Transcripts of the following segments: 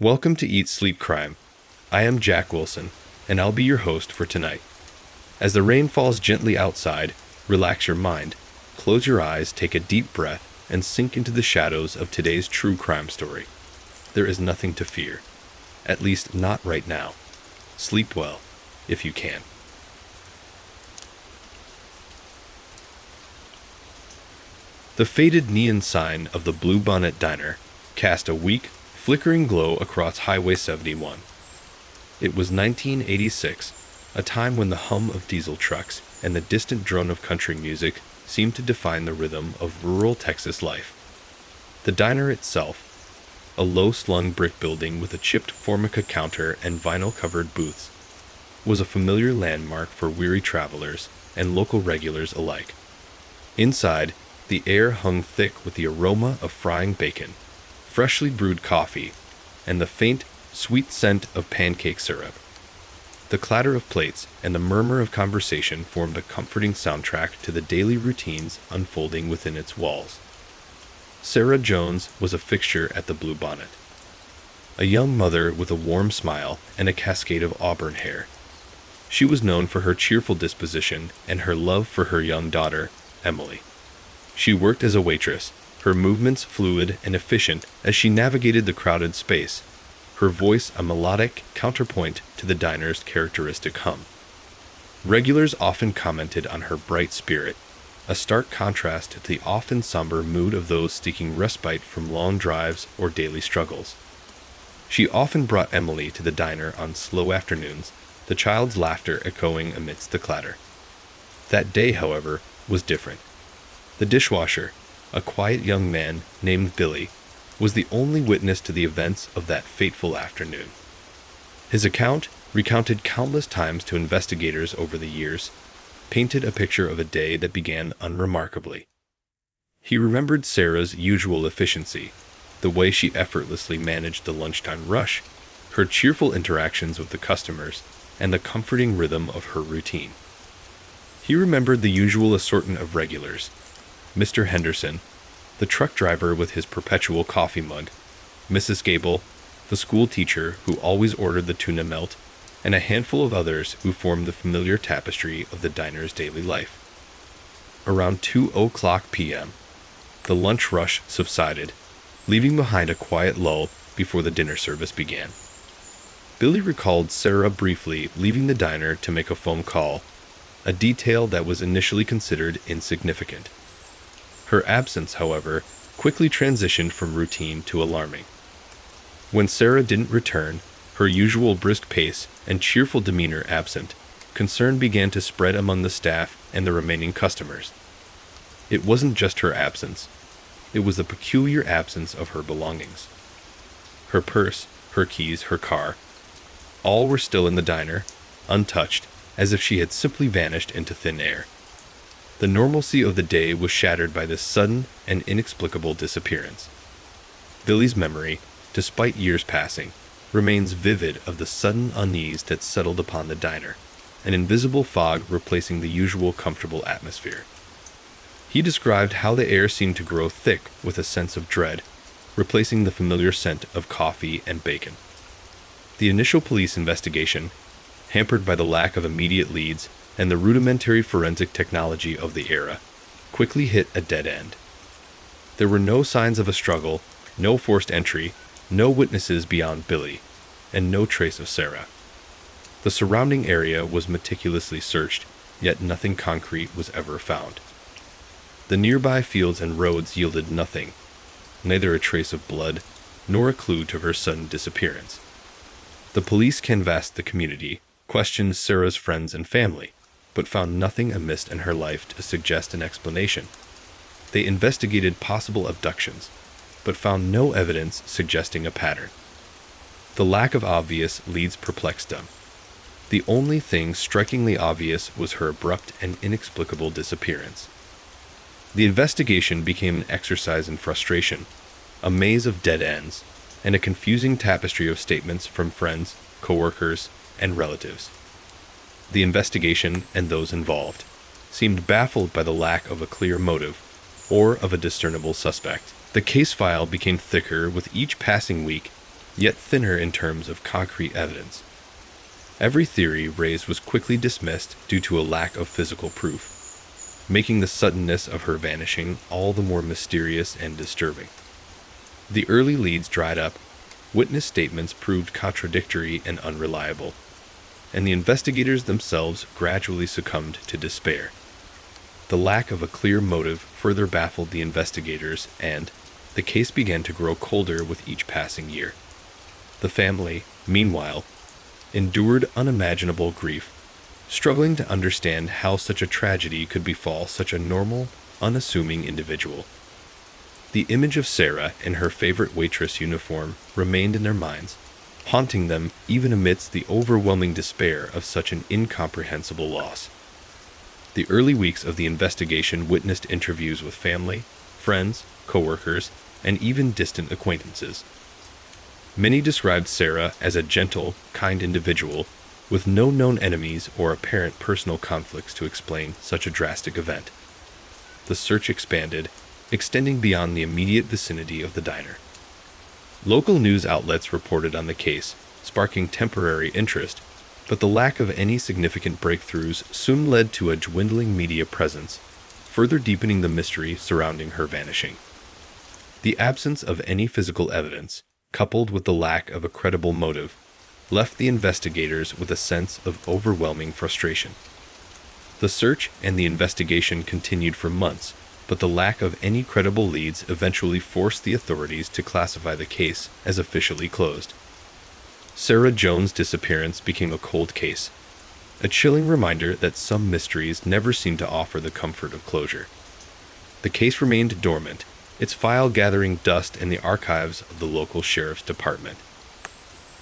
Welcome to Eat Sleep Crime. I am Jack Wilson, and I'll be your host for tonight. As the rain falls gently outside, relax your mind, close your eyes, take a deep breath, and sink into the shadows of today's true crime story. There is nothing to fear. At least not right now. Sleep well, if you can. The faded neon sign of the Blue Bonnet Diner cast a weak, flickering glow across Highway 71. It was 1986, a time when the hum of diesel trucks and the distant drone of country music seemed to define the rhythm of rural Texas life. The diner itself, a low-slung brick building with a chipped Formica counter and vinyl-covered booths, was a familiar landmark for weary travelers and local regulars alike. Inside, the air hung thick with the aroma of frying bacon, freshly brewed coffee, and the faint, sweet scent of pancake syrup. The clatter of plates and the murmur of conversation formed a comforting soundtrack to the daily routines unfolding within its walls. Sarah Jones was a fixture at the Blue Bonnet. A young mother with a warm smile and a cascade of auburn hair. She was known for her cheerful disposition and her love for her young daughter, Emily. She worked as a waitress, her movements fluid and efficient as she navigated the crowded space, her voice a melodic counterpoint to the diner's characteristic hum. Regulars often commented on her bright spirit, a stark contrast to the often somber mood of those seeking respite from long drives or daily struggles. She often brought Emily to the diner on slow afternoons, the child's laughter echoing amidst the clatter. That day, however, was different. The dishwasher, a quiet young man named Billy, was the only witness to the events of that fateful afternoon. His account, recounted countless times to investigators over the years, painted a picture of a day that began unremarkably. He remembered Sarah's usual efficiency, the way she effortlessly managed the lunchtime rush, her cheerful interactions with the customers, and the comforting rhythm of her routine. He remembered the usual assortment of regulars: Mr. Henderson, the truck driver with his perpetual coffee mug, Mrs. Gable, the school teacher who always ordered the tuna melt, and a handful of others who formed the familiar tapestry of the diner's daily life. Around 2:00 p.m., the lunch rush subsided, leaving behind a quiet lull before the dinner service began. Billy recalled Sarah briefly leaving the diner to make a phone call, a detail that was initially considered insignificant. Her absence, however, quickly transitioned from routine to alarming. When Sarah didn't return, her usual brisk pace and cheerful demeanor absent, concern began to spread among the staff and the remaining customers. It wasn't just her absence. It was the peculiar absence of her belongings. Her purse, her keys, her car, all were still in the diner, untouched, as if she had simply vanished into thin air. The normalcy of the day was shattered by this sudden and inexplicable disappearance. Billy's memory, despite years passing, remains vivid of the sudden unease that settled upon the diner, an invisible fog replacing the usual comfortable atmosphere. He described how the air seemed to grow thick with a sense of dread, replacing the familiar scent of coffee and bacon. The initial police investigation, hampered by the lack of immediate leads and the rudimentary forensic technology of the era, quickly hit a dead end. There were no signs of a struggle, no forced entry, no witnesses beyond Billy, and no trace of Sarah. The surrounding area was meticulously searched, yet nothing concrete was ever found. The nearby fields and roads yielded nothing, neither a trace of blood, nor a clue to her sudden disappearance. The police canvassed the community, questioned Sarah's friends and family, but found nothing amiss in her life to suggest an explanation. They investigated possible abductions, but found no evidence suggesting a pattern. The lack of obvious leads perplexed them. The only thing strikingly obvious was her abrupt and inexplicable disappearance. The investigation became an exercise in frustration, a maze of dead ends, and a confusing tapestry of statements from friends, coworkers, and relatives. The investigation and those involved seemed baffled by the lack of a clear motive or of a discernible suspect. The case file became thicker with each passing week yet thinner in terms of concrete evidence. Every theory raised was quickly dismissed due to a lack of physical proof, making the suddenness of her vanishing all the more mysterious and disturbing. The early leads dried up, witness statements proved contradictory and unreliable, and the investigators themselves gradually succumbed to despair. The lack of a clear motive further baffled the investigators, and the case began to grow colder with each passing year. The family, meanwhile, endured unimaginable grief, struggling to understand how such a tragedy could befall such a normal, unassuming individual. The image of Sarah in her favorite waitress uniform remained in their minds, haunting them even amidst the overwhelming despair of such an incomprehensible loss. The early weeks of the investigation witnessed interviews with family, friends, coworkers, and even distant acquaintances. Many described Sarah as a gentle, kind individual with no known enemies or apparent personal conflicts to explain such a drastic event. The search expanded, extending beyond the immediate vicinity of the diner. Local news outlets reported on the case, sparking temporary interest, but the lack of any significant breakthroughs soon led to a dwindling media presence, further deepening the mystery surrounding her vanishing. The absence of any physical evidence, coupled with the lack of a credible motive, left the investigators with a sense of overwhelming frustration. The search and the investigation continued for months, but the lack of any credible leads eventually forced the authorities to classify the case as officially closed. Sarah Jones' disappearance became a cold case, a chilling reminder that some mysteries never seem to offer the comfort of closure. The case remained dormant, its file gathering dust in the archives of the local sheriff's department.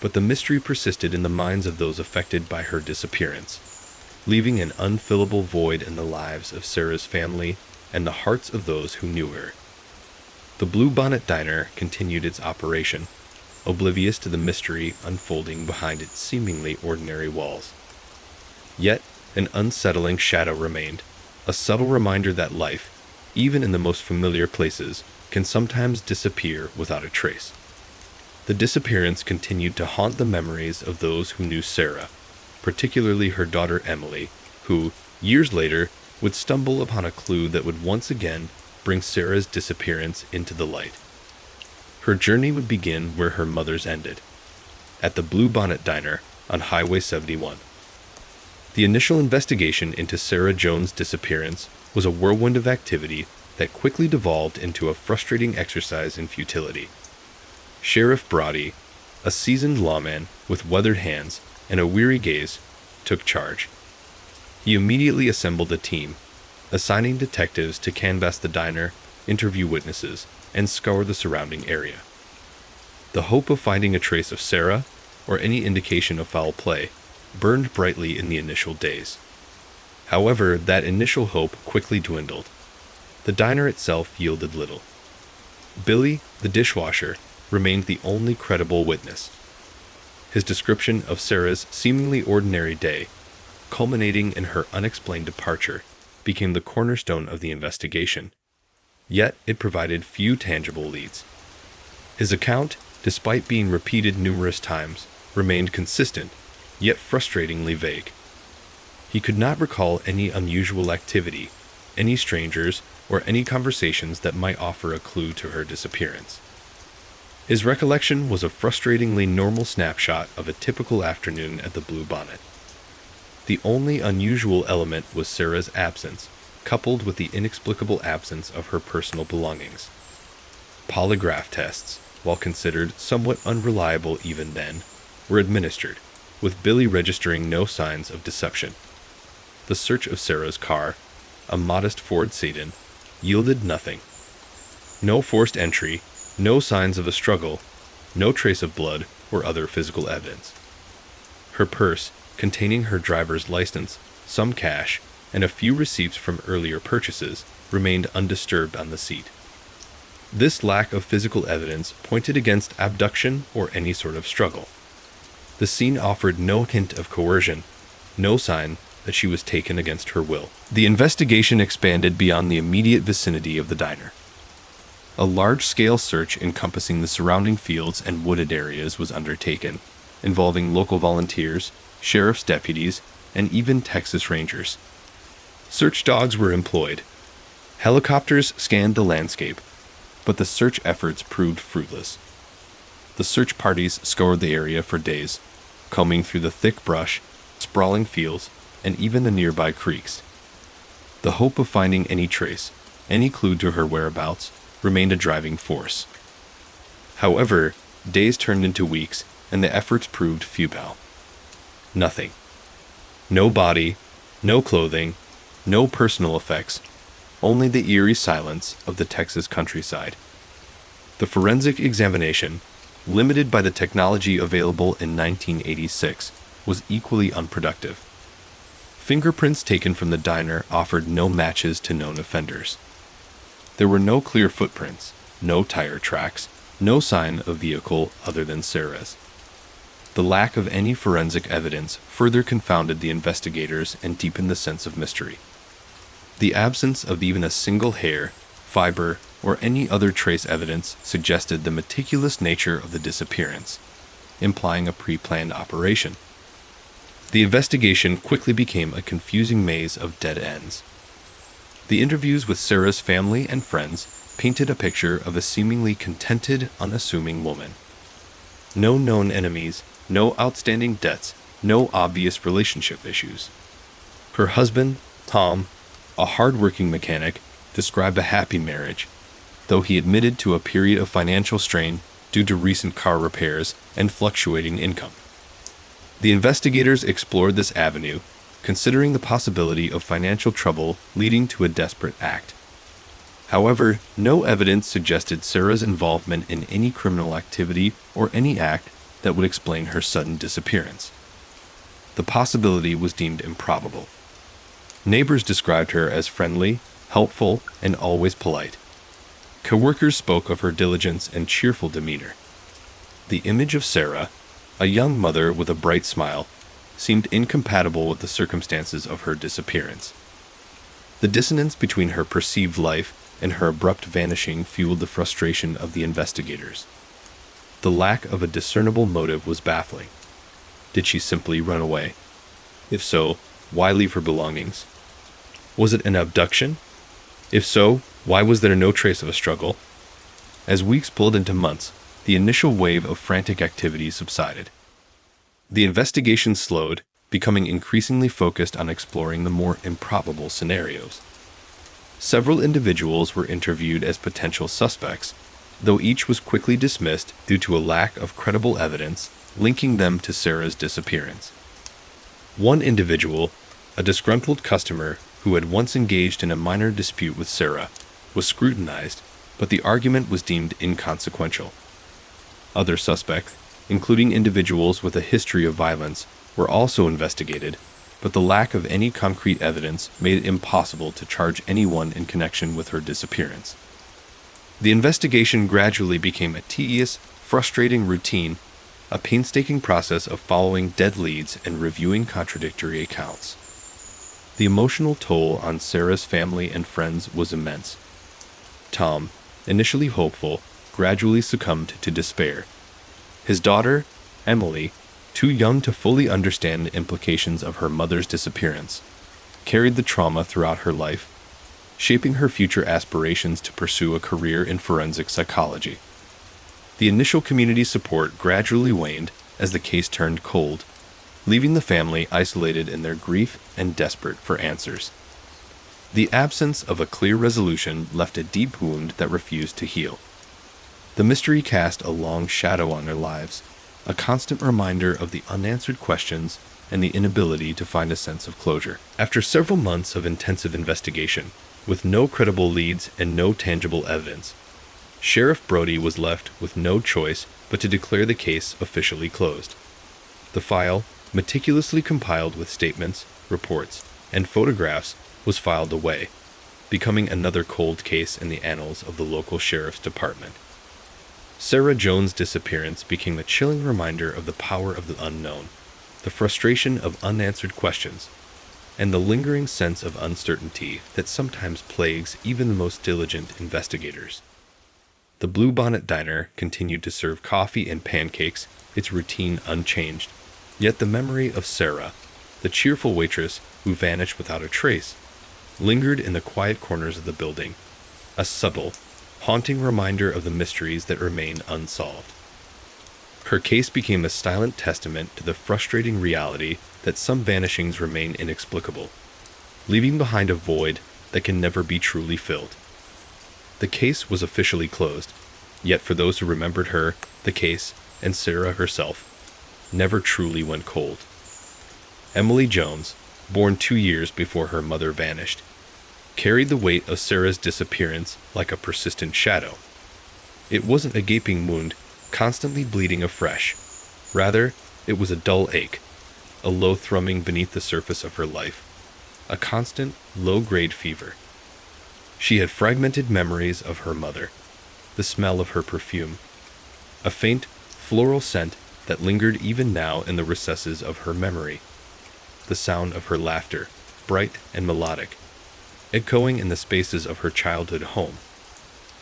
But the mystery persisted in the minds of those affected by her disappearance, leaving an unfillable void in the lives of Sarah's family and the hearts of those who knew her. The Bluebonnet Diner continued its operation, oblivious to the mystery unfolding behind its seemingly ordinary walls. Yet, an unsettling shadow remained, a subtle reminder that life, even in the most familiar places, can sometimes disappear without a trace. The disappearance continued to haunt the memories of those who knew Sarah, particularly her daughter Emily, who, years later, would stumble upon a clue that would once again bring Sarah's disappearance into the light. Her journey would begin where her mother's ended, at the Bluebonnet Diner on Highway 71. The initial investigation into Sarah Jones' disappearance was a whirlwind of activity that quickly devolved into a frustrating exercise in futility. Sheriff Brody, a seasoned lawman with weathered hands and a weary gaze, took charge. He immediately assembled a team, assigning detectives to canvass the diner, interview witnesses, and scour the surrounding area. The hope of finding a trace of Sarah, or any indication of foul play, burned brightly in the initial days. However, that initial hope quickly dwindled. The diner itself yielded little. Billy, the dishwasher, remained the only credible witness. His description of Sarah's seemingly ordinary day, culminating in her unexplained departure, became the cornerstone of the investigation. Yet it provided few tangible leads. His account, despite being repeated numerous times, remained consistent, yet frustratingly vague. He could not recall any unusual activity, any strangers, or any conversations that might offer a clue to her disappearance. His recollection was a frustratingly normal snapshot of a typical afternoon at the Bluebonnet. The only unusual element was Sarah's absence, coupled with the inexplicable absence of her personal belongings. Polygraph tests, while considered somewhat unreliable even then, were administered, with Billy registering no signs of deception. The search of Sarah's car, a modest Ford Sedan, yielded nothing. No forced entry, no signs of a struggle, no trace of blood or other physical evidence. Her purse, containing her driver's license, some cash, and a few receipts from earlier purchases, remained undisturbed on the seat. This lack of physical evidence pointed against abduction or any sort of struggle. The scene offered no hint of coercion, no sign that she was taken against her will. The investigation expanded beyond the immediate vicinity of the diner. A large-scale search encompassing the surrounding fields and wooded areas was undertaken, involving local volunteers, sheriff's deputies, and even Texas Rangers. Search dogs were employed. Helicopters scanned the landscape, but the search efforts proved fruitless. The search parties scoured the area for days, combing through the thick brush, sprawling fields, and even the nearby creeks. The hope of finding any trace, any clue to her whereabouts, remained a driving force. However, days turned into weeks, and the efforts proved futile. Nothing. No body, no clothing, no personal effects, only the eerie silence of the Texas countryside. The forensic examination, limited by the technology available in 1986, was equally unproductive. Fingerprints taken from the diner offered no matches to known offenders. There were no clear footprints, no tire tracks, no sign of vehicle other than Sarah's. The lack of any forensic evidence further confounded the investigators and deepened the sense of mystery. The absence of even a single hair, fiber, or any other trace evidence suggested the meticulous nature of the disappearance, implying a pre-planned operation. The investigation quickly became a confusing maze of dead ends. The interviews with Sarah's family and friends painted a picture of a seemingly contented, unassuming woman. No known enemies, no outstanding debts, no obvious relationship issues. Her husband, Tom, a hard-working mechanic, described a happy marriage, though he admitted to a period of financial strain due to recent car repairs and fluctuating income. The investigators explored this avenue, considering the possibility of financial trouble leading to a desperate act. However, no evidence suggested Sarah's involvement in any criminal activity or any act that would explain her sudden disappearance. The possibility was deemed improbable. Neighbors described her as friendly, helpful, and always polite. Coworkers spoke of her diligence and cheerful demeanor. The image of Sarah, a young mother with a bright smile, seemed incompatible with the circumstances of her disappearance. The dissonance between her perceived life and her abrupt vanishing fueled the frustration of the investigators. The lack of a discernible motive was baffling. Did she simply run away? If so, why leave her belongings? Was it an abduction? If so, why was there no trace of a struggle? As weeks pulled into months, the initial wave of frantic activity subsided. The investigation slowed, becoming increasingly focused on exploring the more improbable scenarios. Several individuals were interviewed as potential suspects, though each was quickly dismissed due to a lack of credible evidence linking them to Sarah's disappearance. One individual, a disgruntled customer who had once engaged in a minor dispute with Sarah, was scrutinized, but the argument was deemed inconsequential. Other suspects, including individuals with a history of violence, were also investigated, but the lack of any concrete evidence made it impossible to charge anyone in connection with her disappearance. The investigation gradually became a tedious, frustrating routine, a painstaking process of following dead leads and reviewing contradictory accounts. The emotional toll on Sarah's family and friends was immense. Tom, initially hopeful, gradually succumbed to despair. His daughter, Emily, too young to fully understand the implications of her mother's disappearance, carried the trauma throughout her life, shaping her future aspirations to pursue a career in forensic psychology. The initial community support gradually waned as the case turned cold, leaving the family isolated in their grief and desperate for answers. The absence of a clear resolution left a deep wound that refused to heal. The mystery cast a long shadow on their lives, a constant reminder of the unanswered questions and the inability to find a sense of closure. After several months of intensive investigation, with no credible leads and no tangible evidence, Sheriff Brody was left with no choice but to declare the case officially closed. The file, meticulously compiled with statements, reports, and photographs, was filed away, becoming another cold case in the annals of the local sheriff's department. Sarah Jones' disappearance became a chilling reminder of the power of the unknown, the frustration of unanswered questions, and the lingering sense of uncertainty that sometimes plagues even the most diligent investigators. The Bluebonnet Diner continued to serve coffee and pancakes, its routine unchanged. Yet the memory of Sarah, the cheerful waitress who vanished without a trace, lingered in the quiet corners of the building, a subtle, haunting reminder of the mysteries that remain unsolved. Her case became a silent testament to the frustrating reality that some vanishings remain inexplicable, leaving behind a void that can never be truly filled. The case was officially closed, yet for those who remembered her, the case, and Sarah herself, never truly went cold. Emily Jones, born 2 years before her mother vanished, carried the weight of Sarah's disappearance like a persistent shadow. It wasn't a gaping wound, constantly bleeding afresh. Rather, it was a dull ache, a low thrumming beneath the surface of her life, a constant, low-grade fever. She had fragmented memories of her mother, the smell of her perfume, a faint, floral scent that lingered even now in the recesses of her memory, the sound of her laughter, bright and melodic, echoing in the spaces of her childhood home,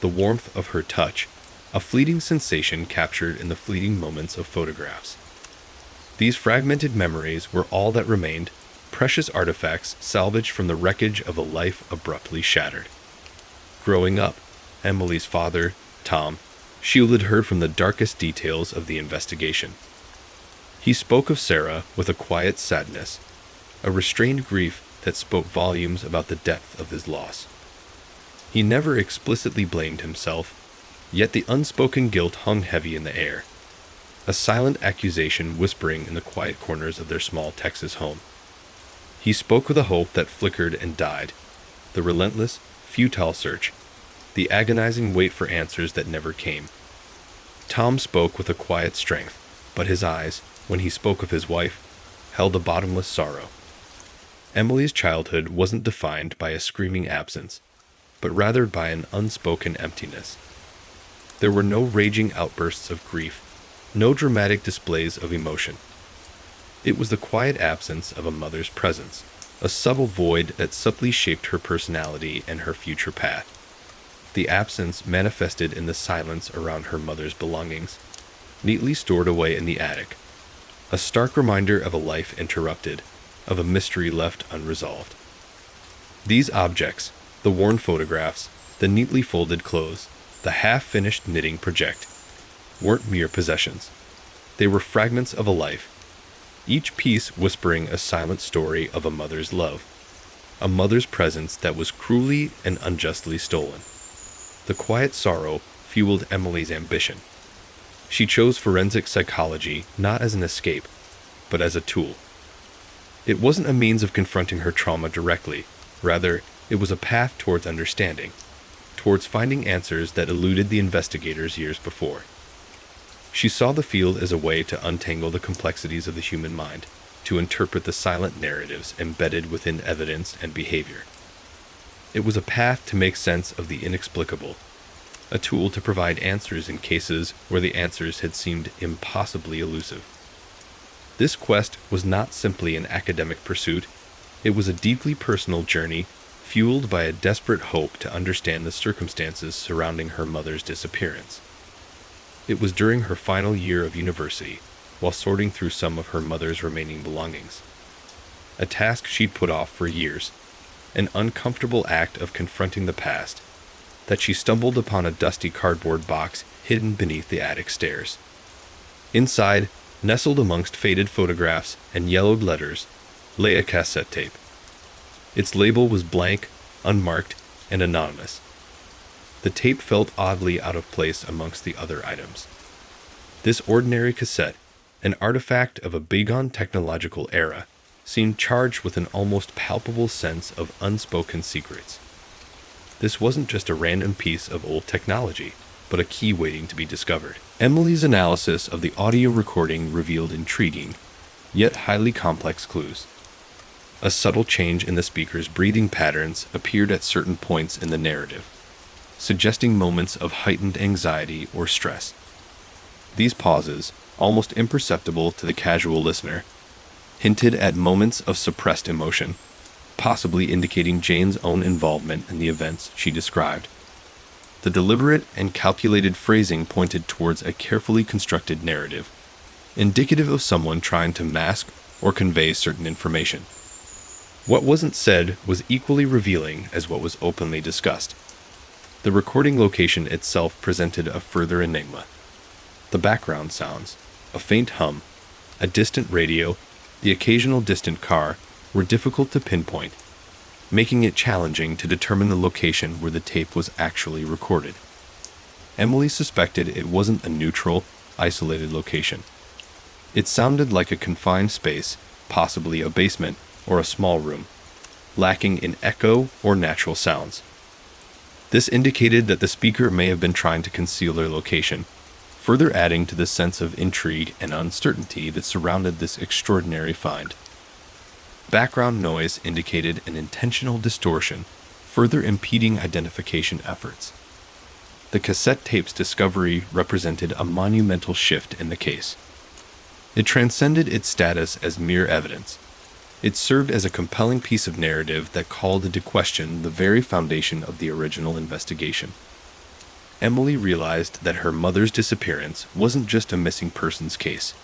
the warmth of her touch, a fleeting sensation captured in the fleeting moments of photographs. These fragmented memories were all that remained, precious artifacts salvaged from the wreckage of a life abruptly shattered. Growing up, Emily's father, Tom, shielded her from the darkest details of the investigation. He spoke of Sarah with a quiet sadness, a restrained grief that spoke volumes about the depth of his loss. He never explicitly blamed himself, yet the unspoken guilt hung heavy in the air, a silent accusation whispering in the quiet corners of their small Texas home. He spoke with a hope that flickered and died, the relentless, futile search, the agonizing wait for answers that never came. Tom spoke with a quiet strength, but his eyes, when he spoke of his wife, held a bottomless sorrow. Emily's childhood wasn't defined by a screaming absence, but rather by an unspoken emptiness. There were no raging outbursts of grief, no dramatic displays of emotion. It was the quiet absence of a mother's presence, a subtle void that subtly shaped her personality and her future path. The absence manifested in the silence around her mother's belongings, neatly stored away in the attic, a stark reminder of a life interrupted, of a mystery left unresolved. These objects, the worn photographs, the neatly folded clothes, the half-finished knitting project, weren't mere possessions. They were fragments of a life, each piece whispering a silent story of a mother's love, a mother's presence that was cruelly and unjustly stolen. The quiet sorrow fueled Emily's ambition. She chose forensic psychology not as an escape, but as a tool. It wasn't a means of confronting her trauma directly. Rather, it was a path towards understanding, towards finding answers that eluded the investigators years before. She saw the field as a way to untangle the complexities of the human mind, to interpret the silent narratives embedded within evidence and behavior. It was a path to make sense of the inexplicable, a tool to provide answers in cases where the answers had seemed impossibly elusive. This quest was not simply an academic pursuit, it was a deeply personal journey, fueled by a desperate hope to understand the circumstances surrounding her mother's disappearance. It was during her final year of university, while sorting through some of her mother's remaining belongings, a task she'd put off for years, an uncomfortable act of confronting the past, that she stumbled upon a dusty cardboard box hidden beneath the attic stairs. Inside, nestled amongst faded photographs and yellowed letters, lay a cassette tape. Its label was blank, unmarked, and anonymous. The tape felt oddly out of place amongst the other items. This ordinary cassette, an artifact of a bygone technological era, seemed charged with an almost palpable sense of unspoken secrets. This wasn't just a random piece of old technology, but a key waiting to be discovered. Emily's analysis of the audio recording revealed intriguing, yet highly complex clues. A subtle change in the speaker's breathing patterns appeared at certain points in the narrative, suggesting moments of heightened anxiety or stress. These pauses, almost imperceptible to the casual listener, hinted at moments of suppressed emotion, possibly indicating Jane's own involvement in the events she described. The deliberate and calculated phrasing pointed towards a carefully constructed narrative, indicative of someone trying to mask or convey certain information. What wasn't said was equally revealing as what was openly discussed. The recording location itself presented a further enigma. The background sounds, a faint hum, a distant radio, the occasional distant car, were difficult to pinpoint, making it challenging to determine the location where the tape was actually recorded. Emily suspected it wasn't a neutral, isolated location. It sounded like a confined space, possibly a basement or a small room, lacking in echo or natural sounds. This indicated that the speaker may have been trying to conceal their location, further adding to the sense of intrigue and uncertainty that surrounded this extraordinary find. Background noise indicated an intentional distortion, further impeding identification efforts. The cassette tape's discovery represented a monumental shift in the case. It transcended its status as mere evidence. It served as a compelling piece of narrative that called into question the very foundation of the original investigation. Emily realized that her mother's disappearance wasn't just a missing persons case.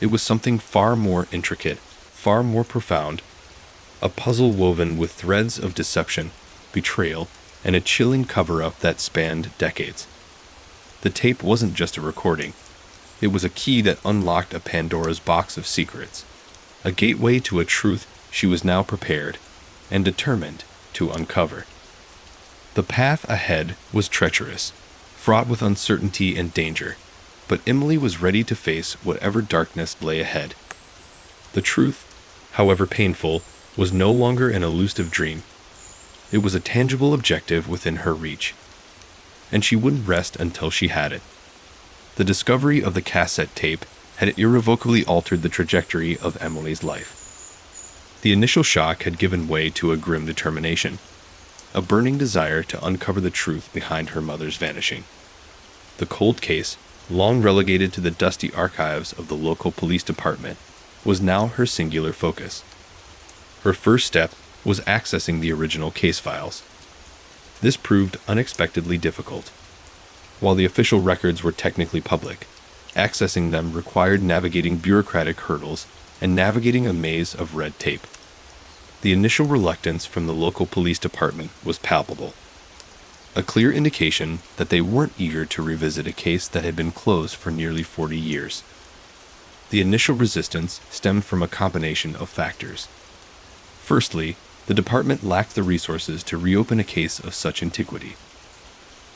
It was something far more intricate, far more profound, a puzzle woven with threads of deception, betrayal, and a chilling cover-up that spanned decades. The tape wasn't just a recording. It was a key that unlocked a Pandora's box of secrets, a gateway to a truth she was now prepared and determined to uncover. The path ahead was treacherous, fraught with uncertainty and danger, but Emily was ready to face whatever darkness lay ahead. The truth, however painful, was no longer an elusive dream. It was a tangible objective within her reach, and she wouldn't rest until she had it. The discovery of the cassette tape had irrevocably altered the trajectory of Emily's life. The initial shock had given way to a grim determination, a burning desire to uncover the truth behind her mother's vanishing. The cold case, long relegated to the dusty archives of the local police department, was now her singular focus. Her first step was accessing the original case files. This proved unexpectedly difficult. While the official records were technically public, accessing them required navigating bureaucratic hurdles and navigating a maze of red tape. The initial reluctance from the local police department was palpable, a clear indication that they weren't eager to revisit a case that had been closed for nearly 40 years. The initial resistance stemmed from a combination of factors. Firstly, the department lacked the resources to reopen a case of such antiquity.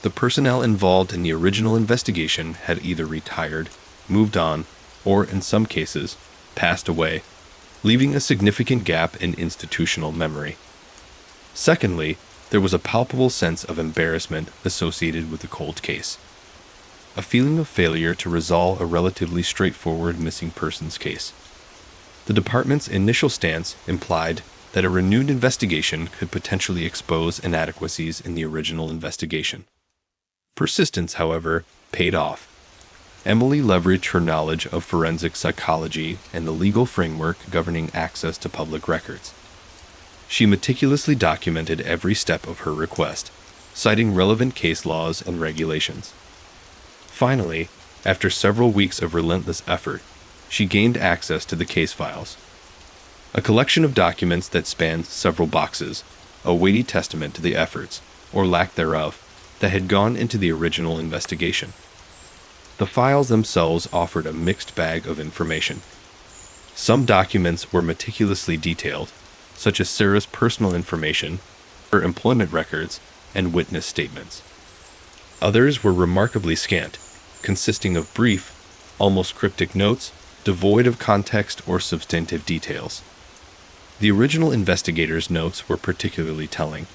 The personnel involved in the original investigation had either retired, moved on, or, in some cases, passed away, leaving a significant gap in institutional memory. Secondly, there was a palpable sense of embarrassment associated with the cold case, a feeling of failure to resolve a relatively straightforward missing persons case. The department's initial stance implied that a renewed investigation could potentially expose inadequacies in the original investigation. Persistence, however, paid off. Emily leveraged her knowledge of forensic psychology and the legal framework governing access to public records. She meticulously documented every step of her request, citing relevant case laws and regulations. Finally, after several weeks of relentless effort, she gained access to the case files. A collection of documents that spanned several boxes, a weighty testament to the efforts, or lack thereof, that had gone into the original investigation. The files themselves offered a mixed bag of information. Some documents were meticulously detailed, such as Sarah's personal information, her employment records, and witness statements. Others were remarkably scant, consisting of brief, almost cryptic notes, devoid of context or substantive details. The original investigators' notes were particularly telling,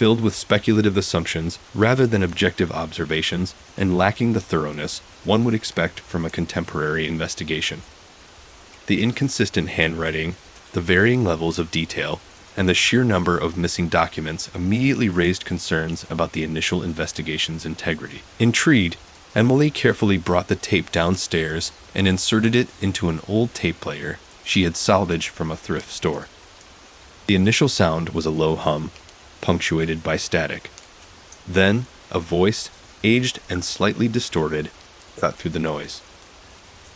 filled with speculative assumptions rather than objective observations and lacking the thoroughness one would expect from a contemporary investigation. The inconsistent handwriting, the varying levels of detail, and the sheer number of missing documents immediately raised concerns about the initial investigation's integrity. Intrigued, Emily carefully brought the tape downstairs and inserted it into an old tape player she had salvaged from a thrift store. The initial sound was a low hum, punctuated by static. Then, a voice, aged and slightly distorted, cut through the noise.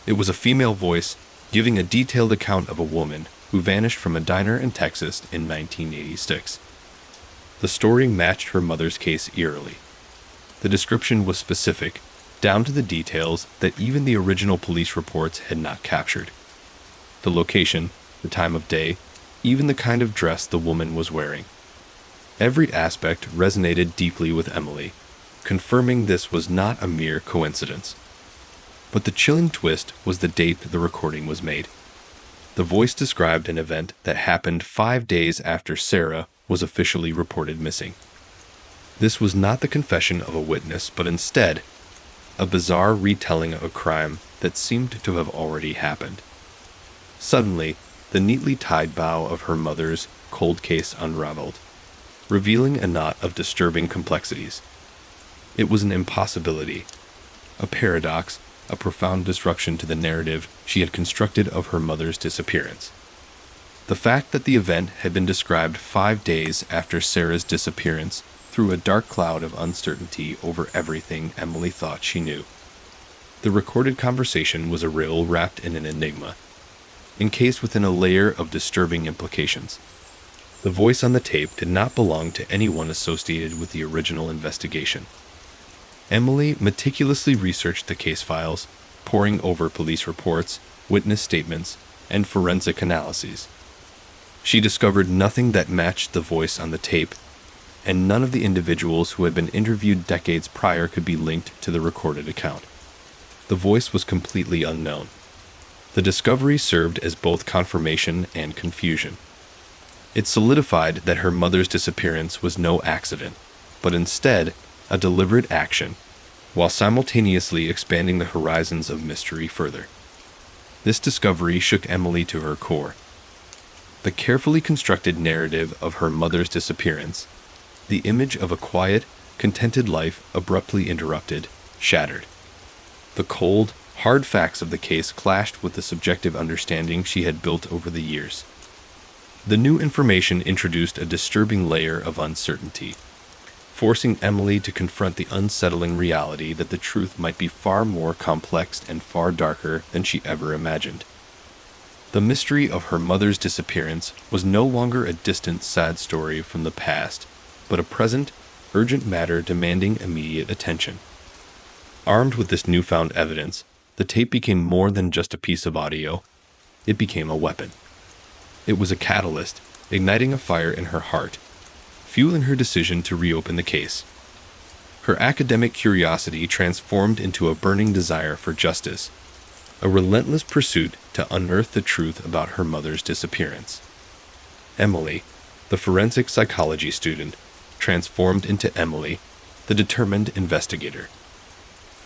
It was a female voice giving a detailed account of a woman who vanished from a diner in Texas in 1986. The story matched her mother's case eerily. The description was specific, down to the details that even the original police reports had not captured. The location, the time of day, even the kind of dress the woman was wearing. Every aspect resonated deeply with Emily, confirming this was not a mere coincidence. But the chilling twist was the date the recording was made. The voice described an event that happened 5 days after Sarah was officially reported missing. This was not the confession of a witness, but instead, a bizarre retelling of a crime that seemed to have already happened. Suddenly, the neatly tied bow of her mother's cold case unraveled, revealing a knot of disturbing complexities. It was an impossibility, a paradox, a profound disruption to the narrative she had constructed of her mother's disappearance. The fact that the event had been described 5 days after Sarah's disappearance threw a dark cloud of uncertainty over everything Emily thought she knew. The recorded conversation was a riddle wrapped in an enigma, encased within a layer of disturbing implications. The voice on the tape did not belong to anyone associated with the original investigation. Emily meticulously researched the case files, poring over police reports, witness statements, and forensic analyses. She discovered nothing that matched the voice on the tape, and none of the individuals who had been interviewed decades prior could be linked to the recorded account. The voice was completely unknown. The discovery served as both confirmation and confusion. It solidified that her mother's disappearance was no accident, but instead a deliberate action, while simultaneously expanding the horizons of mystery further. This discovery shook Emily to her core. The carefully constructed narrative of her mother's disappearance, the image of a quiet, contented life abruptly interrupted, shattered. The cold, hard facts of the case clashed with the subjective understanding she had built over the years. The new information introduced a disturbing layer of uncertainty, forcing Emily to confront the unsettling reality that the truth might be far more complex and far darker than she ever imagined. The mystery of her mother's disappearance was no longer a distant, sad story from the past, but a present, urgent matter demanding immediate attention. Armed with this newfound evidence, the tape became more than just a piece of audio. It became a weapon. It was a catalyst, igniting a fire in her heart, fueling her decision to reopen the case. Her academic curiosity transformed into a burning desire for justice, a relentless pursuit to unearth the truth about her mother's disappearance. Emily, the forensic psychology student, transformed into Emily, the determined investigator.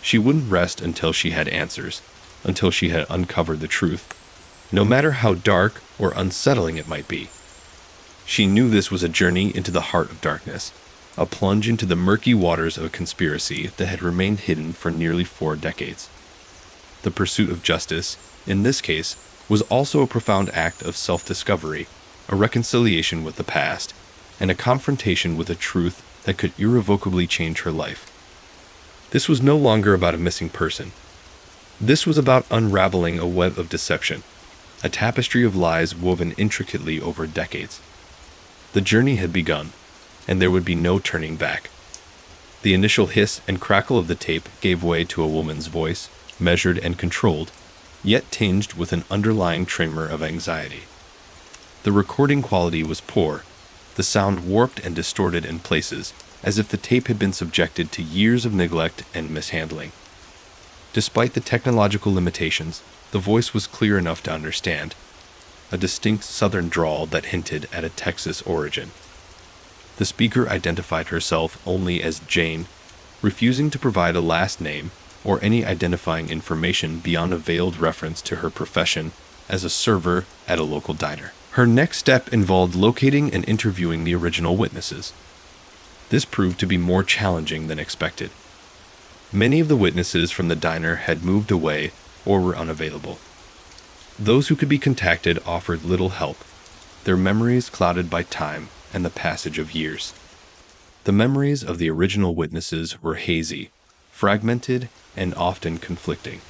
She wouldn't rest until she had answers, until she had uncovered the truth, no matter how dark or unsettling it might be. She knew this was a journey into the heart of darkness, a plunge into the murky waters of a conspiracy that had remained hidden for nearly 4 decades. The pursuit of justice, in this case, was also a profound act of self-discovery, a reconciliation with the past, and a confrontation with a truth that could irrevocably change her life. This was no longer about a missing person. This was about unraveling a web of deception, a tapestry of lies woven intricately over decades. The journey had begun, and there would be no turning back. The initial hiss and crackle of the tape gave way to a woman's voice, measured and controlled, yet tinged with an underlying tremor of anxiety. The recording quality was poor, the sound warped and distorted in places, as if the tape had been subjected to years of neglect and mishandling. Despite the technological limitations, the voice was clear enough to understand, a distinct southern drawl that hinted at a Texas origin. The speaker identified herself only as Jane, refusing to provide a last name or any identifying information beyond a veiled reference to her profession as a server at a local diner. Her next step involved locating and interviewing the original witnesses. This proved to be more challenging than expected. Many of the witnesses from the diner had moved away or were unavailable. Those who could be contacted offered little help, their memories clouded by time and the passage of years. The memories of the original witnesses were hazy, fragmented, and often conflicting.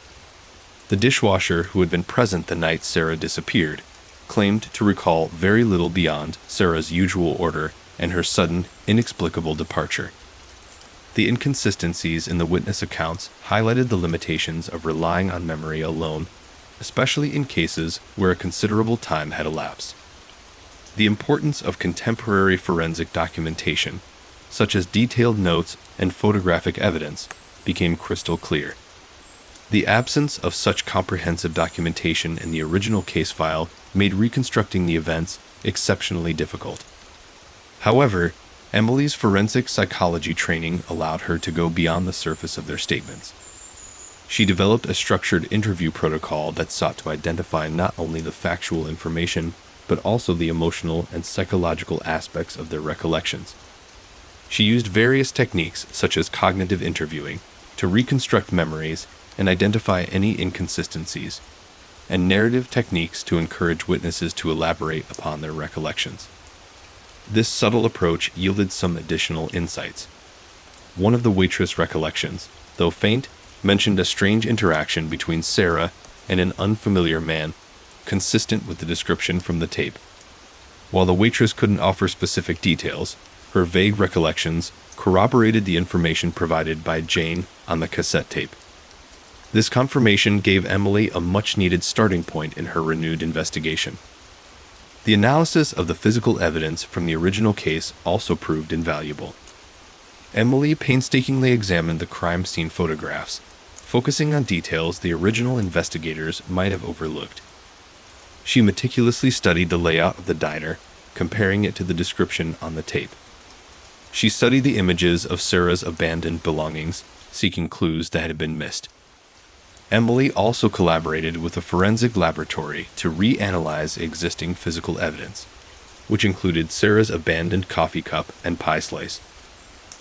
The dishwasher who had been present the night Sarah disappeared claimed to recall very little beyond Sarah's usual order and her sudden, inexplicable departure. The inconsistencies in the witness accounts highlighted the limitations of relying on memory alone, especially in cases where a considerable time had elapsed. The importance of contemporary forensic documentation, such as detailed notes and photographic evidence, became crystal clear. The absence of such comprehensive documentation in the original case file made reconstructing the events exceptionally difficult. However, Emily's forensic psychology training allowed her to go beyond the surface of their statements. She developed a structured interview protocol that sought to identify not only the factual information, but also the emotional and psychological aspects of their recollections. She used various techniques, such as cognitive interviewing, to reconstruct memories and identify any inconsistencies, and narrative techniques to encourage witnesses to elaborate upon their recollections. This subtle approach yielded some additional insights. One of the waitress recollections, though faint, mentioned a strange interaction between Sarah and an unfamiliar man, consistent with the description from the tape. While the waitress couldn't offer specific details, her vague recollections corroborated the information provided by Jane on the cassette tape. This confirmation gave Emily a much-needed starting point in her renewed investigation. The analysis of the physical evidence from the original case also proved invaluable. Emily painstakingly examined the crime scene photographs, focusing on details the original investigators might have overlooked. She meticulously studied the layout of the diner, comparing it to the description on the tape. She studied the images of Sarah's abandoned belongings, seeking clues that had been missed. Emily also collaborated with a forensic laboratory to reanalyze existing physical evidence, which included Sarah's abandoned coffee cup and pie slice,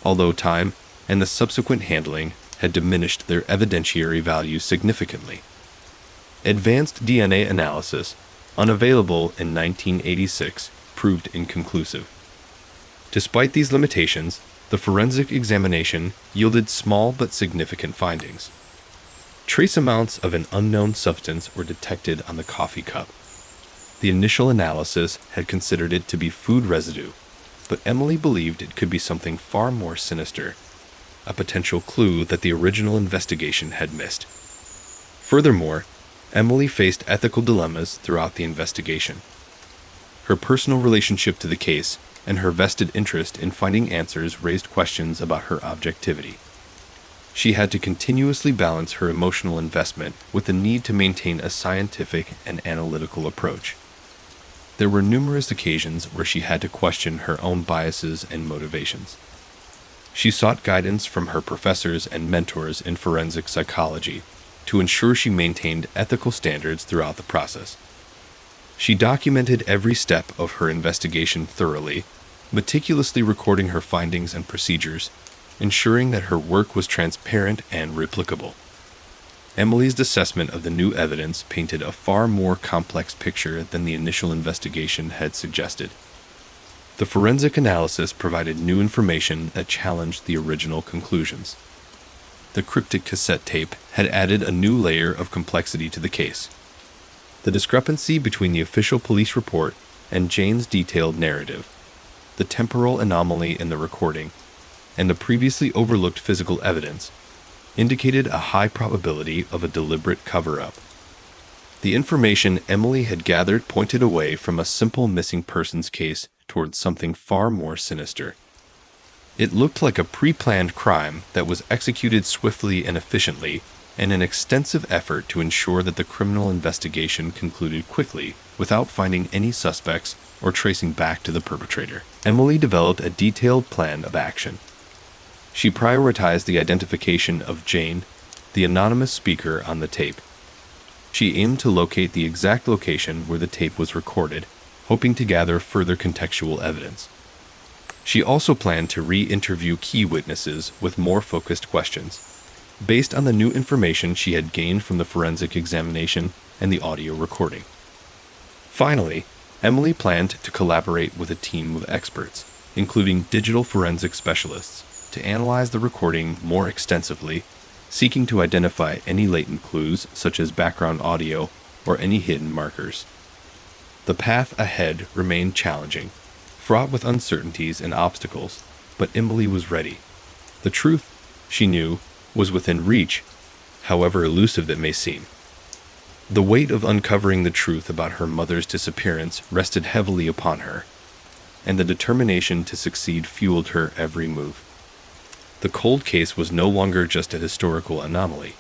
although time and the subsequent handling had diminished their evidentiary value significantly. Advanced DNA analysis, unavailable in 1986, proved inconclusive. Despite these limitations, the forensic examination yielded small but significant findings. Trace amounts of an unknown substance were detected on the coffee cup. The initial analysis had considered it to be food residue, but Emily believed it could be something far more sinister, a potential clue that the original investigation had missed. Furthermore, Emily faced ethical dilemmas throughout the investigation. Her personal relationship to the case and her vested interest in finding answers raised questions about her objectivity. She had to continuously balance her emotional investment with the need to maintain a scientific and analytical approach. There were numerous occasions where she had to question her own biases and motivations. She sought guidance from her professors and mentors in forensic psychology to ensure she maintained ethical standards throughout the process. She documented every step of her investigation thoroughly, meticulously recording her findings and procedures, ensuring that her work was transparent and replicable. Emily's assessment of the new evidence painted a far more complex picture than the initial investigation had suggested. The forensic analysis provided new information that challenged the original conclusions. The cryptic cassette tape had added a new layer of complexity to the case. The discrepancy between the official police report and Jane's detailed narrative, the temporal anomaly in the recording, and the previously overlooked physical evidence indicated a high probability of a deliberate cover-up. The information Emily had gathered pointed away from a simple missing persons case towards something far more sinister. It looked like a pre-planned crime that was executed swiftly and efficiently, and an extensive effort to ensure that the criminal investigation concluded quickly without finding any suspects or tracing back to the perpetrator. Emily developed a detailed plan of action. She prioritized the identification of Jane, the anonymous speaker on the tape. She aimed to locate the exact location where the tape was recorded, hoping to gather further contextual evidence. She also planned to re-interview key witnesses with more focused questions, based on the new information she had gained from the forensic examination and the audio recording. Finally, Emily planned to collaborate with a team of experts, including digital forensic specialists, to analyze the recording more extensively, seeking to identify any latent clues such as background audio or any hidden markers. The path ahead remained challenging, fraught with uncertainties and obstacles, but Emily was ready. The truth, she knew, was within reach, however elusive it may seem. The weight of uncovering the truth about her mother's disappearance rested heavily upon her, and the determination to succeed fueled her every move. The cold case was no longer just a historical anomaly.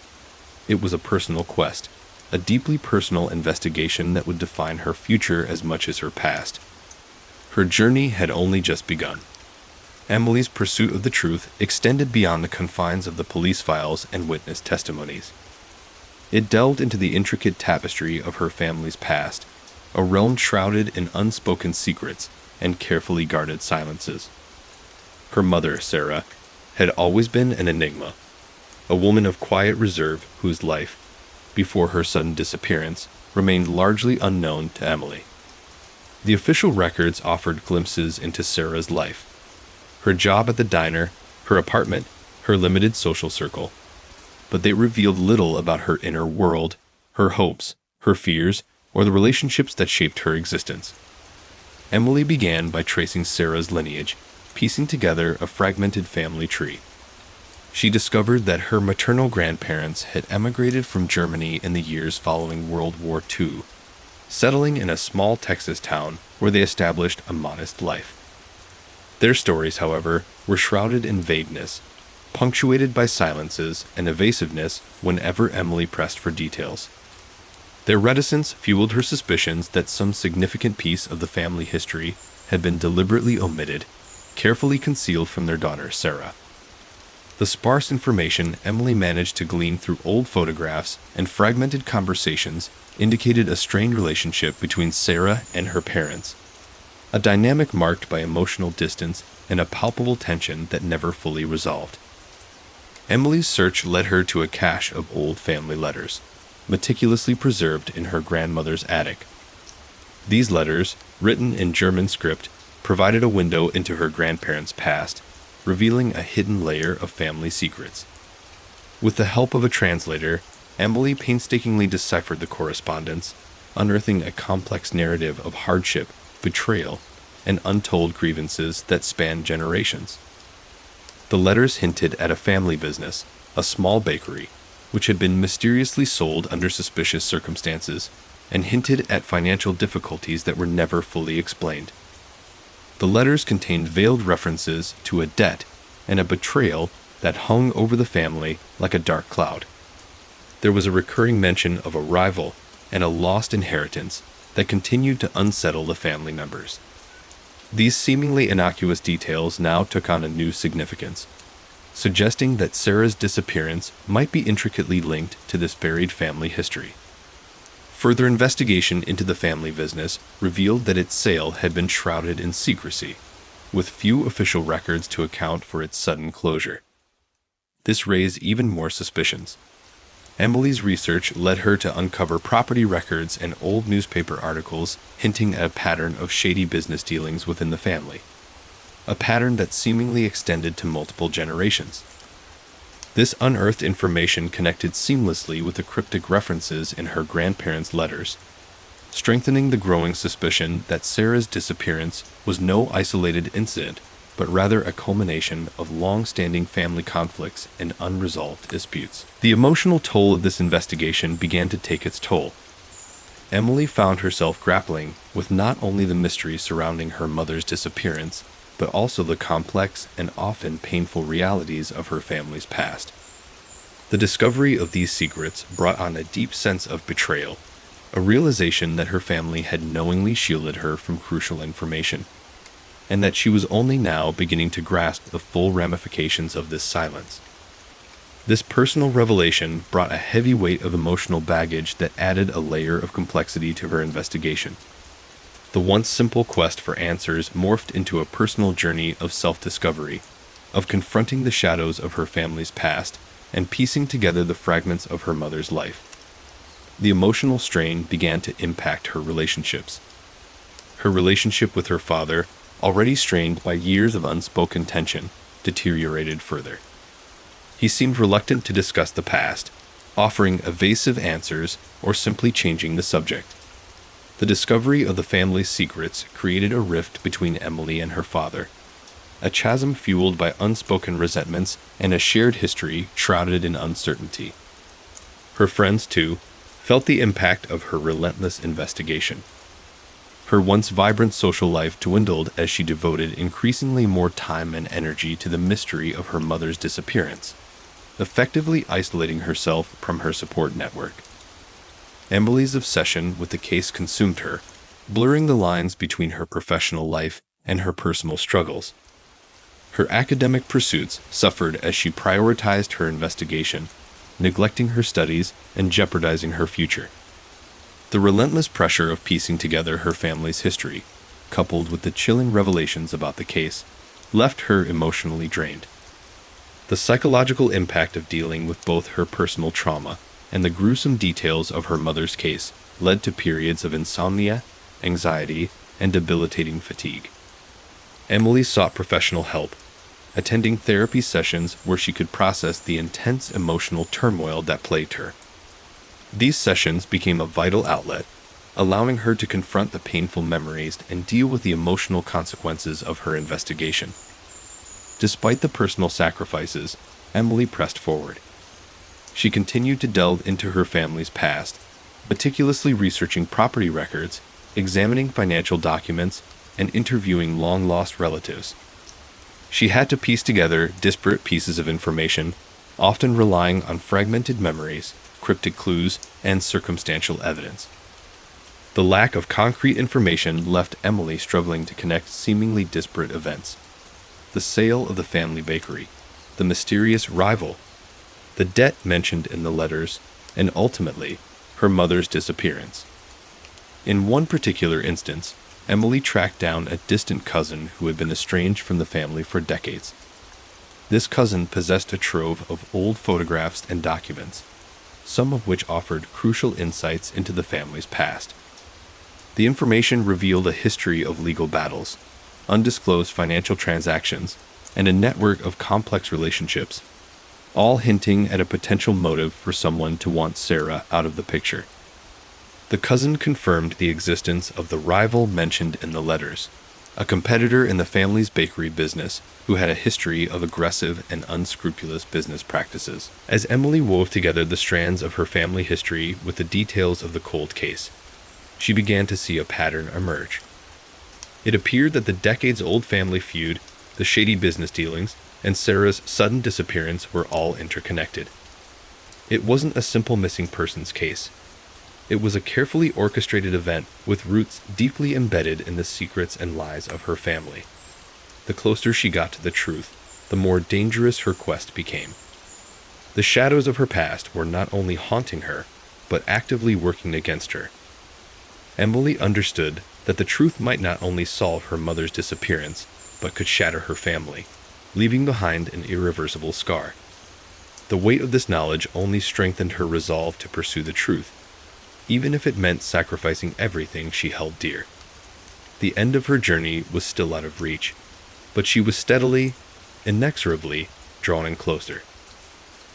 It was a personal quest, a deeply personal investigation that would define her future as much as her past. Her journey had only just begun. Emily's pursuit of the truth extended beyond the confines of the police files and witness testimonies. It delved into the intricate tapestry of her family's past, a realm shrouded in unspoken secrets and carefully guarded silences. Her mother, Sarah, had always been an enigma, a woman of quiet reserve whose life, before her sudden disappearance, remained largely unknown to Emily. The official records offered glimpses into Sarah's life. Her job at the diner, her apartment, her limited social circle. But they revealed little about her inner world, her hopes, her fears, or the relationships that shaped her existence. Emily began by tracing Sarah's lineage, piecing together a fragmented family tree. She discovered that her maternal grandparents had emigrated from Germany in the years following World War II, settling in a small Texas town where they established a modest life. Their stories, however, were shrouded in vagueness, punctuated by silences and evasiveness whenever Emily pressed for details. Their reticence fueled her suspicions that some significant piece of the family history had been deliberately omitted, carefully concealed from their daughter, Sarah. The sparse information Emily managed to glean through old photographs and fragmented conversations indicated a strained relationship between Sarah and her parents, a dynamic marked by emotional distance and a palpable tension that never fully resolved. Emily's search led her to a cache of old family letters, meticulously preserved in her grandmother's attic. These letters, written in German script, provided a window into her grandparents' past, revealing a hidden layer of family secrets. With the help of a translator, Emily painstakingly deciphered the correspondence, unearthing a complex narrative of hardship, betrayal, and untold grievances that spanned generations. The letters hinted at a family business, a small bakery, which had been mysteriously sold under suspicious circumstances, and hinted at financial difficulties that were never fully explained. The letters contained veiled references to a debt and a betrayal that hung over the family like a dark cloud. There was a recurring mention of a rival and a lost inheritance that continued to unsettle the family members. These seemingly innocuous details now took on a new significance, suggesting that Sarah's disappearance might be intricately linked to this buried family history. Further investigation into the family business revealed that its sale had been shrouded in secrecy, with few official records to account for its sudden closure. This raised even more suspicions. Emily's research led her to uncover property records and old newspaper articles hinting at a pattern of shady business dealings within the family, a pattern that seemingly extended to multiple generations. This unearthed information connected seamlessly with the cryptic references in her grandparents' letters, strengthening the growing suspicion that Sarah's disappearance was no isolated incident, but rather a culmination of long-standing family conflicts and unresolved disputes. The emotional toll of this investigation began to take its toll. Emily found herself grappling with not only the mystery surrounding her mother's disappearance, but also the complex and often painful realities of her family's past. The discovery of these secrets brought on a deep sense of betrayal, a realization that her family had knowingly shielded her from crucial information, and that she was only now beginning to grasp the full ramifications of this silence. This personal revelation brought a heavy weight of emotional baggage that added a layer of complexity to her investigation. The once simple quest for answers morphed into a personal journey of self-discovery, of confronting the shadows of her family's past and piecing together the fragments of her mother's life. The emotional strain began to impact her relationships. Her relationship with her father, already strained by years of unspoken tension, deteriorated further. He seemed reluctant to discuss the past, offering evasive answers or simply changing the subject. The discovery of the family's secrets created a rift between Emily and her father, a chasm fueled by unspoken resentments and a shared history shrouded in uncertainty. Her friends, too, felt the impact of her relentless investigation. Her once vibrant social life dwindled as she devoted increasingly more time and energy to the mystery of her mother's disappearance, effectively isolating herself from her support network. Emily's obsession with the case consumed her, blurring the lines between her professional life and her personal struggles. Her academic pursuits suffered as she prioritized her investigation, neglecting her studies and jeopardizing her future. The relentless pressure of piecing together her family's history, coupled with the chilling revelations about the case, left her emotionally drained. The psychological impact of dealing with both her personal trauma and the gruesome details of her mother's case led to periods of insomnia, anxiety, and debilitating fatigue. Emily sought professional help, attending therapy sessions where she could process the intense emotional turmoil that plagued her. These sessions became a vital outlet, allowing her to confront the painful memories and deal with the emotional consequences of her investigation. Despite the personal sacrifices, Emily pressed forward. She continued to delve into her family's past, meticulously researching property records, examining financial documents, and interviewing long-lost relatives. She had to piece together disparate pieces of information, often relying on fragmented memories, cryptic clues, and circumstantial evidence. The lack of concrete information left Emily struggling to connect seemingly disparate events. The sale of the family bakery, the mysterious rival, the debt mentioned in the letters, and ultimately, her mother's disappearance. In one particular instance, Emily tracked down a distant cousin who had been estranged from the family for decades. This cousin possessed a trove of old photographs and documents, some of which offered crucial insights into the family's past. The information revealed a history of legal battles, undisclosed financial transactions, and a network of complex relationships, all hinting at a potential motive for someone to want Sarah out of the picture. The cousin confirmed the existence of the rival mentioned in the letters, a competitor in the family's bakery business who had a history of aggressive and unscrupulous business practices. As Emily wove together the strands of her family history with the details of the cold case, she began to see a pattern emerge. It appeared that the decades-old family feud, the shady business dealings, and Sarah's sudden disappearance were all interconnected. It wasn't a simple missing persons case. It was a carefully orchestrated event with roots deeply embedded in the secrets and lies of her family. The closer she got to the truth, the more dangerous her quest became. The shadows of her past were not only haunting her, but actively working against her. Emily understood that the truth might not only solve her mother's disappearance, but could shatter her family, leaving behind an irreversible scar. The weight of this knowledge only strengthened her resolve to pursue the truth, even if it meant sacrificing everything she held dear. The end of her journey was still out of reach, but she was steadily, inexorably, drawing closer.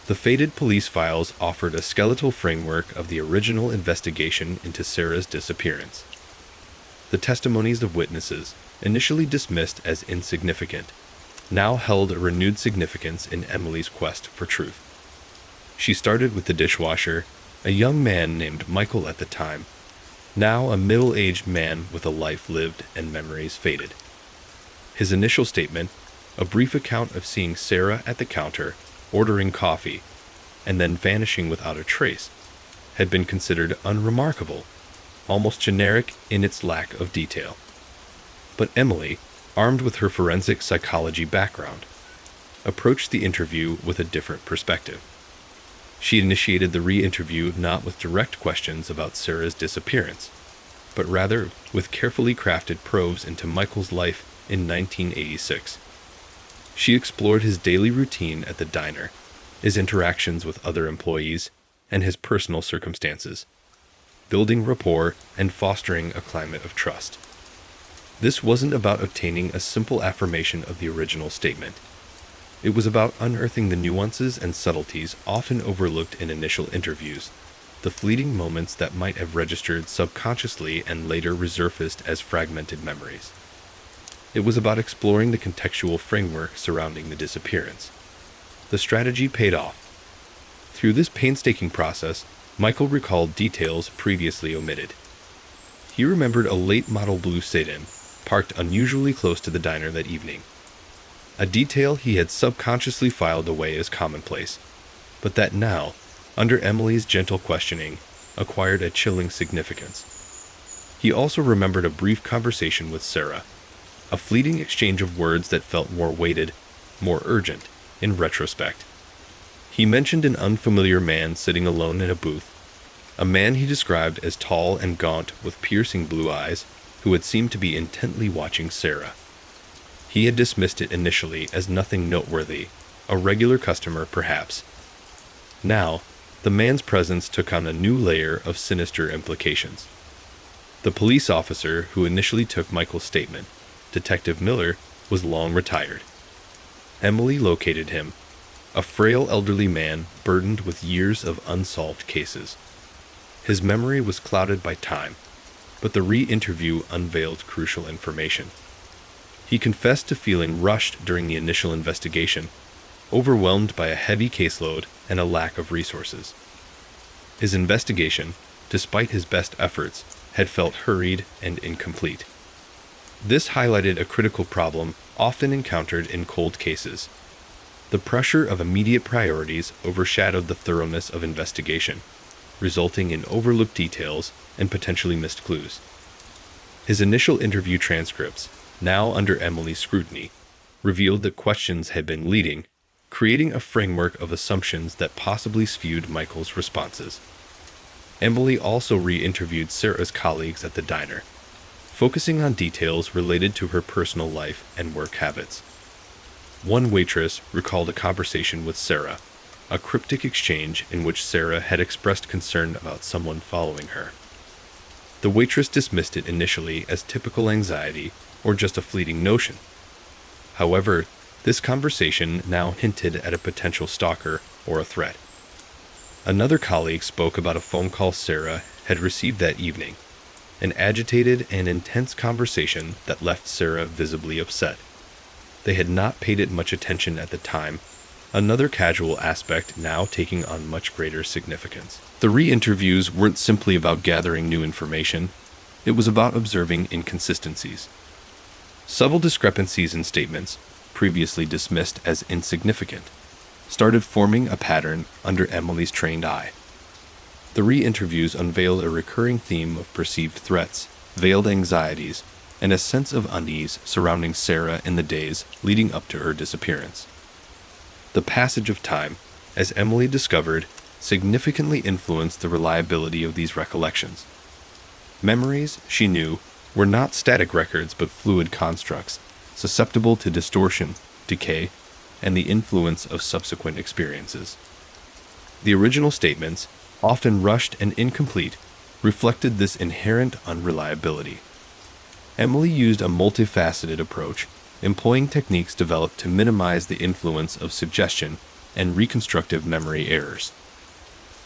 The faded police files offered a skeletal framework of the original investigation into Sarah's disappearance. The testimonies of witnesses, initially dismissed as insignificant, now held a renewed significance in Emily's quest for truth. She started with the dishwasher, a young man named Michael at the time, now a middle-aged man with a life lived and memories faded. His initial statement, a brief account of seeing Sarah at the counter, ordering coffee, and then vanishing without a trace, had been considered unremarkable, almost generic in its lack of detail. But Emily, armed with her forensic psychology background, approached the interview with a different perspective. She initiated the re-interview not with direct questions about Sarah's disappearance, but rather with carefully crafted probes into Michael's life in 1986. She explored his daily routine at the diner, his interactions with other employees, and his personal circumstances, building rapport and fostering a climate of trust. This wasn't about obtaining a simple affirmation of the original statement. It was about unearthing the nuances and subtleties often overlooked in initial interviews, the fleeting moments that might have registered subconsciously and later resurfaced as fragmented memories. It was about exploring the contextual framework surrounding the disappearance. The strategy paid off. Through this painstaking process, Michael recalled details previously omitted. He remembered a late model blue sedan, parked unusually close to the diner that evening. A detail he had subconsciously filed away as commonplace, but that now, under Emily's gentle questioning, acquired a chilling significance. He also remembered a brief conversation with Sarah, a fleeting exchange of words that felt more weighted, more urgent, in retrospect. He mentioned an unfamiliar man sitting alone in a booth, a man he described as tall and gaunt with piercing blue eyes, who had seemed to be intently watching Sarah. He had dismissed it initially as nothing noteworthy, a regular customer perhaps. Now, the man's presence took on a new layer of sinister implications. The police officer who initially took Michael's statement, Detective Miller, was long retired. Emily located him, a frail elderly man burdened with years of unsolved cases. His memory was clouded by time, but the re-interview unveiled crucial information. He confessed to feeling rushed during the initial investigation, overwhelmed by a heavy caseload and a lack of resources. His investigation, despite his best efforts, had felt hurried and incomplete. This highlighted a critical problem often encountered in cold cases. The pressure of immediate priorities overshadowed the thoroughness of investigation, resulting in overlooked details and potentially missed clues. His initial interview transcripts, now under Emily's scrutiny, revealed that questions had been leading, creating a framework of assumptions that possibly skewed Michael's responses. Emily also re-interviewed Sarah's colleagues at the diner, focusing on details related to her personal life and work habits. One waitress recalled a conversation with Sarah, a cryptic exchange in which Sarah had expressed concern about someone following her. The waitress dismissed it initially as typical anxiety or just a fleeting notion. However, this conversation now hinted at a potential stalker or a threat. Another colleague spoke about a phone call Sarah had received that evening, an agitated and intense conversation that left Sarah visibly upset. They had not paid it much attention at the time, another casual aspect now taking on much greater significance. The re-interviews weren't simply about gathering new information, it was about observing inconsistencies. Subtle discrepancies in statements, previously dismissed as insignificant, started forming a pattern under Emily's trained eye. The re-interviews unveiled a recurring theme of perceived threats, veiled anxieties, and a sense of unease surrounding Sarah in the days leading up to her disappearance. The passage of time, as Emily discovered, significantly influenced the reliability of these recollections. Memories, she knew, were not static records but fluid constructs, susceptible to distortion, decay, and the influence of subsequent experiences. The original statements, often rushed and incomplete, reflected this inherent unreliability. Emily used a multifaceted approach, employing techniques developed to minimize the influence of suggestion and reconstructive memory errors.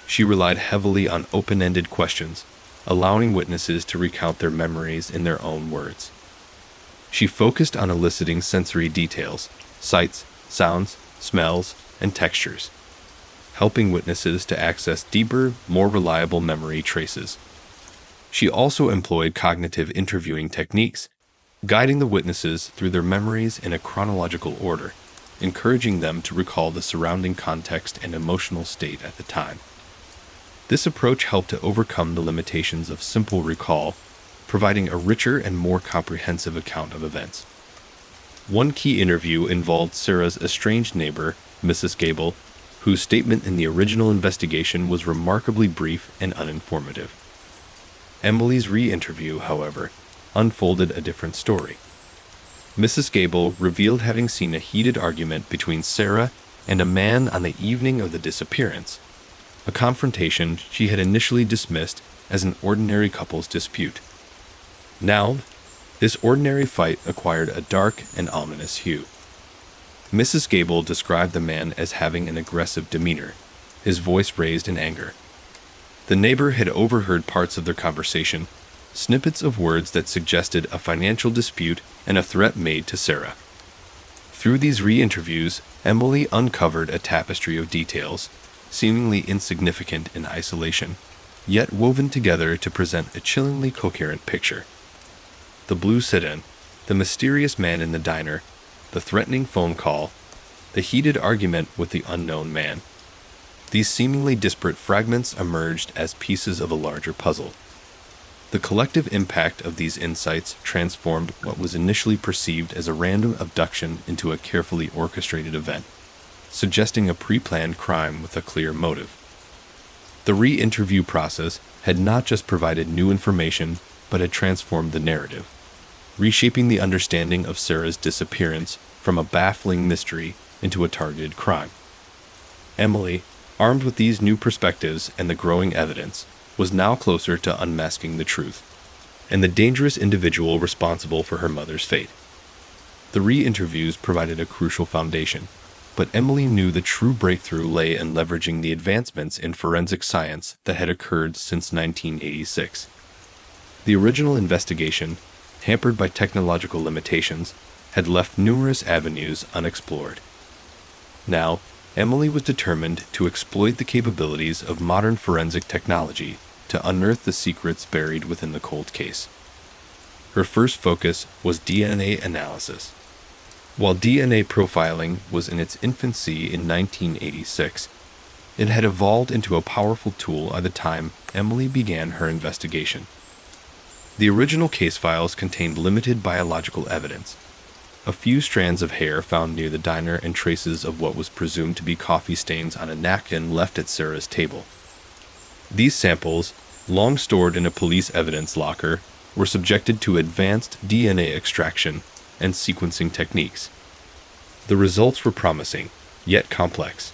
She relied heavily on open-ended questions, allowing witnesses to recount their memories in their own words. She focused on eliciting sensory details, sights, sounds, smells, and textures, helping witnesses to access deeper, more reliable memory traces. She also employed cognitive interviewing techniques, guiding the witnesses through their memories in a chronological order, encouraging them to recall the surrounding context and emotional state at the time. This approach helped to overcome the limitations of simple recall, providing a richer and more comprehensive account of events. One key interview involved Sarah's estranged neighbor, Mrs. Gable, whose statement in the original investigation was remarkably brief and uninformative. Emily's re-interview, however, unfolded a different story. Mrs. Gable revealed having seen a heated argument between Sarah and a man on the evening of the disappearance, a confrontation she had initially dismissed as an ordinary couple's dispute. Now, This ordinary fight acquired a dark and ominous hue. Mrs. Gable described the man as having an aggressive demeanor, his voice raised in anger. The neighbor had overheard parts of their conversation, snippets of words that suggested a financial dispute and a threat made to Sarah. Through these re-interviews, Emily uncovered a tapestry of details, seemingly insignificant in isolation, yet woven together to present a chillingly coherent picture. The blue sit-in, the mysterious man in the diner, the threatening phone call, the heated argument with the unknown man. These seemingly disparate fragments emerged as pieces of a larger puzzle. The collective impact of these insights transformed what was initially perceived as a random abduction into a carefully orchestrated event, suggesting a pre-planned crime with a clear motive. The re-interview process had not just provided new information, but had transformed the narrative, reshaping the understanding of Sarah's disappearance from a baffling mystery into a targeted crime. Emily, armed with these new perspectives and the growing evidence, was now closer to unmasking the truth, and the dangerous individual responsible for her mother's fate. The re-interviews provided a crucial foundation, but Emily knew the true breakthrough lay in leveraging the advancements in forensic science that had occurred since 1986. The original investigation, hampered by technological limitations, had left numerous avenues unexplored. Now, Emily was determined to exploit the capabilities of modern forensic technology to unearth the secrets buried within the cold case. Her first focus was DNA analysis. While DNA profiling was in its infancy in 1986, it had evolved into a powerful tool at the time Emily began her investigation. The original case files contained limited biological evidence. A few strands of hair found near the diner and traces of what was presumed to be coffee stains on a napkin left at Sarah's table. These samples, long stored in a police evidence locker, were subjected to advanced DNA extraction and sequencing techniques. The results were promising, yet complex.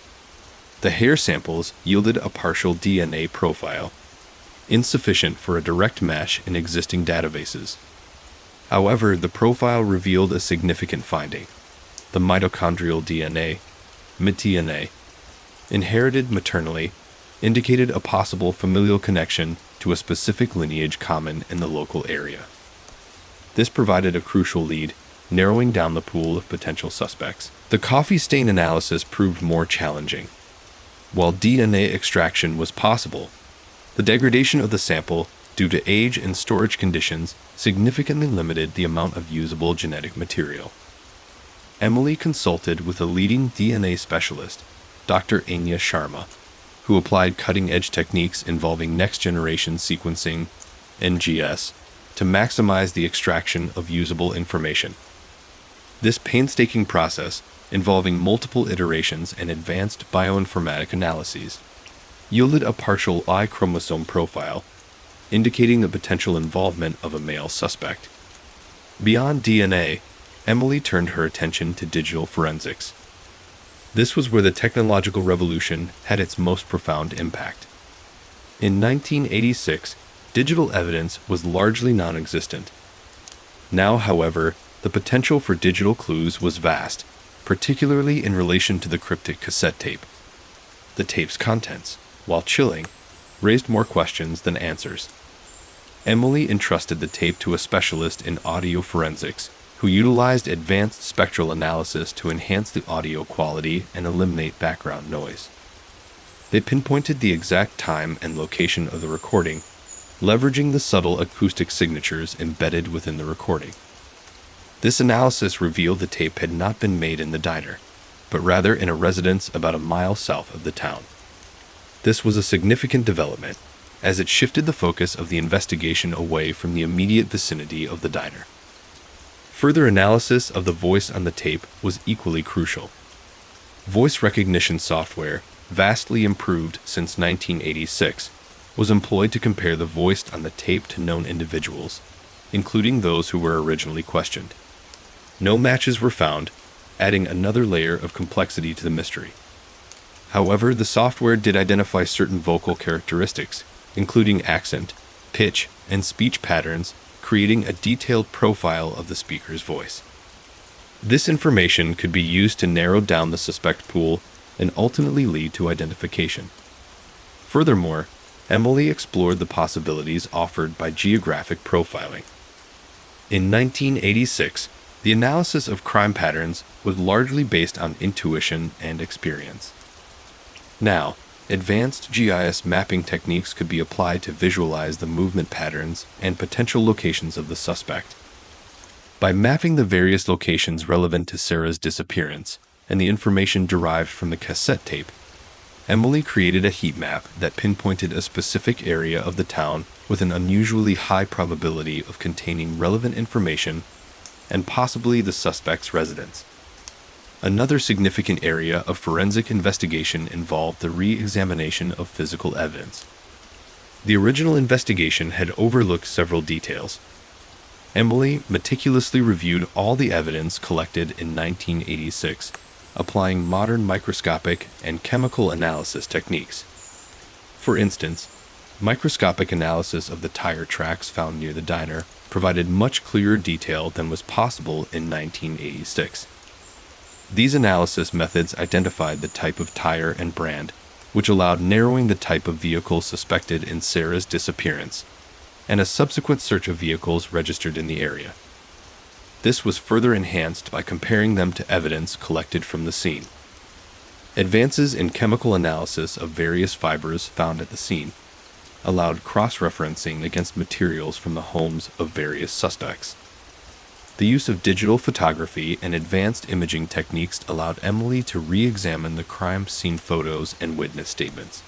The hair samples yielded a partial DNA profile, insufficient for a direct match in existing databases. However, the profile revealed a significant finding. The mitochondrial DNA, mtDNA, inherited maternally, indicated a possible familial connection to a specific lineage common in the local area. This provided a crucial lead, narrowing down the pool of potential suspects. The coffee stain analysis proved more challenging. While DNA extraction was possible, the degradation of the sample, due to age and storage conditions, significantly limited the amount of usable genetic material. Emily consulted with a leading DNA specialist, Dr. Anya Sharma, who applied cutting-edge techniques involving next-generation sequencing, NGS, to maximize the extraction of usable information. This painstaking process, involving multiple iterations and advanced bioinformatic analyses, yielded a partial Y chromosome profile, indicating the potential involvement of a male suspect. Beyond DNA, Emily turned her attention to digital forensics. This was where the technological revolution had its most profound impact. In 1986, digital evidence was largely non-existent. Now, however, the potential for digital clues was vast, particularly in relation to the cryptic cassette tape. The tape's contents, while chilling, raised more questions than answers. Emily entrusted the tape to a specialist in audio forensics, who utilized advanced spectral analysis to enhance the audio quality and eliminate background noise. They pinpointed the exact time and location of the recording, leveraging the subtle acoustic signatures embedded within the recording. This analysis revealed the tape had not been made in the diner, but rather in a residence about a mile south of the town. This was a significant development, as it shifted the focus of the investigation away from the immediate vicinity of the diner. Further analysis of the voice on the tape was equally crucial. Voice recognition software, vastly improved since 1986, was employed to compare the voice on the tape to known individuals, including those who were originally questioned. No matches were found, adding another layer of complexity to the mystery. However, the software did identify certain vocal characteristics, including accent, pitch, and speech patterns creating a detailed profile of the speaker's voice. This information could be used to narrow down the suspect pool and ultimately lead to identification. Furthermore, Emily explored the possibilities offered by geographic profiling. In 1986, the analysis of crime patterns was largely based on intuition and experience. Now, advanced GIS mapping techniques could be applied to visualize the movement patterns and potential locations of the suspect. By mapping the various locations relevant to Sarah's disappearance and the information derived from the cassette tape, Emily created a heat map that pinpointed a specific area of the town with an unusually high probability of containing relevant information and possibly the suspect's residence. Another significant area of forensic investigation involved the re-examination of physical evidence. The original investigation had overlooked several details. Emily meticulously reviewed all the evidence collected in 1986, applying modern microscopic and chemical analysis techniques. For instance, microscopic analysis of the tire tracks found near the diner provided much clearer detail than was possible in 1986. These analysis methods identified the type of tire and brand, which allowed narrowing the type of vehicle suspected in Sarah's disappearance, and a subsequent search of vehicles registered in the area. This was further enhanced by comparing them to evidence collected from the scene. Advances in chemical analysis of various fibers found at the scene allowed cross-referencing against materials from the homes of various suspects. The use of digital photography and advanced imaging techniques allowed Emily to re-examine the crime scene photos and witness statements.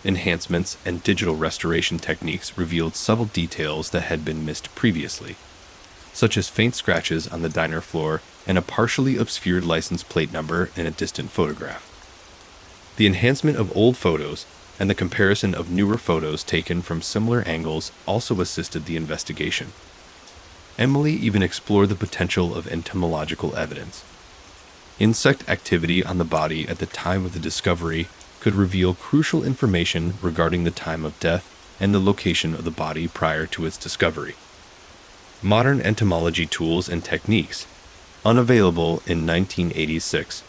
Enhancements and digital restoration techniques revealed subtle details that had been missed previously, such as faint scratches on the diner floor and a partially obscured license plate number in a distant photograph. The enhancement of old photos and the comparison of newer photos taken from similar angles also assisted the investigation. Emily even explored the potential of entomological evidence. Insect activity on the body at the time of the discovery could reveal crucial information regarding the time of death and the location of the body prior to its discovery. Modern entomology tools and techniques, unavailable in 1986,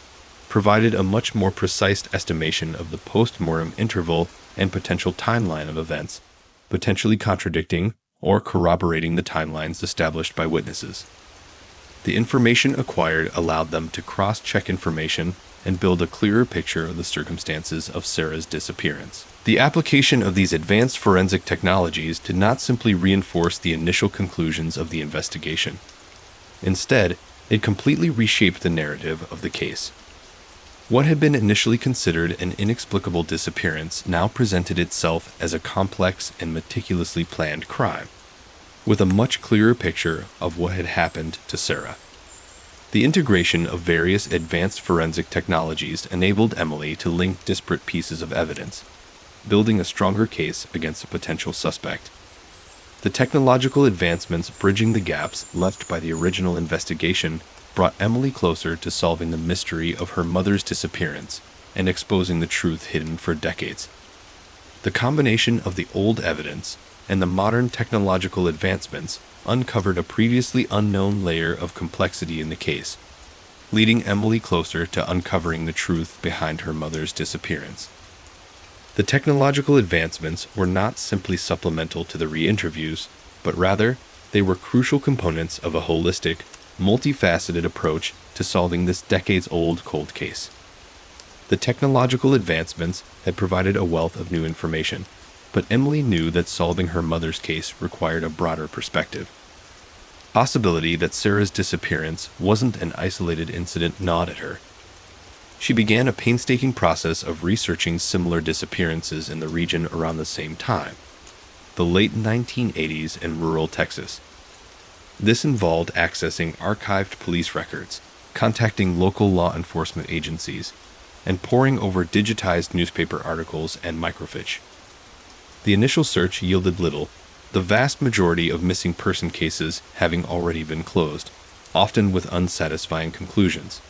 provided a much more precise estimation of the post-mortem interval and potential timeline of events, potentially contradicting or corroborating the timelines established by witnesses. The information acquired allowed them to cross-check information and build a clearer picture of the circumstances of Sarah's disappearance. The application of these advanced forensic technologies did not simply reinforce the initial conclusions of the investigation. Instead, it completely reshaped the narrative of the case. What had been initially considered an inexplicable disappearance now presented itself as a complex and meticulously planned crime, with a much clearer picture of what had happened to Sarah. The integration of various advanced forensic technologies enabled Emily to link disparate pieces of evidence, building a stronger case against a potential suspect. The technological advancements bridging the gaps left by the original investigation brought Emily closer to solving the mystery of her mother's disappearance and exposing the truth hidden for decades. The combination of the old evidence and the modern technological advancements uncovered a previously unknown layer of complexity in the case, leading Emily closer to uncovering the truth behind her mother's disappearance. The technological advancements were not simply supplemental to the re-interviews, but rather they were crucial components of a holistic, multifaceted approach to solving this decades-old cold case. The technological advancements had provided a wealth of new information, but Emily knew that solving her mother's case required a broader perspective. Possibility that Sarah's disappearance wasn't an isolated incident gnawed at her. She began a painstaking process of researching similar disappearances in the region around the same time, the late 1980s in rural Texas. This involved accessing archived police records, contacting local law enforcement agencies, and poring over digitized newspaper articles and microfiche. The initial search yielded little, the vast majority of missing person cases having already been closed, often with unsatisfying conclusions.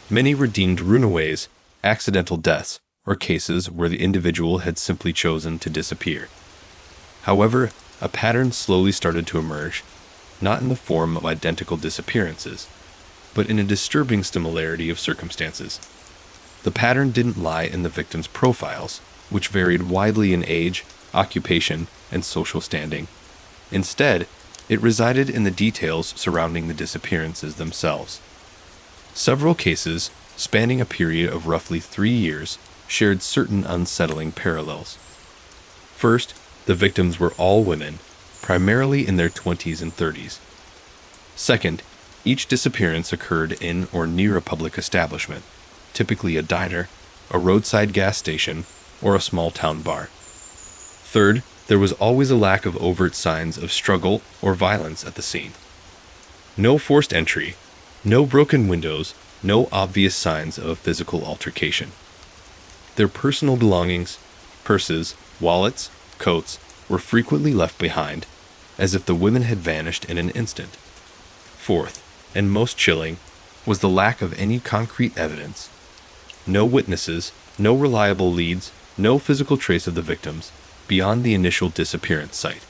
Many were deemed runaways, accidental deaths, or cases where the individual had simply chosen to disappear. However, a pattern slowly started to emerge, not in the form of identical disappearances, but in a disturbing similarity of circumstances. The pattern didn't lie in the victims' profiles, which varied widely in age, occupation, and social standing. Instead, it resided in the details surrounding the disappearances themselves. Several cases, spanning a period of roughly 3 years, shared certain unsettling parallels. First, the victims were all women, primarily in their 20s and 30s. Second, each disappearance occurred in or near a public establishment, typically a diner, a roadside gas station, or a small town bar. Third, there was always a lack of overt signs of struggle or violence at the scene. No forced entry, no broken windows, no obvious signs of a physical altercation. Their personal belongings, purses, wallets, coats, were frequently left behind, as if the women had vanished in an instant. Fourth, and most chilling, was the lack of any concrete evidence. No witnesses, no reliable leads, no physical trace of the victims, beyond the initial disappearance site.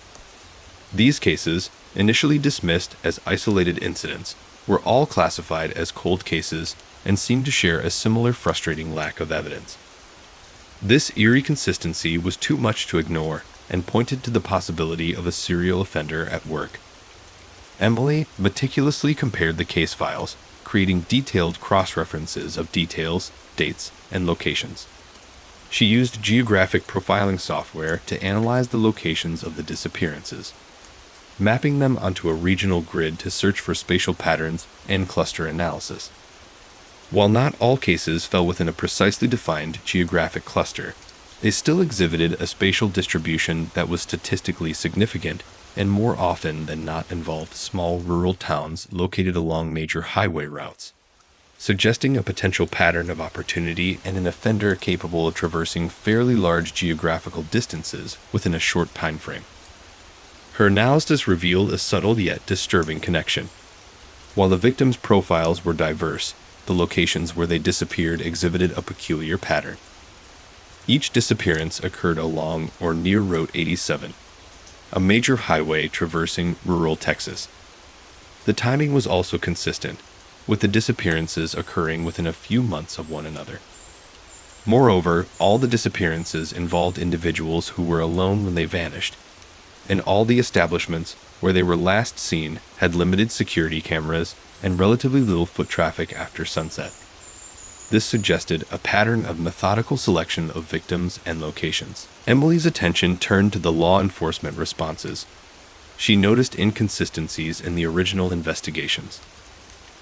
These cases, initially dismissed as isolated incidents, were all classified as cold cases and seemed to share a similar frustrating lack of evidence. This eerie consistency was too much to ignore and pointed to the possibility of a serial offender at work. Emily meticulously compared the case files, creating detailed cross-references of details, dates, and locations. She used geographic profiling software to analyze the locations of the disappearances, mapping them onto a regional grid to search for spatial patterns and cluster analysis. While not all cases fell within a precisely defined geographic cluster, they still exhibited a spatial distribution that was statistically significant and more often than not involved small rural towns located along major highway routes, suggesting a potential pattern of opportunity and an offender capable of traversing fairly large geographical distances within a short time frame. Her analysis revealed a subtle yet disturbing connection. While the victims' profiles were diverse, the locations where they disappeared exhibited a peculiar pattern. Each disappearance occurred along or near Route 87, a major highway traversing rural Texas. The timing was also consistent, with the disappearances occurring within a few months of one another. Moreover, all the disappearances involved individuals who were alone when they vanished, and all the establishments where they were last seen had limited security cameras and relatively little foot traffic after sunset. This suggested a pattern of methodical selection of victims and locations. Emily's attention turned to the law enforcement responses. She noticed inconsistencies in the original investigations.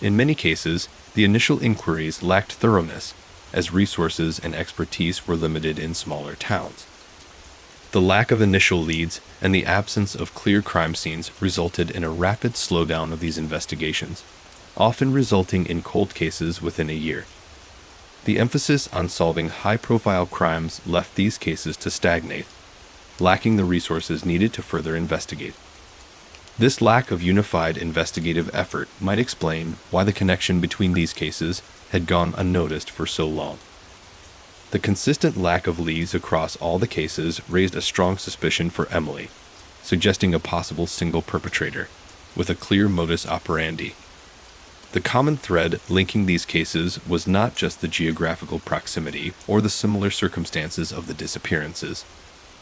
In many cases, the initial inquiries lacked thoroughness, as resources and expertise were limited in smaller towns. The lack of initial leads and the absence of clear crime scenes resulted in a rapid slowdown of these investigations, often resulting in cold cases within a year. The emphasis on solving high-profile crimes left these cases to stagnate, lacking the resources needed to further investigate. This lack of unified investigative effort might explain why the connection between these cases had gone unnoticed for so long. The consistent lack of leads across all the cases raised a strong suspicion for Emily, suggesting a possible single perpetrator, with a clear modus operandi. The common thread linking these cases was not just the geographical proximity or the similar circumstances of the disappearances,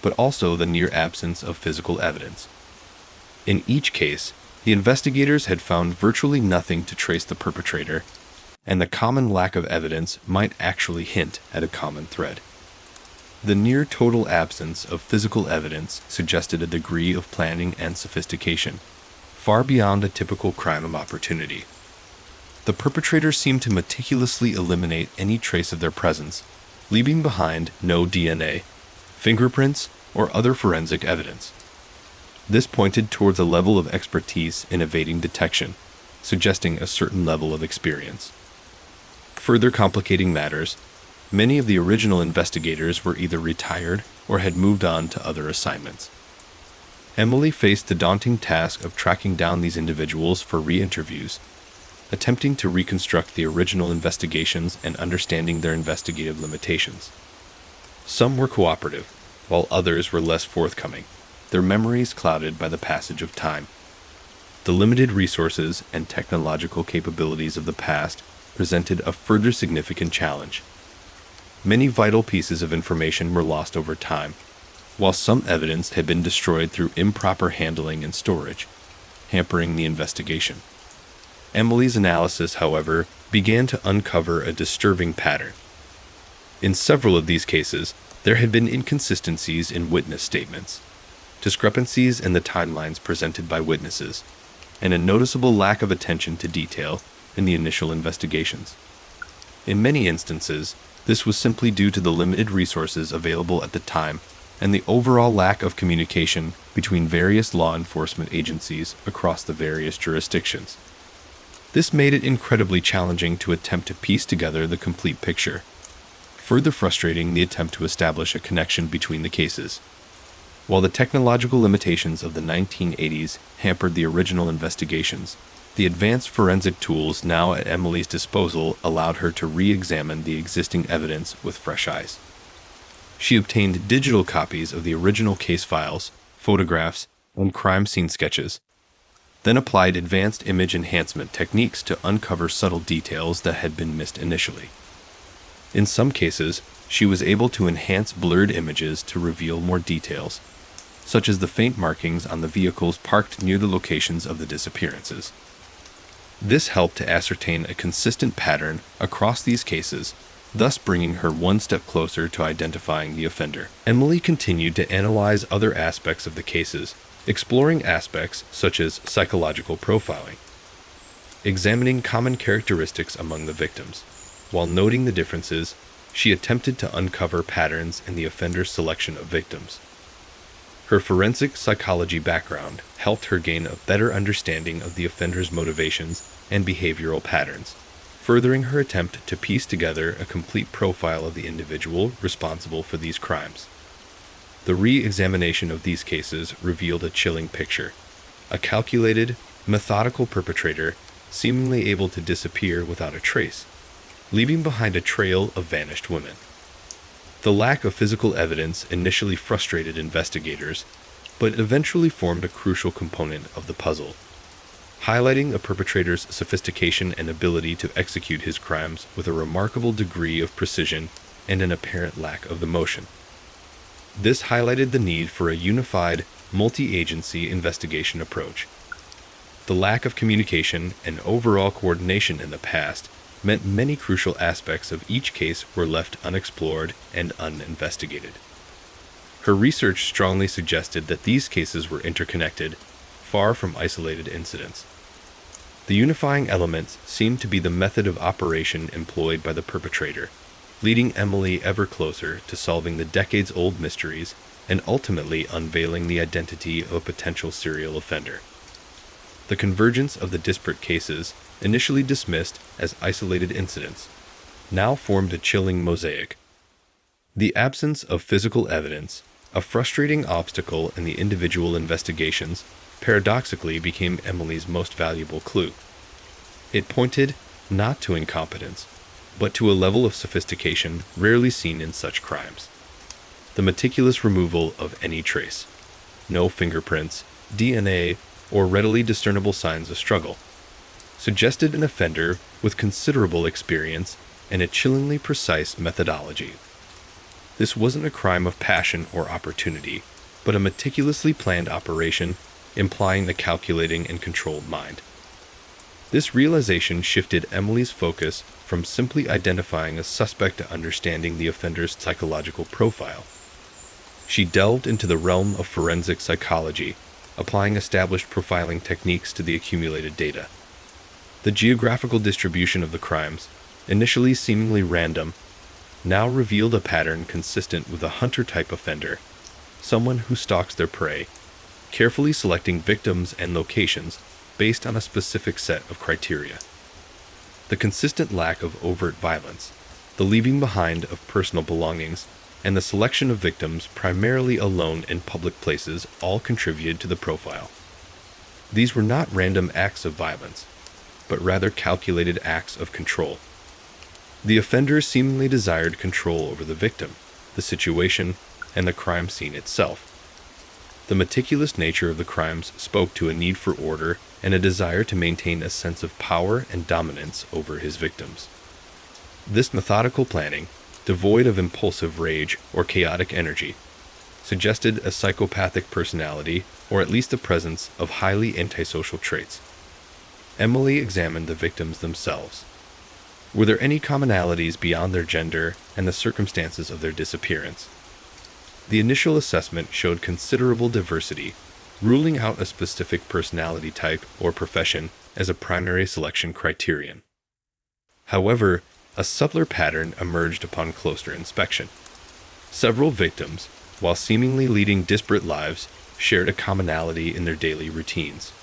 but also the near absence of physical evidence. In each case, the investigators had found virtually nothing to trace the perpetrator, and the common lack of evidence might actually hint at a common thread. The near total absence of physical evidence suggested a degree of planning and sophistication, far beyond a typical crime of opportunity. The perpetrators seemed to meticulously eliminate any trace of their presence, leaving behind no DNA, fingerprints, or other forensic evidence. This pointed towards a level of expertise in evading detection, suggesting a certain level of experience. Further complicating matters, many of the original investigators were either retired or had moved on to other assignments. Emily faced the daunting task of tracking down these individuals for re-interviews, attempting to reconstruct the original investigations and understanding their investigative limitations. Some were cooperative, while others were less forthcoming, their memories clouded by the passage of time. The limited resources and technological capabilities of the past presented a further significant challenge. Many vital pieces of information were lost over time, while some evidence had been destroyed through improper handling and storage, hampering the investigation. Emily's analysis, however, began to uncover a disturbing pattern. In several of these cases, there had been inconsistencies in witness statements, discrepancies in the timelines presented by witnesses, and a noticeable lack of attention to detail in the initial investigations. In many instances, this was simply due to the limited resources available at the time and the overall lack of communication between various law enforcement agencies across the various jurisdictions. This made it incredibly challenging to attempt to piece together the complete picture, further frustrating the attempt to establish a connection between the cases. While the technological limitations of the 1980s hampered the original investigations, the advanced forensic tools now at Emily's disposal allowed her to re-examine the existing evidence with fresh eyes. She obtained digital copies of the original case files, photographs, and crime scene sketches, then applied advanced image enhancement techniques to uncover subtle details that had been missed initially. In some cases, she was able to enhance blurred images to reveal more details, such as the faint markings on the vehicles parked near the locations of the disappearances. This helped to ascertain a consistent pattern across these cases, thus bringing her one step closer to identifying the offender. Emily continued to analyze other aspects of the cases, exploring aspects such as psychological profiling, examining common characteristics among the victims. While noting the differences, she attempted to uncover patterns in the offender's selection of victims. Her forensic psychology background helped her gain a better understanding of the offender's motivations and behavioral patterns, furthering her attempt to piece together a complete profile of the individual responsible for these crimes. The re-examination of these cases revealed a chilling picture: a calculated, methodical perpetrator seemingly able to disappear without a trace, leaving behind a trail of vanished women. The lack of physical evidence initially frustrated investigators, but eventually formed a crucial component of the puzzle, highlighting a perpetrator's sophistication and ability to execute his crimes with a remarkable degree of precision and an apparent lack of emotion. This highlighted the need for a unified, multi-agency investigation approach. The lack of communication and overall coordination in the past meant many crucial aspects of each case were left unexplored and uninvestigated. Her research strongly suggested that these cases were interconnected, far from isolated incidents. The unifying elements seemed to be the method of operation employed by the perpetrator, leading Emily ever closer to solving the decades-old mysteries and ultimately unveiling the identity of a potential serial offender. The convergence of the disparate cases, initially dismissed as isolated incidents, now formed a chilling mosaic. The absence of physical evidence, a frustrating obstacle in the individual investigations, paradoxically became Emily's most valuable clue. It pointed not to incompetence, but to a level of sophistication rarely seen in such crimes. The meticulous removal of any trace, no fingerprints, DNA, or readily discernible signs of struggle, suggested an offender with considerable experience and a chillingly precise methodology. This wasn't a crime of passion or opportunity, but a meticulously planned operation implying a calculating and controlled mind. This realization shifted Emily's focus from simply identifying a suspect to understanding the offender's psychological profile. She delved into the realm of forensic psychology, applying established profiling techniques to the accumulated data. The geographical distribution of the crimes, initially seemingly random, now revealed a pattern consistent with a hunter-type offender, someone who stalks their prey, carefully selecting victims and locations based on a specific set of criteria. The consistent lack of overt violence, the leaving behind of personal belongings, and the selection of victims primarily alone in public places all contributed to the profile. These were not random acts of violence, but rather calculated acts of control. The offender seemingly desired control over the victim, the situation, and the crime scene itself. The meticulous nature of the crimes spoke to a need for order and a desire to maintain a sense of power and dominance over his victims. This methodical planning, devoid of impulsive rage or chaotic energy, suggested a psychopathic personality or at least the presence of highly antisocial traits. Emily examined the victims themselves. Were there any commonalities beyond their gender and the circumstances of their disappearance? The initial assessment showed considerable diversity, ruling out a specific personality type or profession as a primary selection criterion. However, a subtler pattern emerged upon closer inspection. Several victims, while seemingly leading disparate lives, shared a commonality in their daily routines.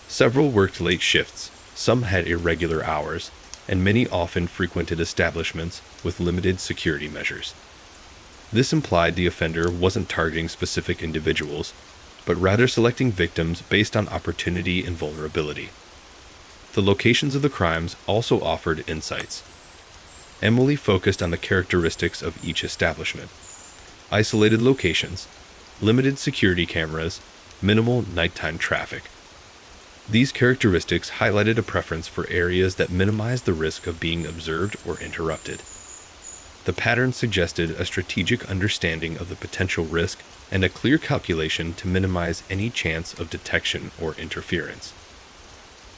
Several worked late shifts, some had irregular hours, and many often frequented establishments with limited security measures. This implied the offender wasn't targeting specific individuals, but rather selecting victims based on opportunity and vulnerability. The locations of the crimes also offered insights. Emily focused on the characteristics of each establishment: isolated locations, limited security cameras, minimal nighttime traffic. These characteristics highlighted a preference for areas that minimized the risk of being observed or interrupted. The pattern suggested a strategic understanding of the potential risk and a clear calculation to minimize any chance of detection or interference.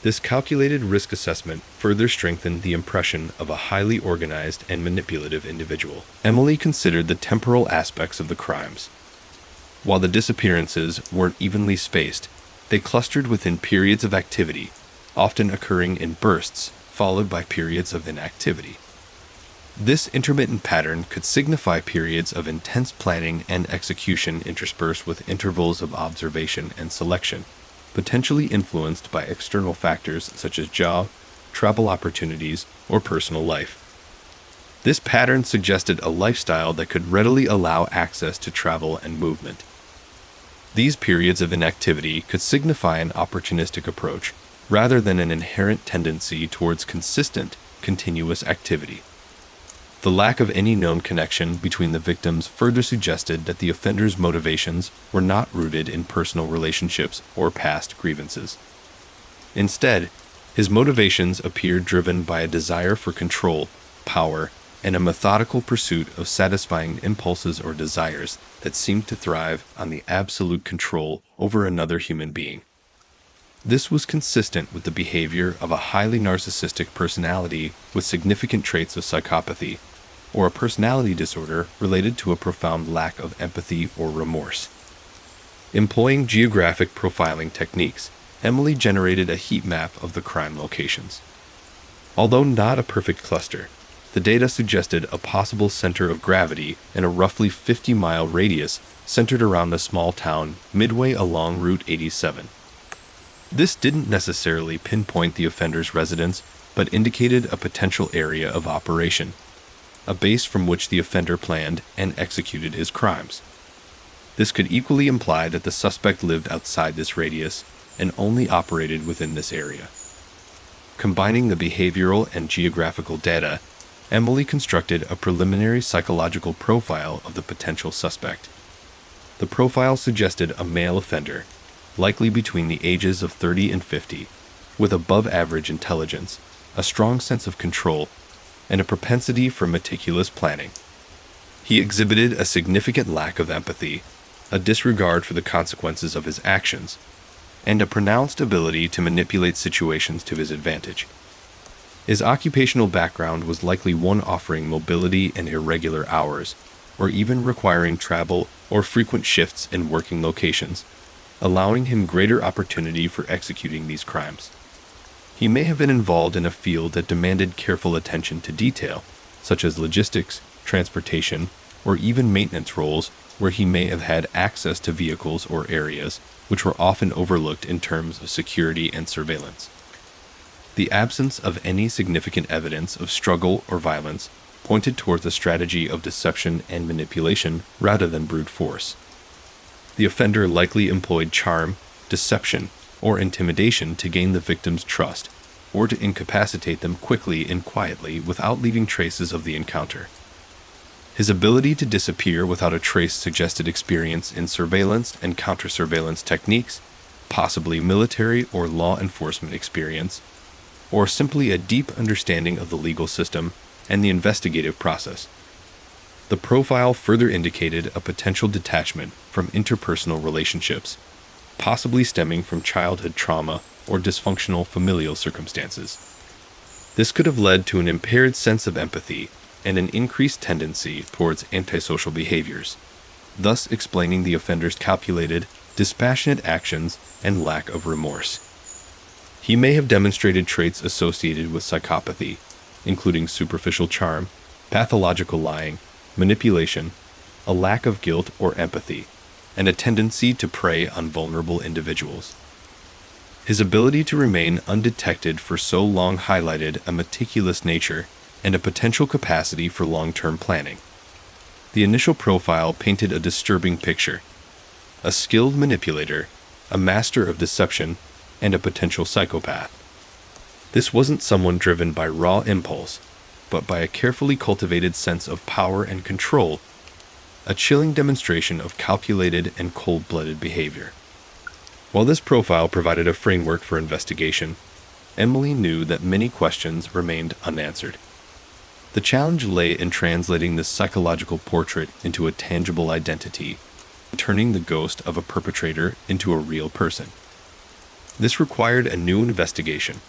This calculated risk assessment further strengthened the impression of a highly organized and manipulative individual. Emily considered the temporal aspects of the crimes. While the disappearances weren't evenly spaced, they clustered within periods of activity, often occurring in bursts, followed by periods of inactivity. This intermittent pattern could signify periods of intense planning and execution interspersed with intervals of observation and selection, potentially influenced by external factors such as job, travel opportunities, or personal life. This pattern suggested a lifestyle that could readily allow access to travel and movement. These periods of inactivity could signify an opportunistic approach, rather than an inherent tendency towards consistent, continuous activity. The lack of any known connection between the victims further suggested that the offender's motivations were not rooted in personal relationships or past grievances. Instead, his motivations appeared driven by a desire for control, power, and a methodical pursuit of satisfying impulses or desires that seemed to thrive on the absolute control over another human being. This was consistent with the behavior of a highly narcissistic personality with significant traits of psychopathy, or a personality disorder related to a profound lack of empathy or remorse. Employing geographic profiling techniques, Emily generated a heat map of the crime locations. Although not a perfect cluster, the data suggested a possible center of gravity in a roughly 50-mile radius centered around a small town midway along Route 87. This didn't necessarily pinpoint the offender's residence, but indicated a potential area of operation, a base from which the offender planned and executed his crimes. This could equally imply that the suspect lived outside this radius and only operated within this area. Combining the behavioral and geographical data, Emily constructed a preliminary psychological profile of the potential suspect. The profile suggested a male offender, likely between the ages of 30 and 50, with above-average intelligence, a strong sense of control, and a propensity for meticulous planning. He exhibited a significant lack of empathy, a disregard for the consequences of his actions, and a pronounced ability to manipulate situations to his advantage. His occupational background was likely one offering mobility and irregular hours, or even requiring travel or frequent shifts in working locations, allowing him greater opportunity for executing these crimes. He may have been involved in a field that demanded careful attention to detail, such as logistics, transportation, or even maintenance roles where he may have had access to vehicles or areas which were often overlooked in terms of security and surveillance. The absence of any significant evidence of struggle or violence pointed towards a strategy of deception and manipulation rather than brute force. The offender likely employed charm, deception, or intimidation to gain the victim's trust, or to incapacitate them quickly and quietly without leaving traces of the encounter. His ability to disappear without a trace suggested experience in surveillance and counter-surveillance techniques, possibly military or law enforcement experience, or simply a deep understanding of the legal system and the investigative process. The profile further indicated a potential detachment from interpersonal relationships, possibly stemming from childhood trauma or dysfunctional familial circumstances. This could have led to an impaired sense of empathy and an increased tendency towards antisocial behaviors, thus explaining the offender's calculated, dispassionate actions and lack of remorse. He may have demonstrated traits associated with psychopathy, including superficial charm, pathological lying, manipulation, a lack of guilt or empathy, and a tendency to prey on vulnerable individuals. His ability to remain undetected for so long highlighted a meticulous nature and a potential capacity for long-term planning. The initial profile painted a disturbing picture: a skilled manipulator, a master of deception, and a potential psychopath. This wasn't someone driven by raw impulse, but by a carefully cultivated sense of power and control, a chilling demonstration of calculated and cold-blooded behavior. While this profile provided a framework for investigation, Emily knew that many questions remained unanswered. The challenge lay in translating this psychological portrait into a tangible identity, turning the ghost of a perpetrator into a real person. This required a new investigation,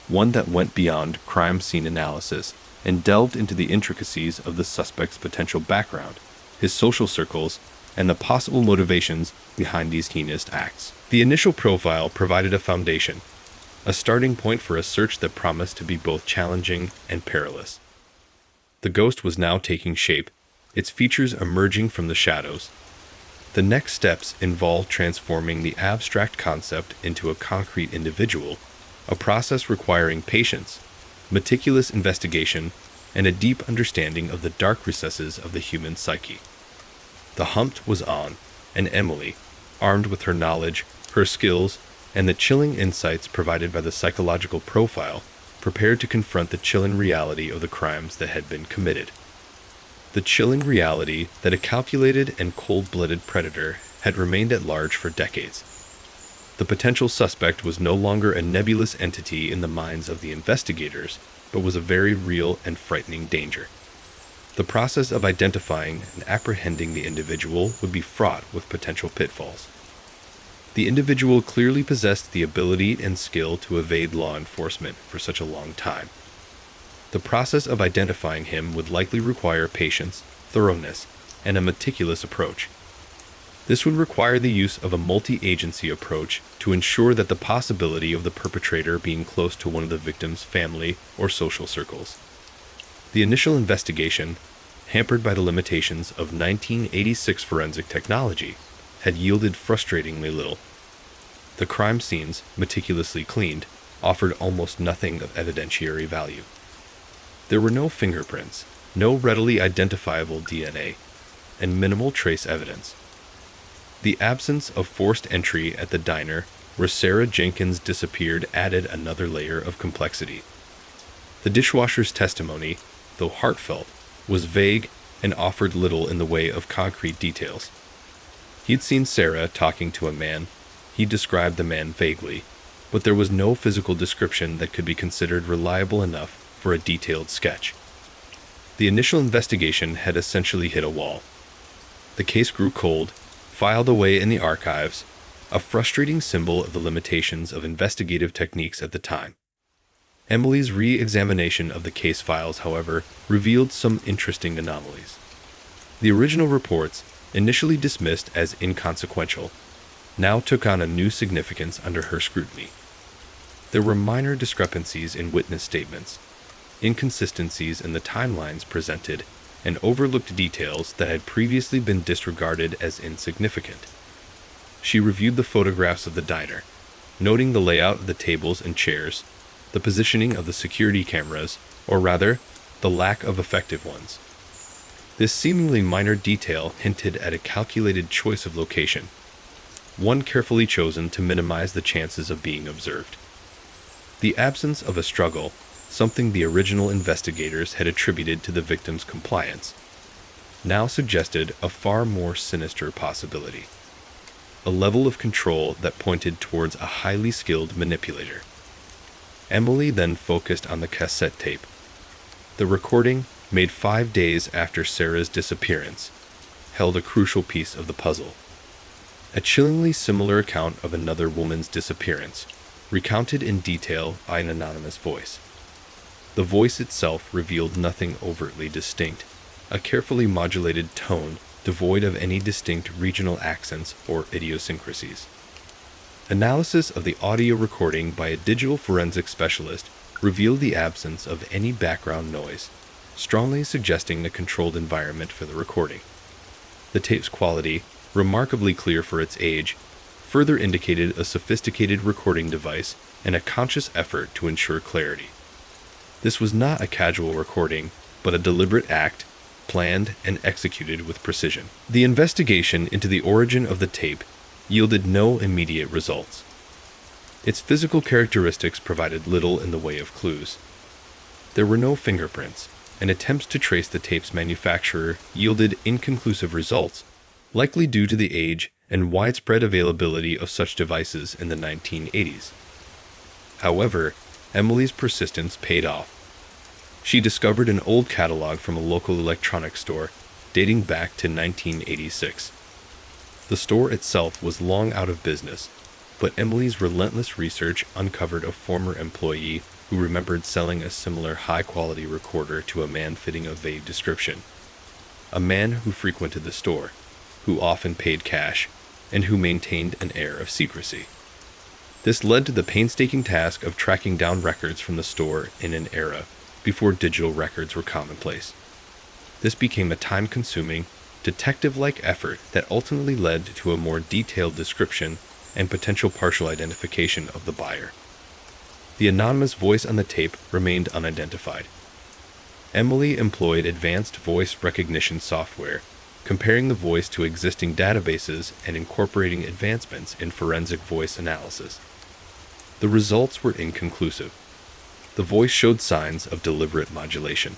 one that went beyond crime scene analysis and delved into the intricacies of the suspect's potential background, his social circles, and the possible motivations behind these heinous acts. The initial profile provided a foundation, a starting point for a search that promised to be both challenging and perilous. The ghost was now taking shape, its features emerging from the shadows. The next steps involved transforming the abstract concept into a concrete individual, a process requiring patience, meticulous investigation, and a deep understanding of the dark recesses of the human psyche. The hunt was on, and Emily, armed with her knowledge, her skills, and the chilling insights provided by the psychological profile, prepared to confront the chilling reality of the crimes that had been committed. The chilling reality that a calculated and cold-blooded predator had remained at large for decades. The potential suspect was no longer a nebulous entity in the minds of the investigators, but was a very real and frightening danger. The process of identifying and apprehending the individual would be fraught with potential pitfalls. The individual clearly possessed the ability and skill to evade law enforcement for such a long time. The process of identifying him would likely require patience, thoroughness, and a meticulous approach. This would require the use of a multi-agency approach to ensure that the possibility of the perpetrator being close to one of the victim's family or social circles. The initial investigation, hampered by the limitations of 1986 forensic technology, had yielded frustratingly little. The crime scenes, meticulously cleaned, offered almost nothing of evidentiary value. There were no fingerprints, no readily identifiable DNA, and minimal trace evidence. The absence of forced entry at the diner where Sarah Jenkins disappeared added another layer of complexity. The dishwasher's testimony, though heartfelt, was vague and offered little in the way of concrete details. He'd seen Sarah talking to a man. He described the man vaguely, but there was no physical description that could be considered reliable enough for a detailed sketch. The initial investigation had essentially hit a wall. The case grew cold, filed away in the archives, a frustrating symbol of the limitations of investigative techniques at the time. Emily's re-examination of the case files, however, revealed some interesting anomalies. The original reports, initially dismissed as inconsequential, now took on a new significance under her scrutiny. There were minor discrepancies in witness statements, inconsistencies in the timelines presented, and overlooked details that had previously been disregarded as insignificant. She reviewed the photographs of the diner, noting the layout of the tables and chairs, the positioning of the security cameras, or rather, the lack of effective ones. This seemingly minor detail hinted at a calculated choice of location, one carefully chosen to minimize the chances of being observed. The absence of a struggle, something the original investigators had attributed to the victim's compliance, now suggested a far more sinister possibility, a level of control that pointed towards a highly skilled manipulator. Emily then focused on the cassette tape. The recording, made 5 days after Sarah's disappearance, held a crucial piece of the puzzle. A chillingly similar account of another woman's disappearance, recounted in detail by an anonymous voice. The voice itself revealed nothing overtly distinct, a carefully modulated tone devoid of any distinct regional accents or idiosyncrasies. Analysis of the audio recording by a digital forensic specialist revealed the absence of any background noise, strongly suggesting a controlled environment for the recording. The tape's quality, remarkably clear for its age, further indicated a sophisticated recording device and a conscious effort to ensure clarity. This was not a casual recording, but a deliberate act, planned and executed with precision. The investigation into the origin of the tape yielded no immediate results. Its physical characteristics provided little in the way of clues. There were no fingerprints, and attempts to trace the tape's manufacturer yielded inconclusive results, likely due to the age and widespread availability of such devices in the 1980s. However, Emily's persistence paid off. She discovered an old catalog from a local electronics store dating back to 1986. The store itself was long out of business, but Emily's relentless research uncovered a former employee who remembered selling a similar high-quality recorder to a man fitting a vague description. A man who frequented the store, who often paid cash, and who maintained an air of secrecy. This led to the painstaking task of tracking down records from the store in an era before digital records were commonplace. This became a time-consuming, detective-like effort that ultimately led to a more detailed description and potential partial identification of the buyer. The anonymous voice on the tape remained unidentified. Emily employed advanced voice recognition software, comparing the voice to existing databases and incorporating advancements in forensic voice analysis. The results were inconclusive. The voice showed signs of deliberate modulation.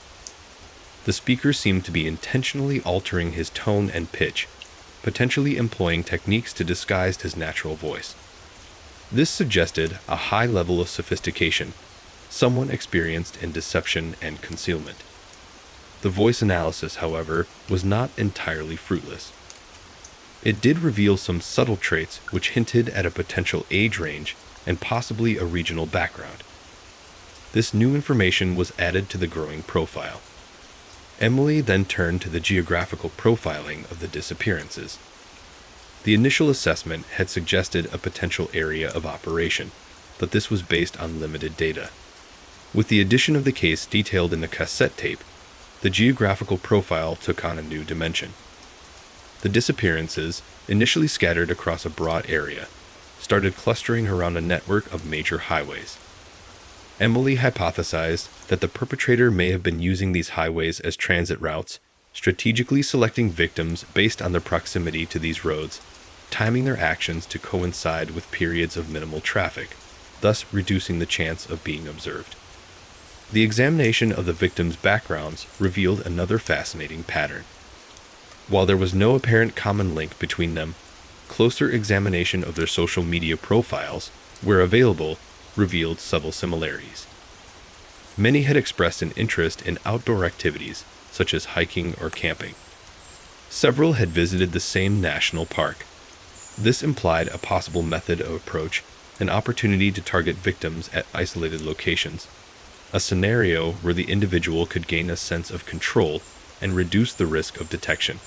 The speaker seemed to be intentionally altering his tone and pitch, potentially employing techniques to disguise his natural voice. This suggested a high level of sophistication, someone experienced in deception and concealment. The voice analysis, however, was not entirely fruitless. It did reveal some subtle traits which hinted at a potential age range and possibly a regional background. This new information was added to the growing profile. Emily then turned to the geographical profiling of the disappearances. The initial assessment had suggested a potential area of operation, but this was based on limited data. With the addition of the case detailed in the cassette tape, the geographical profile took on a new dimension. The disappearances, initially scattered across a broad area, started clustering around a network of major highways. Emily hypothesized that the perpetrator may have been using these highways as transit routes, strategically selecting victims based on their proximity to these roads, timing their actions to coincide with periods of minimal traffic, thus reducing the chance of being observed. The examination of the victims' backgrounds revealed another fascinating pattern. While there was no apparent common link between them, closer examination of their social media profiles, where available, revealed subtle similarities. Many had expressed an interest in outdoor activities, such as hiking or camping. Several had visited the same national park. This implied a possible method of approach, an opportunity to target victims at isolated locations, a scenario where the individual could gain a sense of control and reduce the risk of detection.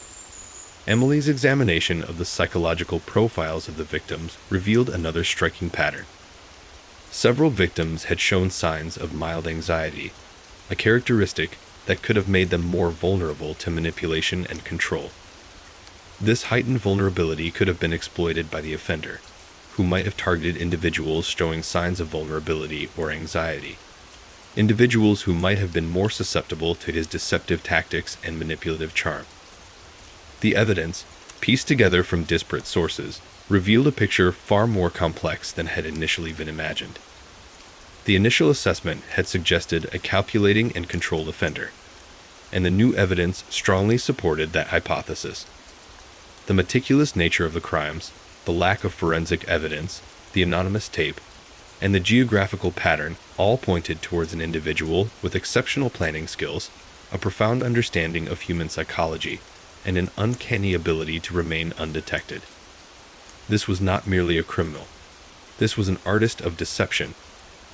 Emily's examination of the psychological profiles of the victims revealed another striking pattern. Several victims had shown signs of mild anxiety, a characteristic that could have made them more vulnerable to manipulation and control. This heightened vulnerability could have been exploited by the offender, who might have targeted individuals showing signs of vulnerability or anxiety, individuals who might have been more susceptible to his deceptive tactics and manipulative charm. The evidence, pieced together from disparate sources, revealed a picture far more complex than had initially been imagined. The initial assessment had suggested a calculating and controlled offender. and the new evidence strongly supported that hypothesis. The meticulous nature of the crimes, the lack of forensic evidence, the anonymous tape, and the geographical pattern all pointed towards an individual with exceptional planning skills, a profound understanding of human psychology, and an uncanny ability to remain undetected. This was not merely a criminal. This was an artist of deception,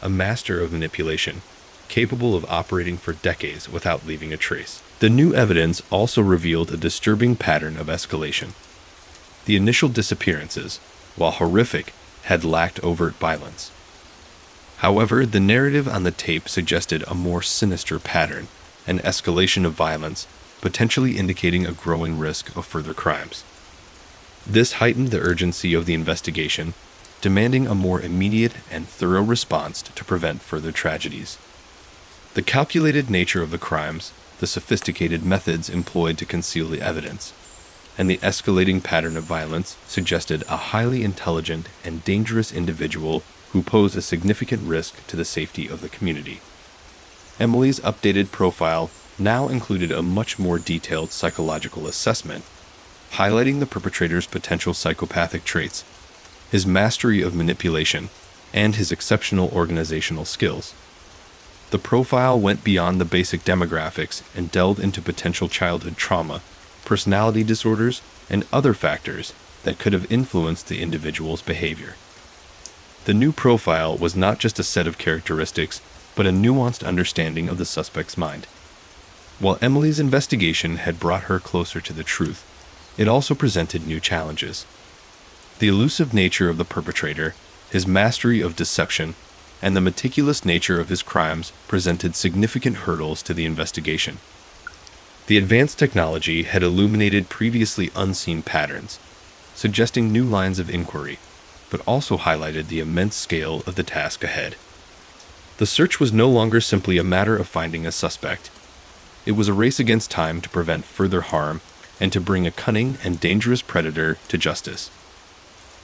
a master of manipulation, capable of operating for decades without leaving a trace. The new evidence also revealed a disturbing pattern of escalation. The initial disappearances, while horrific, had lacked overt violence. However, the narrative on the tape suggested a more sinister pattern, an escalation of violence, potentially indicating a growing risk of further crimes. This heightened the urgency of the investigation, demanding a more immediate and thorough response to prevent further tragedies. The calculated nature of the crimes, the sophisticated methods employed to conceal the evidence, and the escalating pattern of violence suggested a highly intelligent and dangerous individual who posed a significant risk to the safety of the community. Emily's updated profile now included a much more detailed psychological assessment, highlighting the perpetrator's potential psychopathic traits, his mastery of manipulation, and his exceptional organizational skills. The profile went beyond the basic demographics and delved into potential childhood trauma, personality disorders, and other factors that could have influenced the individual's behavior. The new profile was not just a set of characteristics, but a nuanced understanding of the suspect's mind. While Emily's investigation had brought her closer to the truth, it also presented new challenges. The elusive nature of the perpetrator, his mastery of deception, and the meticulous nature of his crimes presented significant hurdles to the investigation. The advanced technology had illuminated previously unseen patterns, suggesting new lines of inquiry, but also highlighted the immense scale of the task ahead. The search was no longer simply a matter of finding a suspect. It was a race against time to prevent further harm and to bring a cunning and dangerous predator to justice.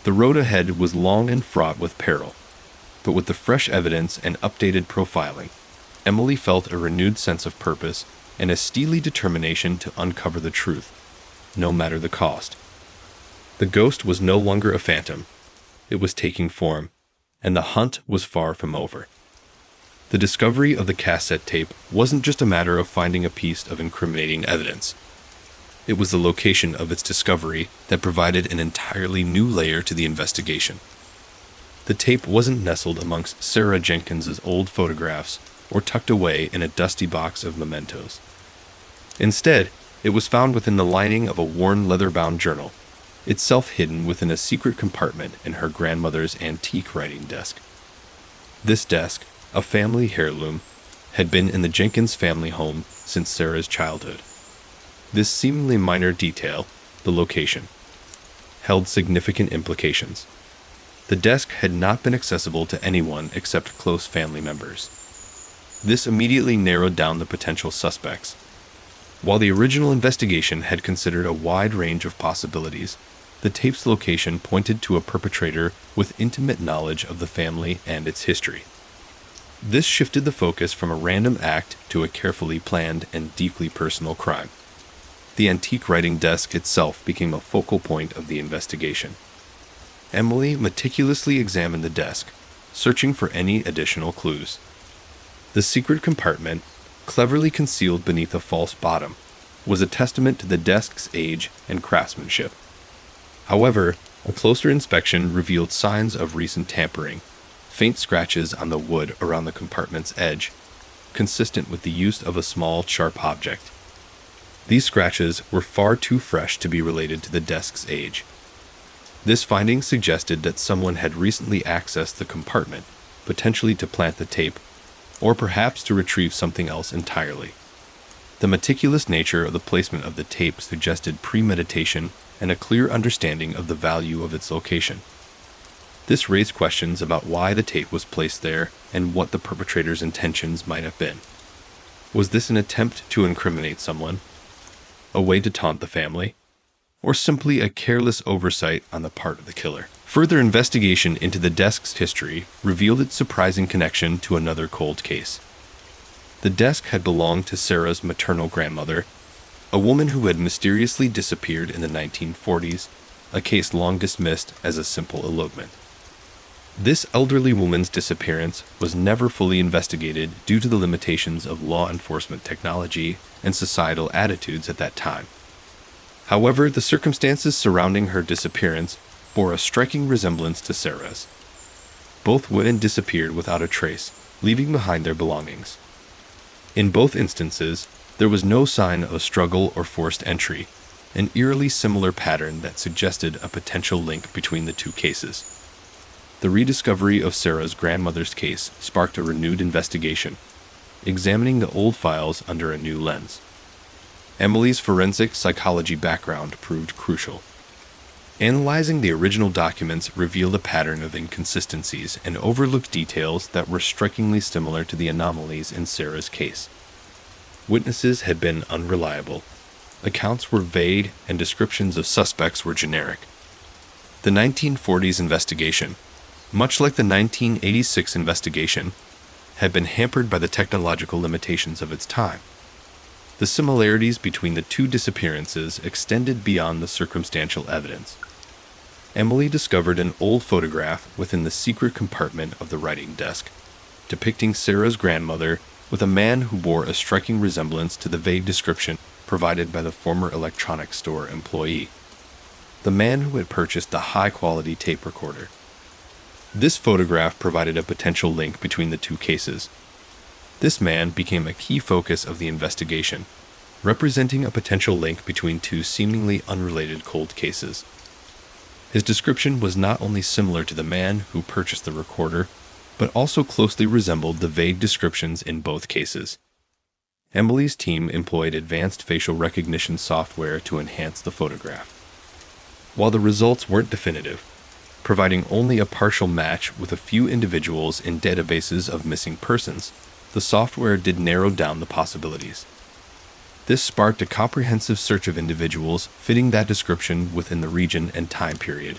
The road ahead was long and fraught with peril, but with the fresh evidence and updated profiling, Emily felt a renewed sense of purpose and a steely determination to uncover the truth, no matter the cost. The ghost was no longer a phantom. It was taking form, and the hunt was far from over. The discovery of the cassette tape wasn't just a matter of finding a piece of incriminating evidence. It was the location of its discovery that provided an entirely new layer to the investigation. The tape wasn't nestled amongst Sarah Jenkins's old photographs or tucked away in a dusty box of mementos. Instead, it was found within the lining of a worn leather-bound journal, itself hidden within a secret compartment in her grandmother's antique writing desk. This desk, a family heirloom, had been in the Jenkins family home since Sarah's childhood. This seemingly minor detail, the location, held significant implications. The desk had not been accessible to anyone except close family members. This immediately narrowed down the potential suspects. While the original investigation had considered a wide range of possibilities, the tape's location pointed to a perpetrator with intimate knowledge of the family and its history. This shifted the focus from a random act to a carefully planned and deeply personal crime. The antique writing desk itself became a focal point of the investigation. Emily meticulously examined the desk, searching for any additional clues. The secret compartment, cleverly concealed beneath a false bottom, was a testament to the desk's age and craftsmanship. However, a closer inspection revealed signs of recent tampering, faint scratches on the wood around the compartment's edge, consistent with the use of a small, sharp object. These scratches were far too fresh to be related to the desk's age. This finding suggested that someone had recently accessed the compartment, potentially to plant the tape, or perhaps to retrieve something else entirely. The meticulous nature of the placement of the tape suggested premeditation and a clear understanding of the value of its location. This raised questions about why the tape was placed there and what the perpetrator's intentions might have been. Was this an attempt to incriminate someone? A way to taunt the family? Or simply a careless oversight on the part of the killer? Further investigation into the desk's history revealed its surprising connection to another cold case. The desk had belonged to Sarah's maternal grandmother, a woman who had mysteriously disappeared in the 1940s, a case long dismissed as a simple elopement. This elderly woman's disappearance was never fully investigated due to the limitations of law enforcement technology and societal attitudes at that time. However, the circumstances surrounding her disappearance bore a striking resemblance to Sarah's. Both women disappeared without a trace, leaving behind their belongings. In both instances, there was no sign of a struggle or forced entry, an eerily similar pattern that suggested a potential link between the two cases. The rediscovery of Sarah's grandmother's case sparked a renewed investigation, examining the old files under a new lens. Emily's forensic psychology background proved crucial. Analyzing the original documents revealed a pattern of inconsistencies and overlooked details that were strikingly similar to the anomalies in Sarah's case. Witnesses had been unreliable. Accounts were vague and descriptions of suspects were generic. The 1940s investigation, much like the 1986 investigation, had been hampered by the technological limitations of its time. The similarities between the two disappearances extended beyond the circumstantial evidence. Emily discovered an old photograph within the secret compartment of the writing desk, depicting Sarah's grandmother with a man who bore a striking resemblance to the vague description provided by the former electronics store employee, the man who had purchased the high-quality tape recorder. This photograph provided a potential link between the two cases. This man became a key focus of the investigation, representing a potential link between two seemingly unrelated cold cases. His description was not only similar to the man who purchased the recorder, but also closely resembled the vague descriptions in both cases. Emily's team employed advanced facial recognition software to enhance the photograph. While the results weren't definitive, providing only a partial match with a few individuals in databases of missing persons, the software did narrow down the possibilities. This sparked a comprehensive search of individuals fitting that description within the region and time period,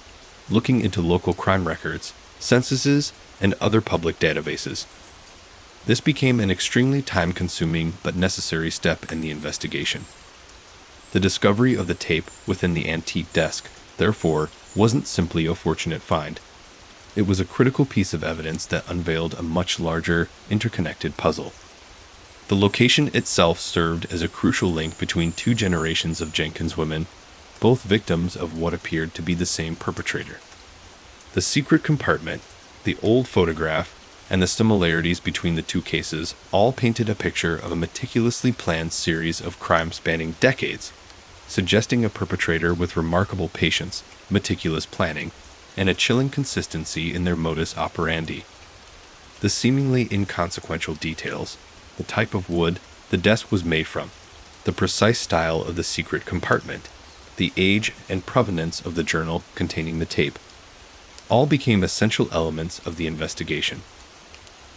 looking into local crime records, censuses, and other public databases. This became an extremely time-consuming but necessary step in the investigation. The discovery of the tape within the antique desk, therefore, wasn't simply a fortunate find. It was a critical piece of evidence that unveiled a much larger, interconnected puzzle. The location itself served as a crucial link between two generations of Jenkins women, both victims of what appeared to be the same perpetrator. The secret compartment, the old photograph, and the similarities between the two cases all painted a picture of a meticulously planned series of crimes spanning decades, suggesting a perpetrator with remarkable patience, meticulous planning, and a chilling consistency in their modus operandi. The seemingly inconsequential details, the type of wood the desk was made from, the precise style of the secret compartment, the age and provenance of the journal containing the tape, all became essential elements of the investigation.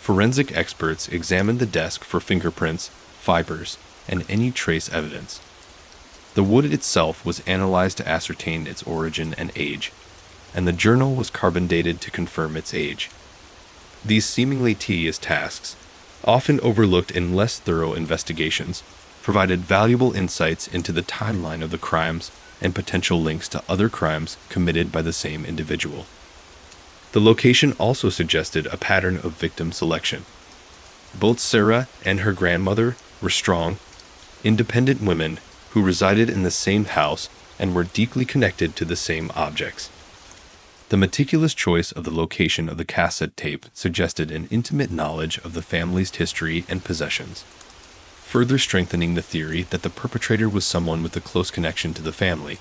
Forensic experts examined the desk for fingerprints, fibers, and any trace evidence. The wood itself was analyzed to ascertain its origin and age, and the journal was carbon dated to confirm its age. These seemingly tedious tasks, often overlooked in less thorough investigations, provided valuable insights into the timeline of the crimes and potential links to other crimes committed by the same individual. The location also suggested a pattern of victim selection. Both Sarah and her grandmother were strong, independent women who resided in the same house and were deeply connected to the same objects. The meticulous choice of the location of the cassette tape suggested an intimate knowledge of the family's history and possessions, further strengthening the theory that the perpetrator was someone with a close connection to the family,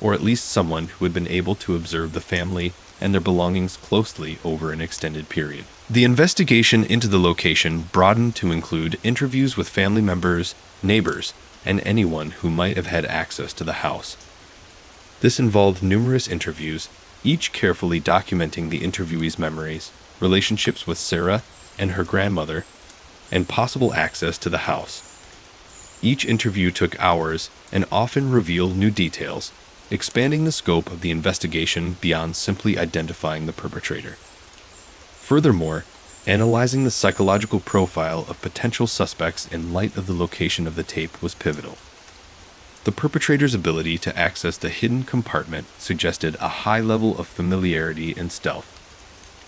or at least someone who had been able to observe the family and their belongings closely over an extended period. The investigation into the location broadened to include interviews with family members, neighbors, and anyone who might have had access to the house. This involved numerous interviews, each carefully documenting the interviewee's memories, relationships with Sarah and her grandmother, and possible access to the house. Each interview took hours and often revealed new details, expanding the scope of the investigation beyond simply identifying the perpetrator. Furthermore, Analyzing the psychological profile of potential suspects in light of the location of the tape was pivotal. The perpetrator's ability to access the hidden compartment suggested a high level of familiarity and stealth,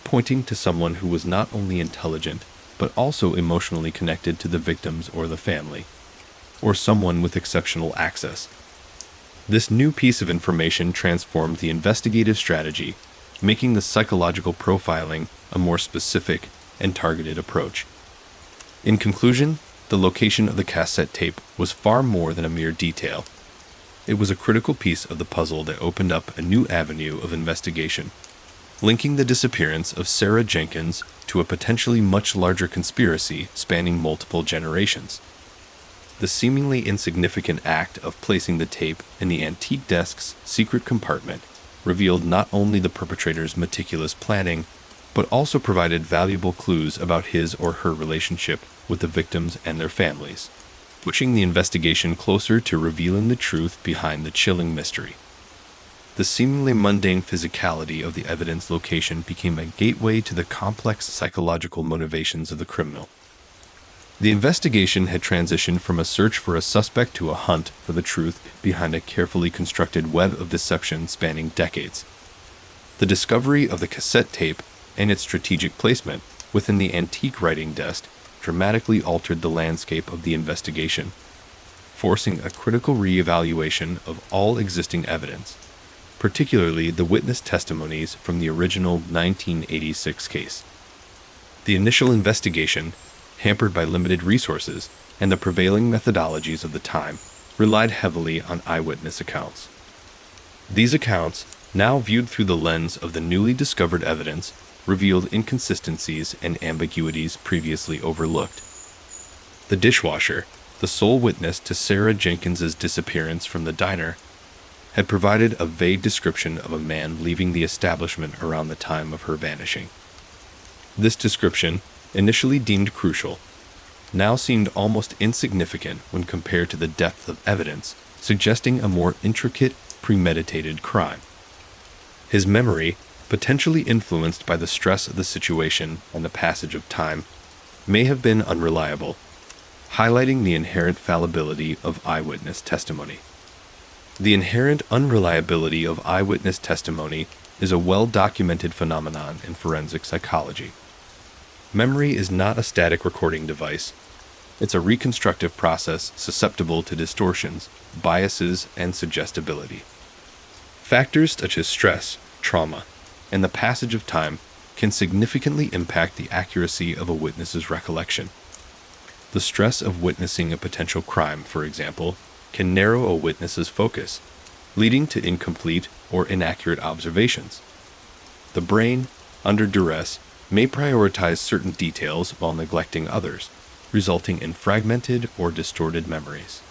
pointing to someone who was not only intelligent, but also emotionally connected to the victims or the family, or someone with exceptional access. This new piece of information transformed the investigative strategy, making the psychological profiling a more specific and targeted approach. In conclusion, the location of the cassette tape was far more than a mere detail. It was a critical piece of the puzzle that opened up a new avenue of investigation, linking the disappearance of Sarah Jenkins to a potentially much larger conspiracy spanning multiple generations. The seemingly insignificant act of placing the tape in the antique desk's secret compartment revealed not only the perpetrator's meticulous planning, but also provided valuable clues about his or her relationship with the victims and their families, pushing the investigation closer to revealing the truth behind the chilling mystery. The seemingly mundane physicality of the evidence location became a gateway to the complex psychological motivations of the criminal. The investigation had transitioned from a search for a suspect to a hunt for the truth behind a carefully constructed web of deception spanning decades. The discovery of the cassette tape and its strategic placement within the antique writing desk dramatically altered the landscape of the investigation, forcing a critical re-evaluation of all existing evidence, particularly the witness testimonies from the original 1986 case. The initial investigation, hampered by limited resources and the prevailing methodologies of the time, relied heavily on eyewitness accounts. These accounts, now viewed through the lens of the newly discovered evidence, revealed inconsistencies and ambiguities previously overlooked. The dishwasher, the sole witness to Sarah Jenkins's disappearance from the diner, had provided a vague description of a man leaving the establishment around the time of her vanishing. This description, initially deemed crucial, now seemed almost insignificant when compared to the depth of evidence, suggesting a more intricate, premeditated crime. His memory, potentially influenced by the stress of the situation and the passage of time, may have been unreliable, highlighting the inherent fallibility of eyewitness testimony. The inherent unreliability of eyewitness testimony is a well-documented phenomenon in forensic psychology. Memory is not a static recording device. It's a reconstructive process susceptible to distortions, biases, and suggestibility. Factors such as stress, trauma, and the passage of time can significantly impact the accuracy of a witness's recollection. The stress of witnessing a potential crime, for example, can narrow a witness's focus, leading to incomplete or inaccurate observations. The brain, under duress, may prioritize certain details while neglecting others, resulting in fragmented or distorted memories.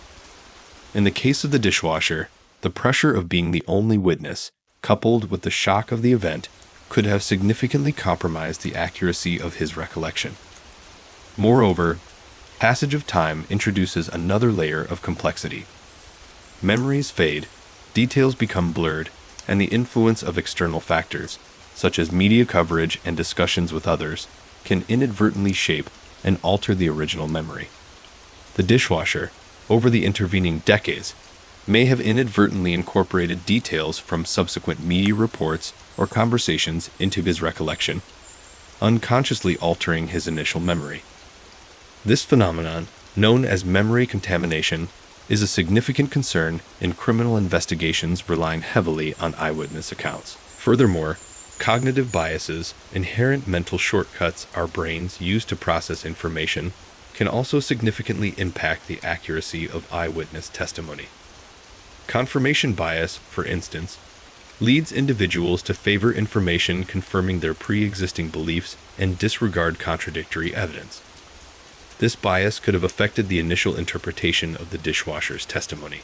In the case of the dishwasher, the pressure of being the only witness, coupled with the shock of the event, could have significantly compromised the accuracy of his recollection. Moreover, passage of time introduces another layer of complexity. Memories fade, details become blurred, and the influence of external factors, such as media coverage and discussions with others, can inadvertently shape and alter the original memory. The dishwasher, over the intervening decades, may have inadvertently incorporated details from subsequent media reports or conversations into his recollection, unconsciously altering his initial memory. This phenomenon, known as memory contamination, is a significant concern in criminal investigations relying heavily on eyewitness accounts. Furthermore, cognitive biases, inherent mental shortcuts our brains use to process information, can also significantly impact the accuracy of eyewitness testimony. Confirmation bias, for instance, leads individuals to favor information confirming their pre-existing beliefs and disregard contradictory evidence. This bias could have affected the initial interpretation of the dishwasher's testimony.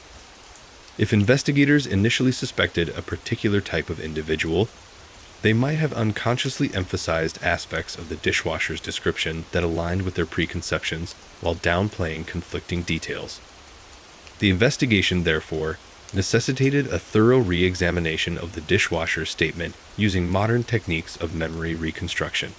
If investigators initially suspected a particular type of individual, they might have unconsciously emphasized aspects of the dishwasher's description that aligned with their preconceptions while downplaying conflicting details. The investigation, therefore, necessitated a thorough re-examination of the dishwasher's statement using modern techniques of memory reconstruction.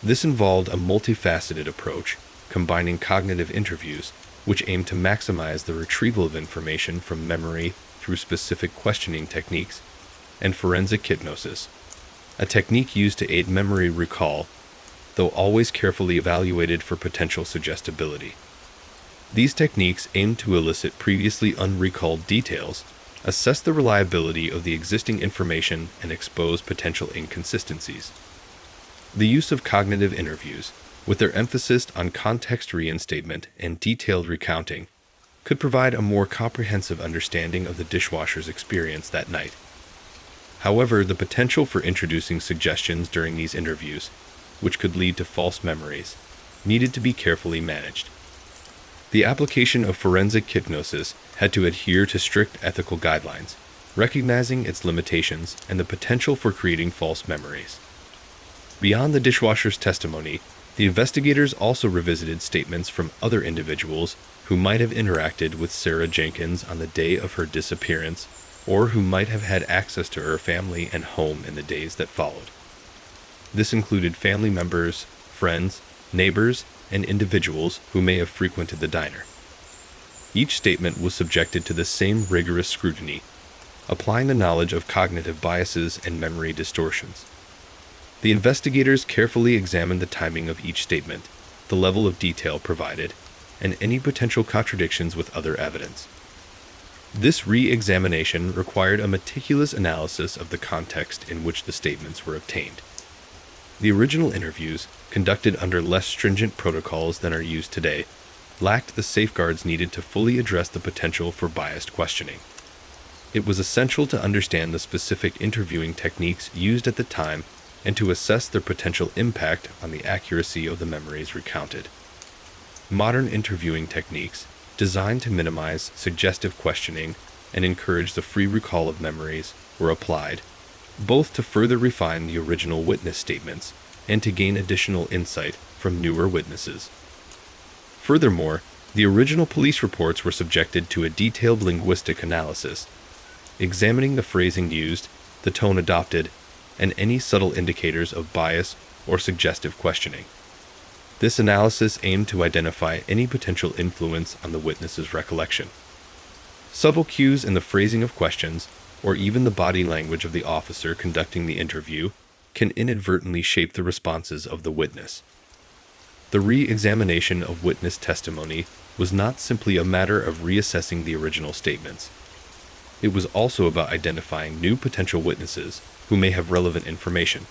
This involved a multifaceted approach, combining cognitive interviews, which aimed to maximize the retrieval of information from memory through specific questioning techniques, and forensic hypnosis, a technique used to aid memory recall, though always carefully evaluated for potential suggestibility. These techniques aim to elicit previously unrecalled details, assess the reliability of the existing information, and expose potential inconsistencies. The use of cognitive interviews, with their emphasis on context reinstatement and detailed recounting, could provide a more comprehensive understanding of the dishwasher's experience that night. However, the potential for introducing suggestions during these interviews, which could lead to false memories, needed to be carefully managed. The application of forensic hypnosis had to adhere to strict ethical guidelines, recognizing its limitations and the potential for creating false memories. Beyond the dishwasher's testimony, the investigators also revisited statements from other individuals who might have interacted with Sarah Jenkins on the day of her disappearance, or who might have had access to her family and home in the days that followed. This included family members, friends, neighbors, and individuals who may have frequented the diner. Each statement was subjected to the same rigorous scrutiny, applying the knowledge of cognitive biases and memory distortions. The investigators carefully examined the timing of each statement, the level of detail provided, and any potential contradictions with other evidence. This re-examination required a meticulous analysis of the context in which the statements were obtained. The original interviews, conducted under less stringent protocols than are used today, lacked the safeguards needed to fully address the potential for biased questioning. It was essential to understand the specific interviewing techniques used at the time and to assess their potential impact on the accuracy of the memories recounted. Modern interviewing techniques, designed to minimize suggestive questioning and encourage the free recall of memories, were applied, both to further refine the original witness statements and to gain additional insight from newer witnesses. Furthermore, the original police reports were subjected to a detailed linguistic analysis, examining the phrasing used, the tone adopted, and any subtle indicators of bias or suggestive questioning. This analysis aimed to identify any potential influence on the witness's recollection. Subtle cues in the phrasing of questions, or even the body language of the officer conducting the interview, can inadvertently shape the responses of the witness. The re-examination of witness testimony was not simply a matter of reassessing the original statements. It was also about identifying new potential witnesses who may have relevant information.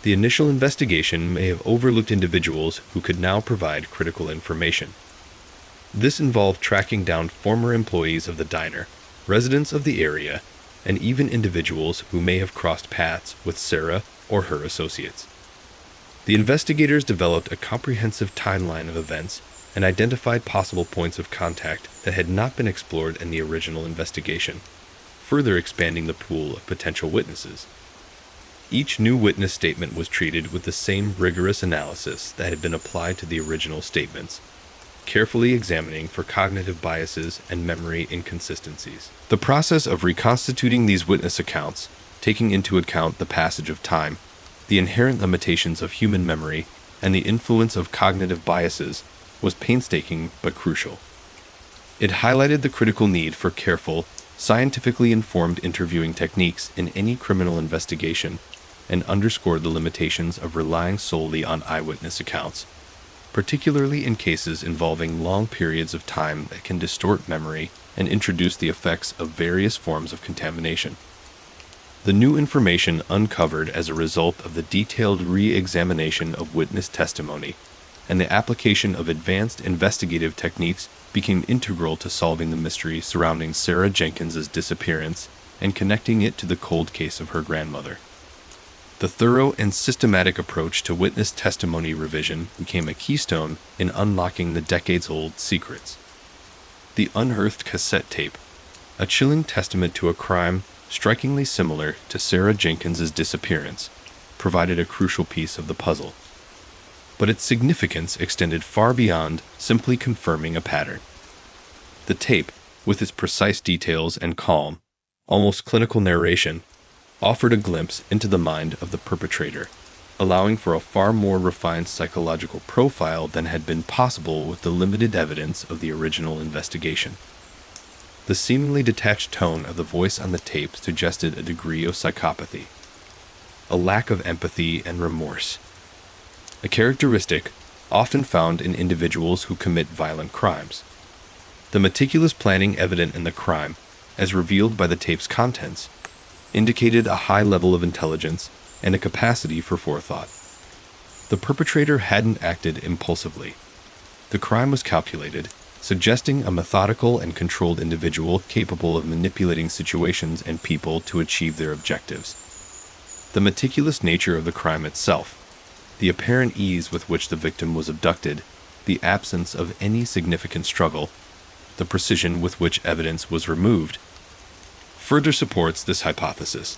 The initial investigation may have overlooked individuals who could now provide critical information. This involved tracking down former employees of the diner, residents of the area, and even individuals who may have crossed paths with Sarah or her associates. The investigators developed a comprehensive timeline of events and identified possible points of contact that had not been explored in the original investigation, further expanding the pool of potential witnesses. Each new witness statement was treated with the same rigorous analysis that had been applied to the original statements, carefully examining for cognitive biases and memory inconsistencies. The process of reconstituting these witness accounts, taking into account the passage of time, the inherent limitations of human memory, and the influence of cognitive biases, was painstaking but crucial. It highlighted the critical need for careful, scientifically informed interviewing techniques in any criminal investigation and underscored the limitations of relying solely on eyewitness accounts, particularly in cases involving long periods of time that can distort memory and introduce the effects of various forms of contamination. The new information uncovered as a result of the detailed re-examination of witness testimony and the application of advanced investigative techniques became integral to solving the mystery surrounding Sarah Jenkins's disappearance and connecting it to the cold case of her grandmother. The thorough and systematic approach to witness testimony revision became a keystone in unlocking the decades-old secrets. The unearthed cassette tape, a chilling testament to a crime strikingly similar to Sarah Jenkins's disappearance, provided a crucial piece of the puzzle. But its significance extended far beyond simply confirming a pattern. The tape, with its precise details and calm, almost clinical narration, offered a glimpse into the mind of the perpetrator, allowing for a far more refined psychological profile than had been possible with the limited evidence of the original investigation. The seemingly detached tone of the voice on the tape suggested a degree of psychopathy, a lack of empathy and remorse, a characteristic often found in individuals who commit violent crimes. The meticulous planning evident in the crime, as revealed by the tape's contents, indicated a high level of intelligence and a capacity for forethought. The perpetrator hadn't acted impulsively. The crime was calculated, suggesting a methodical and controlled individual capable of manipulating situations and people to achieve their objectives. The meticulous nature of the crime itself, the apparent ease with which the victim was abducted, the absence of any significant struggle, the precision with which evidence was removed, further supports this hypothesis.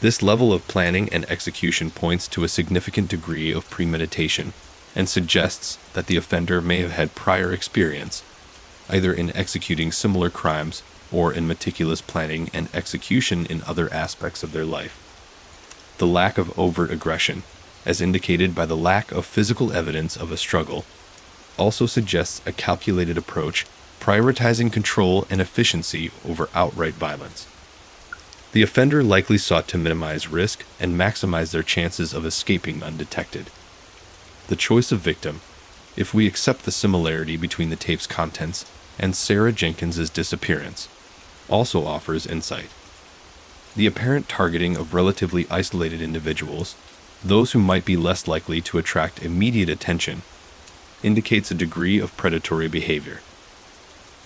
This level of planning and execution points to a significant degree of premeditation and suggests that the offender may have had prior experience, either in executing similar crimes or in meticulous planning and execution in other aspects of their life. The lack of overt aggression, as indicated by the lack of physical evidence of a struggle, also suggests a calculated approach, prioritizing control and efficiency over outright violence. The offender likely sought to minimize risk and maximize their chances of escaping undetected. The choice of victim, if we accept the similarity between the tape's contents and Sarah Jenkins's disappearance, also offers insight. The apparent targeting of relatively isolated individuals, those who might be less likely to attract immediate attention, indicates a degree of predatory behavior.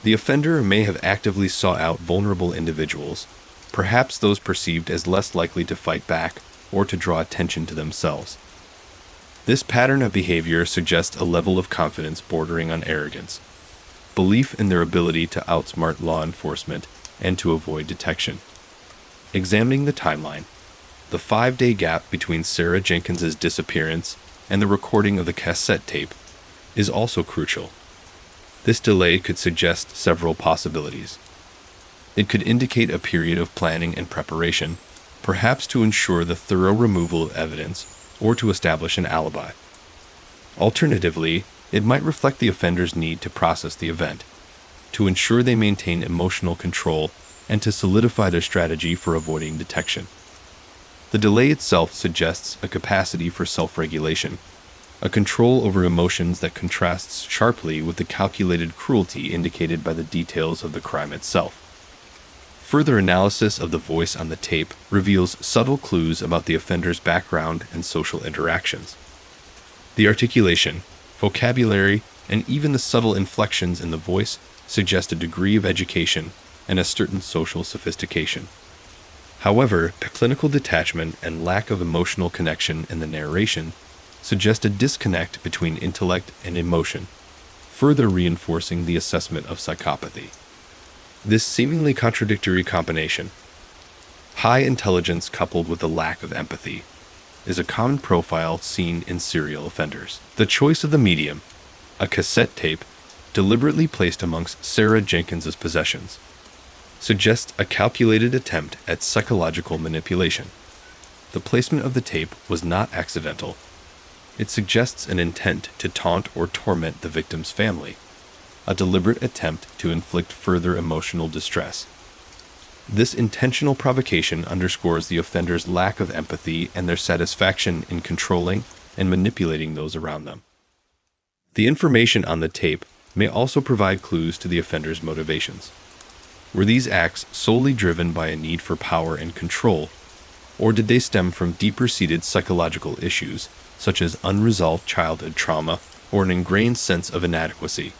The offender may have actively sought out vulnerable individuals, perhaps those perceived as less likely to fight back or to draw attention to themselves. This pattern of behavior suggests a level of confidence bordering on arrogance, belief in their ability to outsmart law enforcement and to avoid detection. Examining the timeline, the 5-day gap between Sarah Jenkins's disappearance and the recording of the cassette tape is also crucial. This delay could suggest several possibilities. It could indicate a period of planning and preparation, perhaps to ensure the thorough removal of evidence or to establish an alibi. Alternatively, it might reflect the offender's need to process the event, to ensure they maintain emotional control, and to solidify their strategy for avoiding detection. The delay itself suggests a capacity for self-regulation, a control over emotions that contrasts sharply with the calculated cruelty indicated by the details of the crime itself. Further analysis of the voice on the tape reveals subtle clues about the offender's background and social interactions. The articulation, vocabulary, and even the subtle inflections in the voice suggest a degree of education and a certain social sophistication. However, the clinical detachment and lack of emotional connection in the narration suggest a disconnect between intellect and emotion, further reinforcing the assessment of psychopathy. This seemingly contradictory combination, high intelligence coupled with a lack of empathy, is a common profile seen in serial offenders. The choice of the medium, a cassette tape, deliberately placed amongst Sarah Jenkins's possessions, suggests a calculated attempt at psychological manipulation. The placement of the tape was not accidental. It suggests an intent to taunt or torment the victim's family, a deliberate attempt to inflict further emotional distress. This intentional provocation underscores the offender's lack of empathy and their satisfaction in controlling and manipulating those around them. The information on the tape may also provide clues to the offender's motivations. Were these acts solely driven by a need for power and control, or did they stem from deeper-seated psychological issues, such as unresolved childhood trauma or an ingrained sense of inadequacy?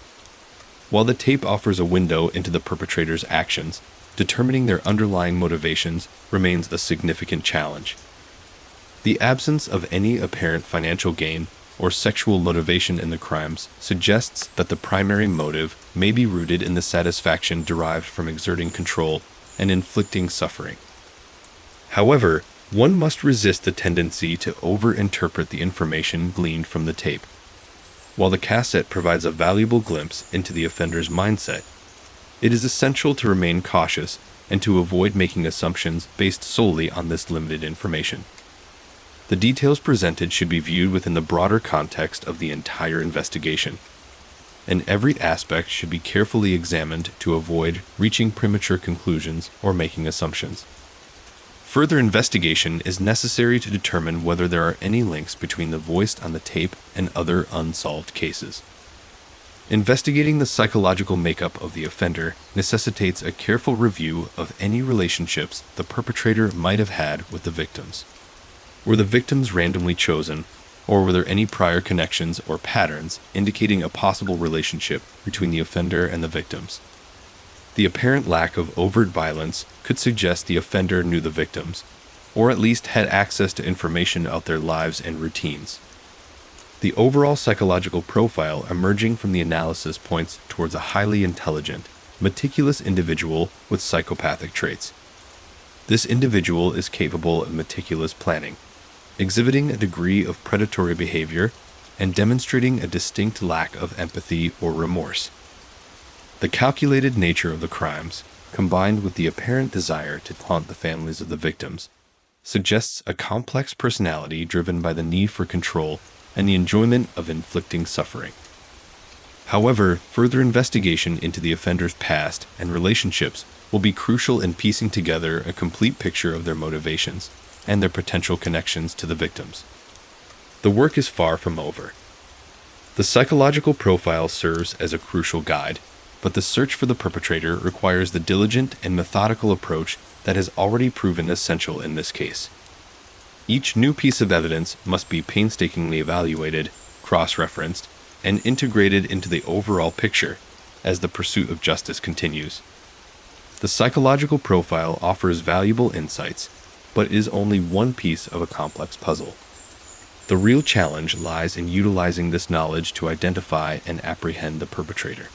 While the tape offers a window into the perpetrator's actions, determining their underlying motivations remains a significant challenge. The absence of any apparent financial gain or sexual motivation in the crimes suggests that the primary motive may be rooted in the satisfaction derived from exerting control and inflicting suffering. However, one must resist the tendency to over-interpret the information gleaned from the tape. While the cassette provides a valuable glimpse into the offender's mindset, it is essential to remain cautious and to avoid making assumptions based solely on this limited information. The details presented should be viewed within the broader context of the entire investigation, and every aspect should be carefully examined to avoid reaching premature conclusions or making assumptions. Further investigation is necessary to determine whether there are any links between the voiced on the tape and other unsolved cases. Investigating the psychological makeup of the offender necessitates a careful review of any relationships the perpetrator might have had with the victims. Were the victims randomly chosen, or were there any prior connections or patterns indicating a possible relationship between the offender and the victims? The apparent lack of overt violence could suggest the offender knew the victims, or at least had access to information about their lives and routines. The overall psychological profile emerging from the analysis points towards a highly intelligent, meticulous individual with psychopathic traits. This individual is capable of meticulous planning, exhibiting a degree of predatory behavior and demonstrating a distinct lack of empathy or remorse. The calculated nature of the crimes, combined with the apparent desire to taunt the families of the victims, suggests a complex personality driven by the need for control and the enjoyment of inflicting suffering. However, further investigation into the offender's past and relationships will be crucial in piecing together a complete picture of their motivations and their potential connections to the victims. The work is far from over. The psychological profile serves as a crucial guide, but the search for the perpetrator requires the diligent and methodical approach that has already proven essential in this case. Each new piece of evidence must be painstakingly evaluated, cross-referenced, and integrated into the overall picture as the pursuit of justice continues. The psychological profile offers valuable insights, but is only one piece of a complex puzzle. The real challenge lies in utilizing this knowledge to identify and apprehend the perpetrator.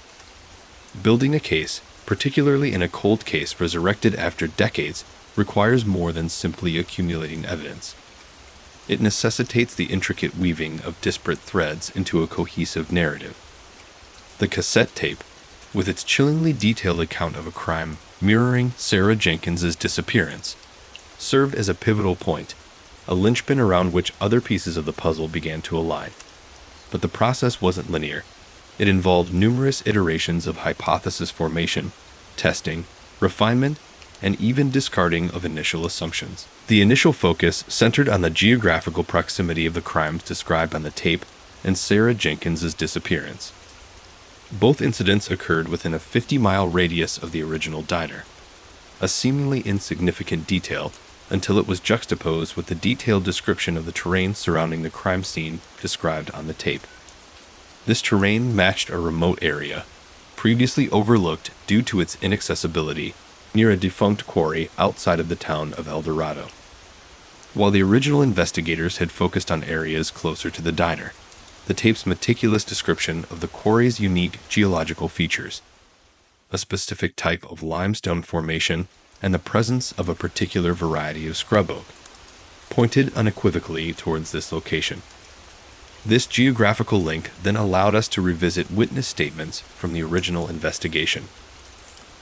Building a case, particularly in a cold case resurrected after decades, requires more than simply accumulating evidence. It necessitates the intricate weaving of disparate threads into a cohesive narrative. The cassette tape, with its chillingly detailed account of a crime mirroring Sarah Jenkins's disappearance, served as a pivotal point, a linchpin around which other pieces of the puzzle began to align. But the process wasn't linear. It involved numerous iterations of hypothesis formation, testing, refinement, and even discarding of initial assumptions. The initial focus centered on the geographical proximity of the crimes described on the tape and Sarah Jenkins's disappearance. Both incidents occurred within a 50-mile radius of the original diner, a seemingly insignificant detail until it was juxtaposed with the detailed description of the terrain surrounding the crime scene described on the tape. This terrain matched a remote area, previously overlooked due to its inaccessibility, near a defunct quarry outside of the town of El Dorado. While the original investigators had focused on areas closer to the diner, the tape's meticulous description of the quarry's unique geological features, a specific type of limestone formation, and the presence of a particular variety of scrub oak, pointed unequivocally towards this location. This geographical link then allowed us to revisit witness statements from the original investigation.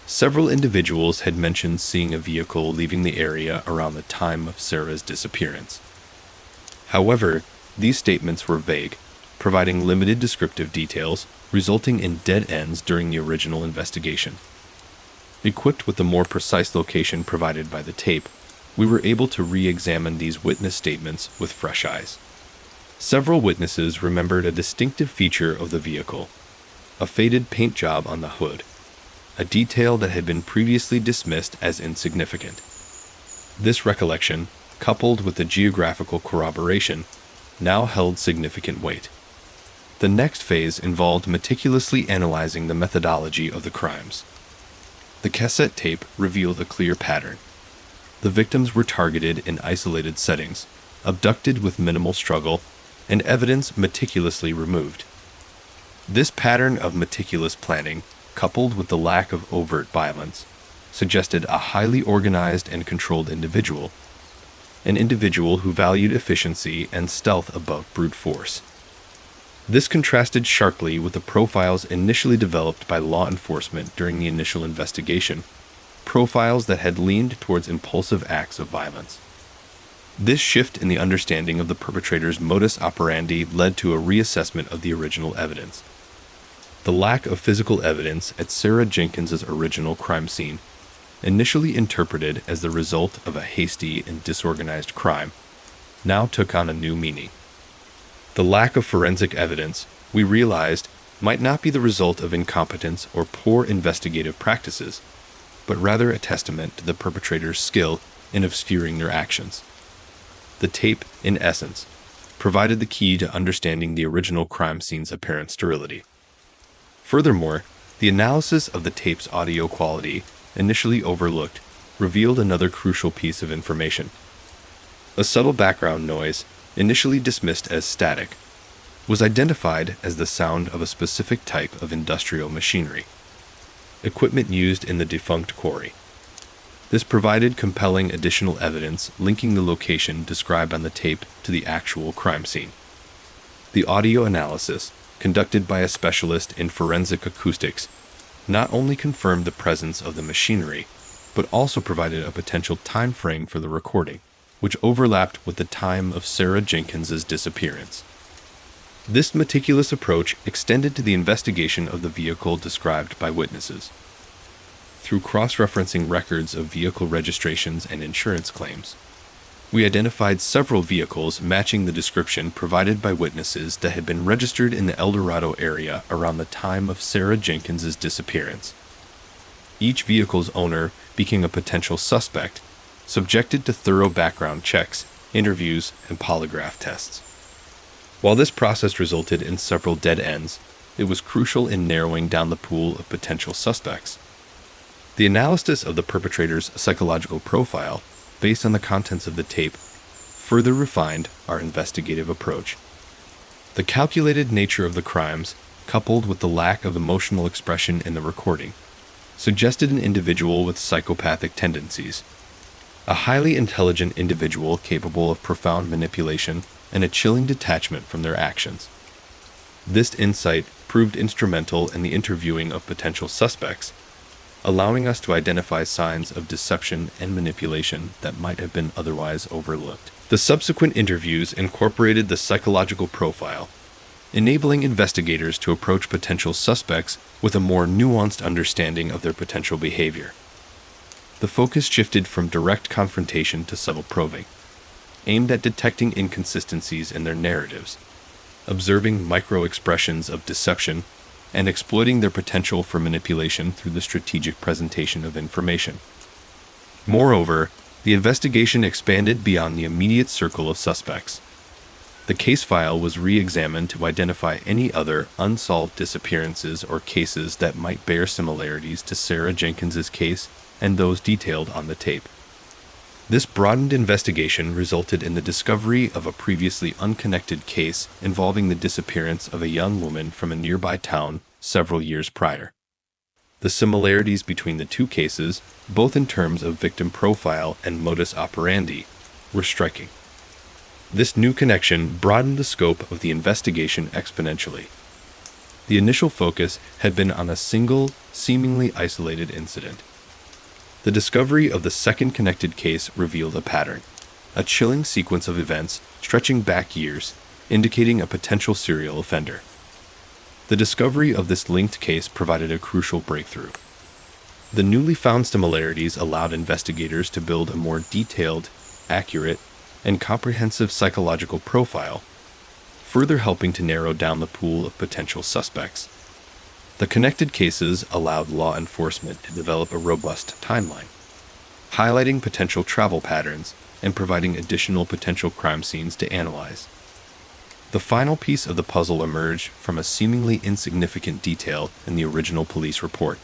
Several individuals had mentioned seeing a vehicle leaving the area around the time of Sarah's disappearance. However, these statements were vague, providing limited descriptive details, resulting in dead ends during the original investigation. Equipped with the more precise location provided by the tape, we were able to re-examine these witness statements with fresh eyes. Several witnesses remembered a distinctive feature of the vehicle, a faded paint job on the hood, a detail that had been previously dismissed as insignificant. This recollection, coupled with the geographical corroboration, now held significant weight. The next phase involved meticulously analyzing the methodology of the crimes. The cassette tape revealed a clear pattern. The victims were targeted in isolated settings, abducted with minimal struggle, and evidence meticulously removed. This pattern of meticulous planning, coupled with the lack of overt violence, suggested a highly organized and controlled individual, an individual who valued efficiency and stealth above brute force. This contrasted sharply with the profiles initially developed by law enforcement during the initial investigation, profiles that had leaned towards impulsive acts of violence. This shift in the understanding of the perpetrator's modus operandi led to a reassessment of the original evidence. The lack of physical evidence at Sarah Jenkins's original crime scene, initially interpreted as the result of a hasty and disorganized crime, now took on a new meaning. The lack of forensic evidence, we realized, might not be the result of incompetence or poor investigative practices, but rather a testament to the perpetrator's skill in obscuring their actions. The tape, in essence, provided the key to understanding the original crime scene's apparent sterility. Furthermore, the analysis of the tape's audio quality, initially overlooked, revealed another crucial piece of information. A subtle background noise, initially dismissed as static, was identified as the sound of a specific type of industrial machinery, equipment used in the defunct quarry. This provided compelling additional evidence linking the location described on the tape to the actual crime scene. The audio analysis, conducted by a specialist in forensic acoustics, not only confirmed the presence of the machinery, but also provided a potential time frame for the recording, which overlapped with the time of Sarah Jenkins's disappearance. This meticulous approach extended to the investigation of the vehicle described by witnesses. Through cross-referencing records of vehicle registrations and insurance claims, we identified several vehicles matching the description provided by witnesses that had been registered in the El Dorado area around the time of Sarah Jenkins's disappearance. Each vehicle's owner became a potential suspect, subjected to thorough background checks, interviews, and polygraph tests. While this process resulted in several dead ends, it was crucial in narrowing down the pool of potential suspects. The analysis of the perpetrator's psychological profile, based on the contents of the tape, further refined our investigative approach. The calculated nature of the crimes, coupled with the lack of emotional expression in the recording, suggested an individual with psychopathic tendencies, a highly intelligent individual capable of profound manipulation and a chilling detachment from their actions. This insight proved instrumental in the interviewing of potential suspects, allowing us to identify signs of deception and manipulation that might have been otherwise overlooked. The subsequent interviews incorporated the psychological profile, enabling investigators to approach potential suspects with a more nuanced understanding of their potential behavior. The focus shifted from direct confrontation to subtle probing, aimed at detecting inconsistencies in their narratives, observing micro-expressions of deception, and exploiting their potential for manipulation through the strategic presentation of information. Moreover, the investigation expanded beyond the immediate circle of suspects. The case file was re-examined to identify any other unsolved disappearances or cases that might bear similarities to Sarah Jenkins's case and those detailed on the tape. This broadened investigation resulted in the discovery of a previously unconnected case involving the disappearance of a young woman from a nearby town several years prior. The similarities between the two cases, both in terms of victim profile and modus operandi, were striking. This new connection broadened the scope of the investigation exponentially. The initial focus had been on a single, seemingly isolated incident. The discovery of the second connected case revealed a pattern, a chilling sequence of events stretching back years, indicating a potential serial offender. The discovery of this linked case provided a crucial breakthrough. The newly found similarities allowed investigators to build a more detailed, accurate, and comprehensive psychological profile, further helping to narrow down the pool of potential suspects. The connected cases allowed law enforcement to develop a robust timeline, highlighting potential travel patterns and providing additional potential crime scenes to analyze. The final piece of the puzzle emerged from a seemingly insignificant detail in the original police report: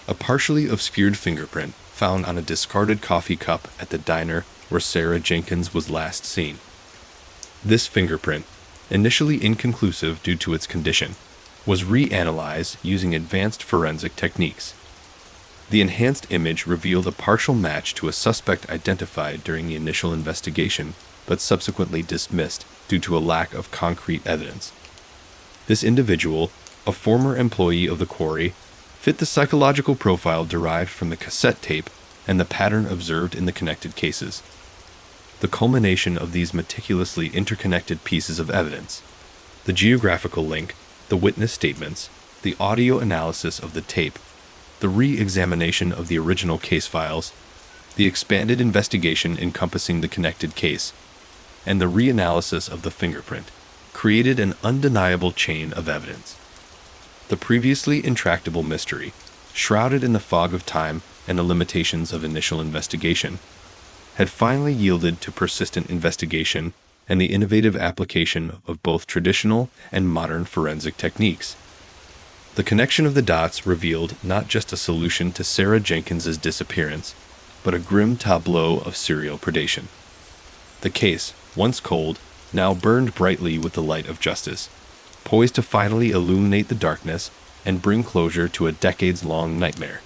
a partially obscured fingerprint found on a discarded coffee cup at the diner where Sarah Jenkins was last seen. This fingerprint, initially inconclusive due to its condition, was reanalyzed using advanced forensic techniques. The enhanced image revealed a partial match to a suspect identified during the initial investigation, but subsequently dismissed due to a lack of concrete evidence. This individual, a former employee of the quarry, fit the psychological profile derived from the cassette tape and the pattern observed in the connected cases. the culmination of these meticulously interconnected pieces of evidence. The geographical link, the witness statements, the audio analysis of the tape, the re-examination of the original case files, the expanded investigation encompassing the connected case, and the reanalysis of the fingerprint, created an undeniable chain of evidence. The previously intractable mystery, shrouded in the fog of time and the limitations of initial investigation, had finally yielded to persistent investigation and the innovative application of both traditional and modern forensic techniques. The connection of the dots revealed not just a solution to Sarah Jenkins's disappearance, but a grim tableau of serial predation. The case, once cold, now burned brightly with the light of justice, poised to finally illuminate the darkness and bring closure to a decades-long nightmare.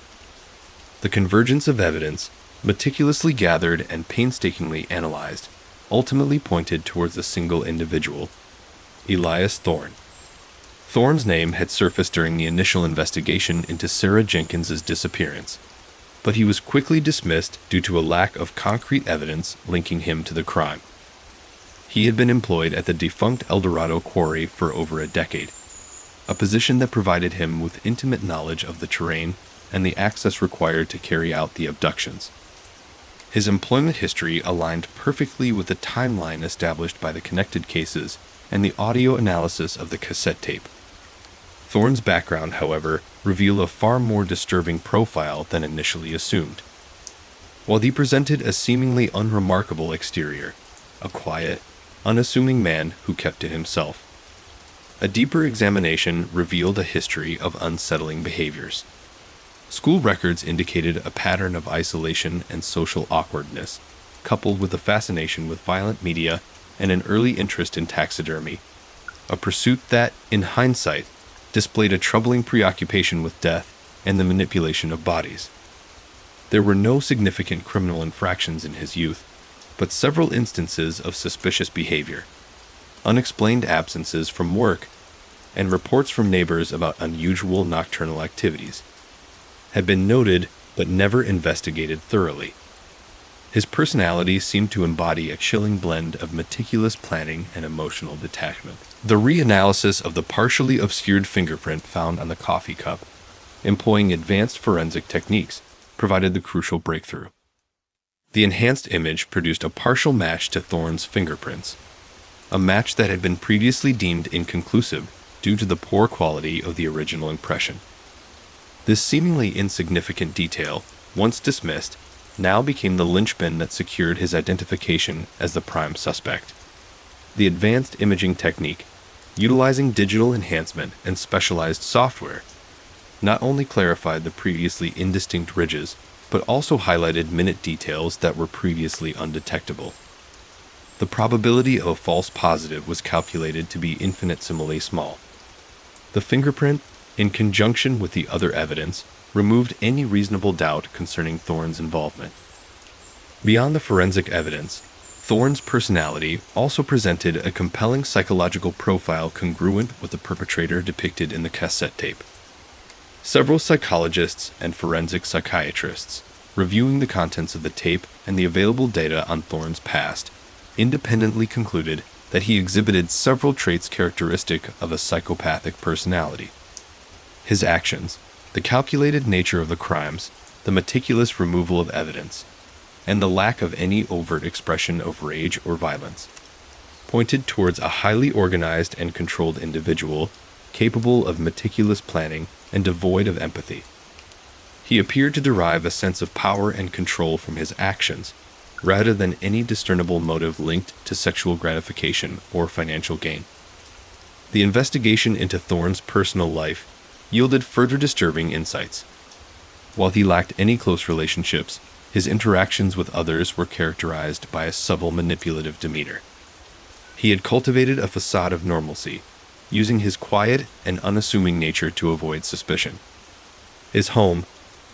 The convergence of evidence, meticulously gathered and painstakingly analyzed, ultimately pointed towards a single individual, Elias Thorne. Thorne's name had surfaced during the initial investigation into Sarah Jenkins's disappearance, but he was quickly dismissed due to a lack of concrete evidence linking him to the crime. He had been employed at the defunct El Dorado quarry for over a decade, a position that provided him with intimate knowledge of the terrain and the access required to carry out the abductions. His employment history aligned perfectly with the timeline established by the connected cases and the audio analysis of the cassette tape. Thorne's background, however, revealed a far more disturbing profile than initially assumed. While he presented a seemingly unremarkable exterior, a quiet, unassuming man who kept to himself, a deeper examination revealed a history of unsettling behaviors. School records indicated a pattern of isolation and social awkwardness, coupled with a fascination with violent media and an early interest in taxidermy, a pursuit that, in hindsight, displayed a troubling preoccupation with death and the manipulation of bodies. There were no significant criminal infractions in his youth, but several instances of suspicious behavior, unexplained absences from work, and reports from neighbors about unusual nocturnal activities had been noted but never investigated thoroughly. His personality seemed to embody a chilling blend of meticulous planning and emotional detachment. The reanalysis of the partially obscured fingerprint found on the coffee cup, employing advanced forensic techniques, provided the crucial breakthrough. The enhanced image produced a partial match to Thorne's fingerprints, a match that had been previously deemed inconclusive due to the poor quality of the original impression. This seemingly insignificant detail, once dismissed, now became the linchpin that secured his identification as the prime suspect. The advanced imaging technique, utilizing digital enhancement and specialized software, not only clarified the previously indistinct ridges, but also highlighted minute details that were previously undetectable. The probability of a false positive was calculated to be infinitesimally small. The fingerprint, in conjunction with the other evidence, removed any reasonable doubt concerning Thorne's involvement. Beyond the forensic evidence, Thorne's personality also presented a compelling psychological profile congruent with the perpetrator depicted in the cassette tape. Several psychologists and forensic psychiatrists, reviewing the contents of the tape and the available data on Thorne's past, independently concluded that he exhibited several traits characteristic of a psychopathic personality. His actions, the calculated nature of the crimes, the meticulous removal of evidence, and the lack of any overt expression of rage or violence, pointed towards a highly organized and controlled individual, capable of meticulous planning and devoid of empathy. He appeared to derive a sense of power and control from his actions, rather than any discernible motive linked to sexual gratification or financial gain. The investigation into Thorne's personal life yielded further disturbing insights. While he lacked any close relationships, his interactions with others were characterized by a subtle manipulative demeanor. He had cultivated a facade of normalcy, using his quiet and unassuming nature to avoid suspicion. His home,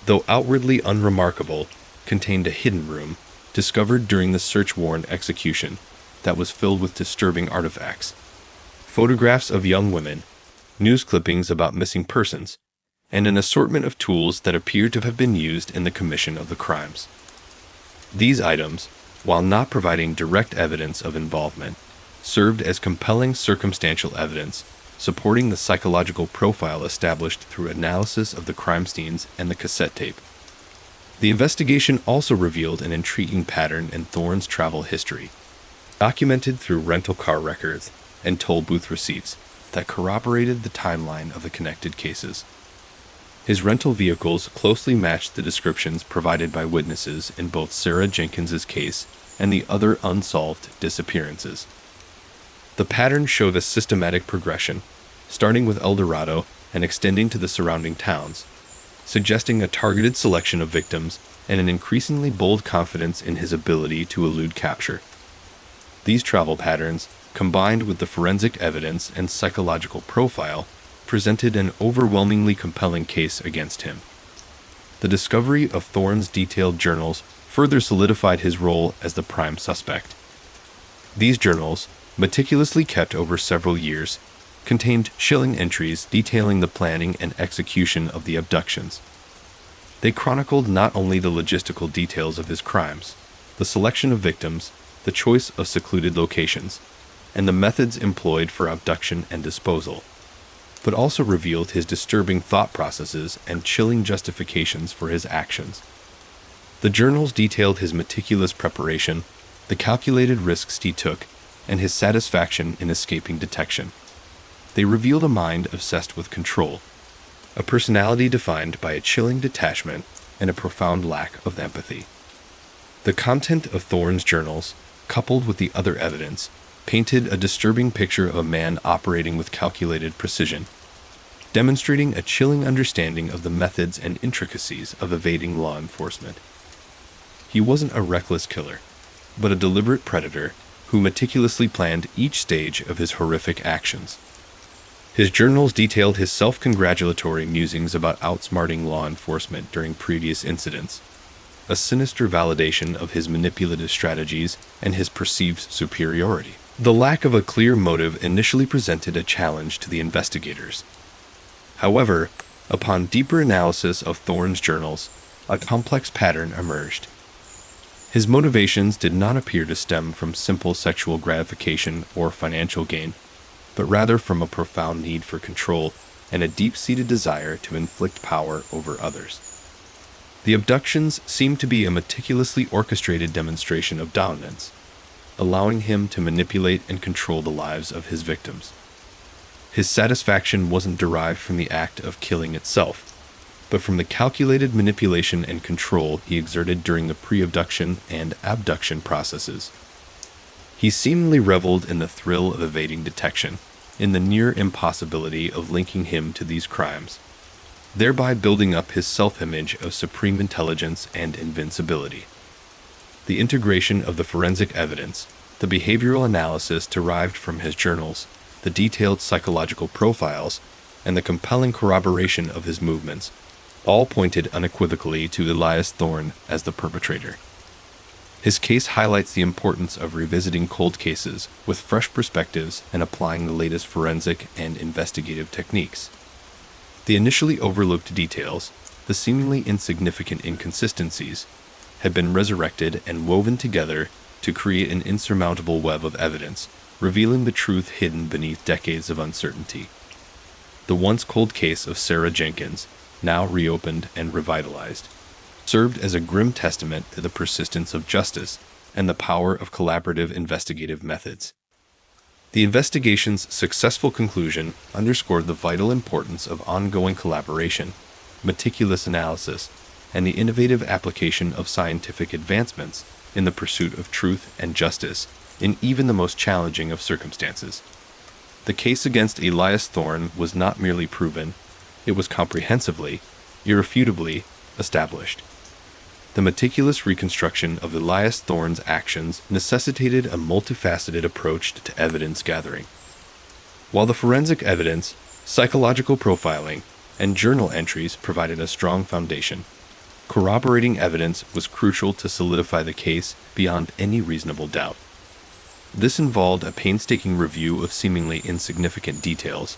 though outwardly unremarkable, contained a hidden room, discovered during the search warrant execution, that was filled with disturbing artifacts. Photographs of young women, news clippings about missing persons, and an assortment of tools that appeared to have been used in the commission of the crimes. These items, while not providing direct evidence of involvement, served as compelling circumstantial evidence supporting the psychological profile established through analysis of the crime scenes and the cassette tape. The investigation also revealed an intriguing pattern in Thorne's travel history, documented through rental car records and toll booth receipts that corroborated the timeline of the connected cases. His rental vehicles closely matched the descriptions provided by witnesses in both Sarah Jenkins's case and the other unsolved disappearances. The pattern showed a systematic progression, starting with El Dorado and extending to the surrounding towns, suggesting a targeted selection of victims and an increasingly bold confidence in his ability to elude capture. These travel patterns, combined with the forensic evidence and psychological profile, presented an overwhelmingly compelling case against him. The discovery of Thorne's detailed journals further solidified his role as the prime suspect. These journals, meticulously kept over several years, contained chilling entries detailing the planning and execution of the abductions. They chronicled not only the logistical details of his crimes, the selection of victims, the choice of secluded locations, and the methods employed for abduction and disposal, but also revealed his disturbing thought processes and chilling justifications for his actions. The journals detailed his meticulous preparation, the calculated risks he took, and his satisfaction in escaping detection. They revealed a mind obsessed with control, a personality defined by a chilling detachment and a profound lack of empathy. The content of Thorne's journals, coupled with the other evidence, painted a disturbing picture of a man operating with calculated precision, demonstrating a chilling understanding of the methods and intricacies of evading law enforcement. He wasn't a reckless killer, but a deliberate predator who meticulously planned each stage of his horrific actions. His journals detailed his self-congratulatory musings about outsmarting law enforcement during previous incidents, a sinister validation of his manipulative strategies and his perceived superiority. The lack of a clear motive initially presented a challenge to the investigators. However, upon deeper analysis of Thorne's journals, a complex pattern emerged. His motivations did not appear to stem from simple sexual gratification or financial gain, but rather from a profound need for control and a deep-seated desire to inflict power over others. The abductions seemed to be a meticulously orchestrated demonstration of dominance, allowing him to manipulate and control the lives of his victims. His satisfaction wasn't derived from the act of killing itself, but from the calculated manipulation and control he exerted during the pre-abduction and abduction processes. He seemingly reveled in the thrill of evading detection, in the near impossibility of linking him to these crimes, thereby building up his self-image of supreme intelligence and invincibility. The integration of the forensic evidence, the behavioral analysis derived from his journals, the detailed psychological profiles, and the compelling corroboration of his movements, all pointed unequivocally to Elias Thorne as the perpetrator. His case highlights the importance of revisiting cold cases with fresh perspectives and applying the latest forensic and investigative techniques. The initially overlooked details, the seemingly insignificant inconsistencies, had been resurrected and woven together to create an insurmountable web of evidence, revealing the truth hidden beneath decades of uncertainty. The once cold case of Sarah Jenkins, now reopened and revitalized, served as a grim testament to the persistence of justice and the power of collaborative investigative methods. The investigation's successful conclusion underscored the vital importance of ongoing collaboration, meticulous analysis, and the innovative application of scientific advancements in the pursuit of truth and justice in even the most challenging of circumstances. The case against Elias Thorne was not merely proven, it was comprehensively, irrefutably established. The meticulous reconstruction of Elias Thorne's actions necessitated a multifaceted approach to evidence gathering. While the forensic evidence, psychological profiling, and journal entries provided a strong foundation, corroborating evidence was crucial to solidify the case beyond any reasonable doubt. This involved a painstaking review of seemingly insignificant details,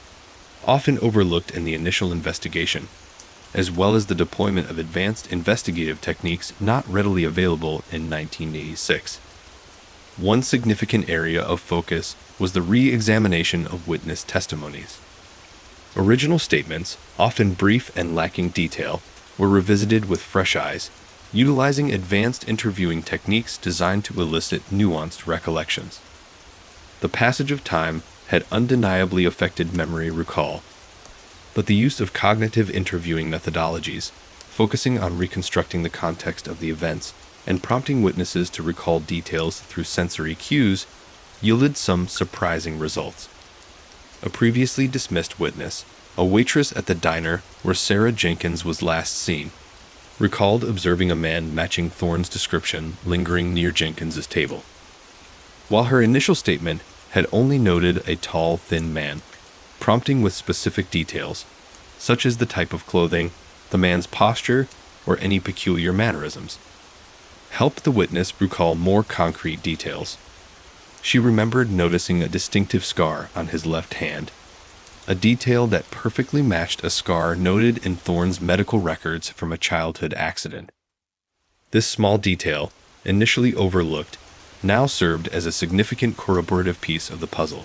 often overlooked in the initial investigation, as well as the deployment of advanced investigative techniques not readily available in 1986. One significant area of focus was the re-examination of witness testimonies. Original statements, often brief and lacking detail, were revisited with fresh eyes, utilizing advanced interviewing techniques designed to elicit nuanced recollections. The passage of time had undeniably affected memory recall, but the use of cognitive interviewing methodologies, focusing on reconstructing the context of the events and prompting witnesses to recall details through sensory cues, yielded some surprising results. A previously dismissed witness, a waitress at the diner where Sarah Jenkins was last seen, recalled observing a man matching Thorne's description lingering near Jenkins's table. While her initial statement had only noted a tall, thin man, prompting with specific details, such as the type of clothing, the man's posture, or any peculiar mannerisms, helped the witness recall more concrete details. She remembered noticing a distinctive scar on his left hand, a detail that perfectly matched a scar noted in Thorne's medical records from a childhood accident. This small detail, initially overlooked, now served as a significant corroborative piece of the puzzle.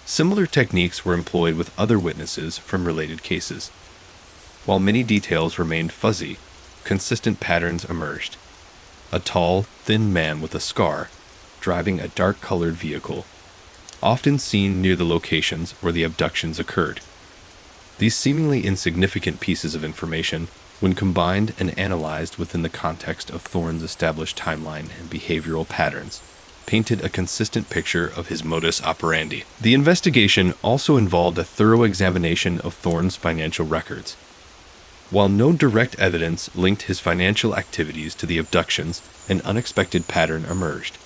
Similar techniques were employed with other witnesses from related cases. While many details remained fuzzy, consistent patterns emerged. A tall, thin man with a scar, driving a dark-colored vehicle, often seen near the locations where the abductions occurred. These seemingly insignificant pieces of information, when combined and analyzed within the context of Thorne's established timeline and behavioral patterns, painted a consistent picture of his modus operandi. The investigation also involved a thorough examination of Thorne's financial records. While no direct evidence linked his financial activities to the abductions, an unexpected pattern emerged.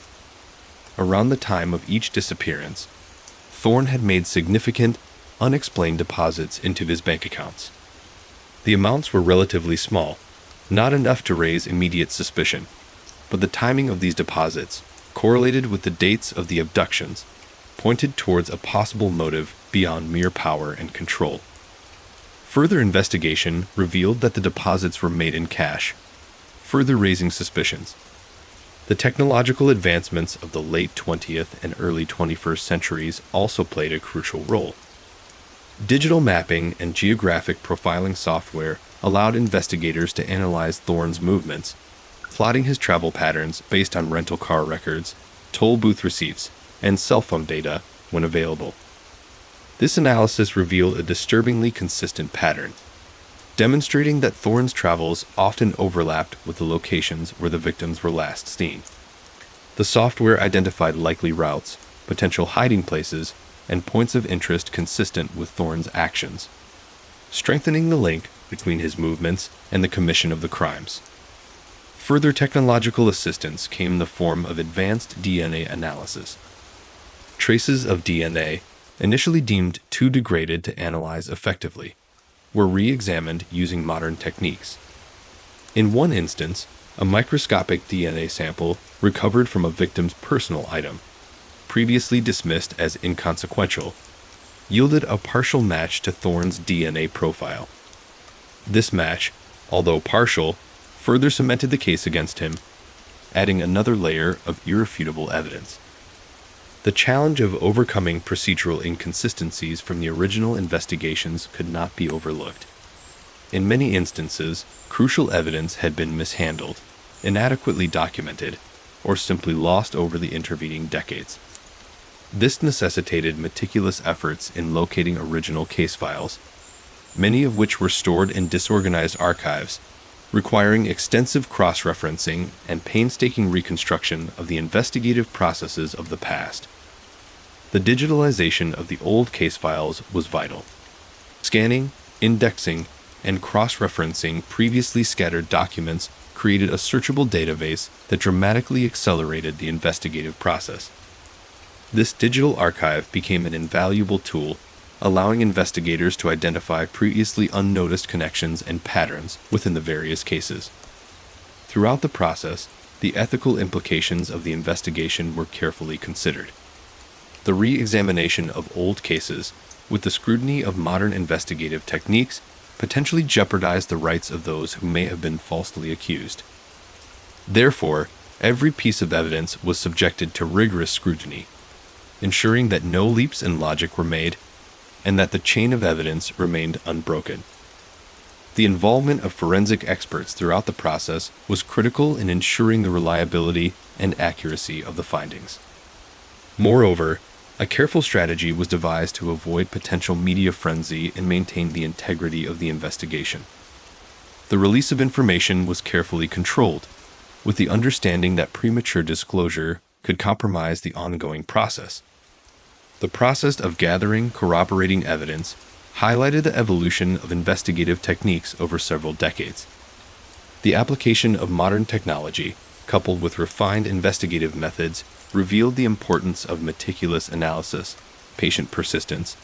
Around the time of each disappearance, Thorne had made significant, unexplained deposits into his bank accounts. The amounts were relatively small, not enough to raise immediate suspicion, but the timing of these deposits, correlated with the dates of the abductions, pointed towards a possible motive beyond mere power and control. Further investigation revealed that the deposits were made in cash, further raising suspicions. The technological advancements of the late 20th and early 21st centuries also played a crucial role. Digital mapping and geographic profiling software allowed investigators to analyze Thorne's movements, plotting his travel patterns based on rental car records, toll booth receipts, and cell phone data when available. This analysis revealed a disturbingly consistent pattern, demonstrating that Thorne's travels often overlapped with the locations where the victims were last seen. The software identified likely routes, potential hiding places, and points of interest consistent with Thorne's actions, strengthening the link between his movements and the commission of the crimes. Further technological assistance came in the form of advanced DNA analysis. Traces of DNA, initially deemed too degraded to analyze effectively, were re-examined using modern techniques. In one instance, a microscopic DNA sample recovered from a victim's personal item, previously dismissed as inconsequential, yielded a partial match to Thorne's DNA profile. This match, although partial, further cemented the case against him, adding another layer of irrefutable evidence. The challenge of overcoming procedural inconsistencies from the original investigations could not be overlooked. In many instances, crucial evidence had been mishandled, inadequately documented, or simply lost over the intervening decades. This necessitated meticulous efforts in locating original case files, many of which were stored in disorganized archives, requiring extensive cross-referencing and painstaking reconstruction of the investigative processes of the past. The digitalization of the old case files was vital. Scanning, indexing, and cross-referencing previously scattered documents created a searchable database that dramatically accelerated the investigative process. This digital archive became an invaluable tool, allowing investigators to identify previously unnoticed connections and patterns within the various cases. Throughout the process, the ethical implications of the investigation were carefully considered. The re-examination of old cases, with the scrutiny of modern investigative techniques, potentially jeopardized the rights of those who may have been falsely accused. Therefore, Every piece of evidence was subjected to rigorous scrutiny, ensuring that no leaps in logic were made and that the chain of evidence remained unbroken. The involvement of forensic experts throughout the process was critical in ensuring the reliability and accuracy of the findings. Moreover, a careful strategy was devised to avoid potential media frenzy and maintain the integrity of the investigation. The release of information was carefully controlled, with the understanding that premature disclosure could compromise the ongoing process. The process of gathering corroborating evidence highlighted the evolution of investigative techniques over several decades. The application of modern technology, coupled with refined investigative methods, revealed the importance of meticulous analysis, patient persistence,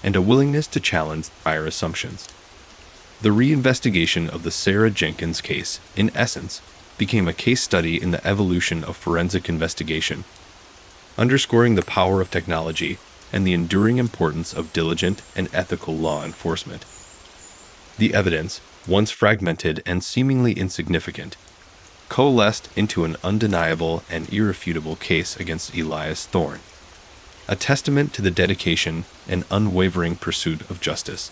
and a willingness to challenge prior assumptions. The reinvestigation of the Sarah Jenkins case, in essence, became a case study in the evolution of forensic investigation, underscoring the power of technology and the enduring importance of diligent and ethical law enforcement. The evidence, once fragmented and seemingly insignificant, coalesced into an undeniable and irrefutable case against Elias Thorne, a testament to the dedication and unwavering pursuit of justice.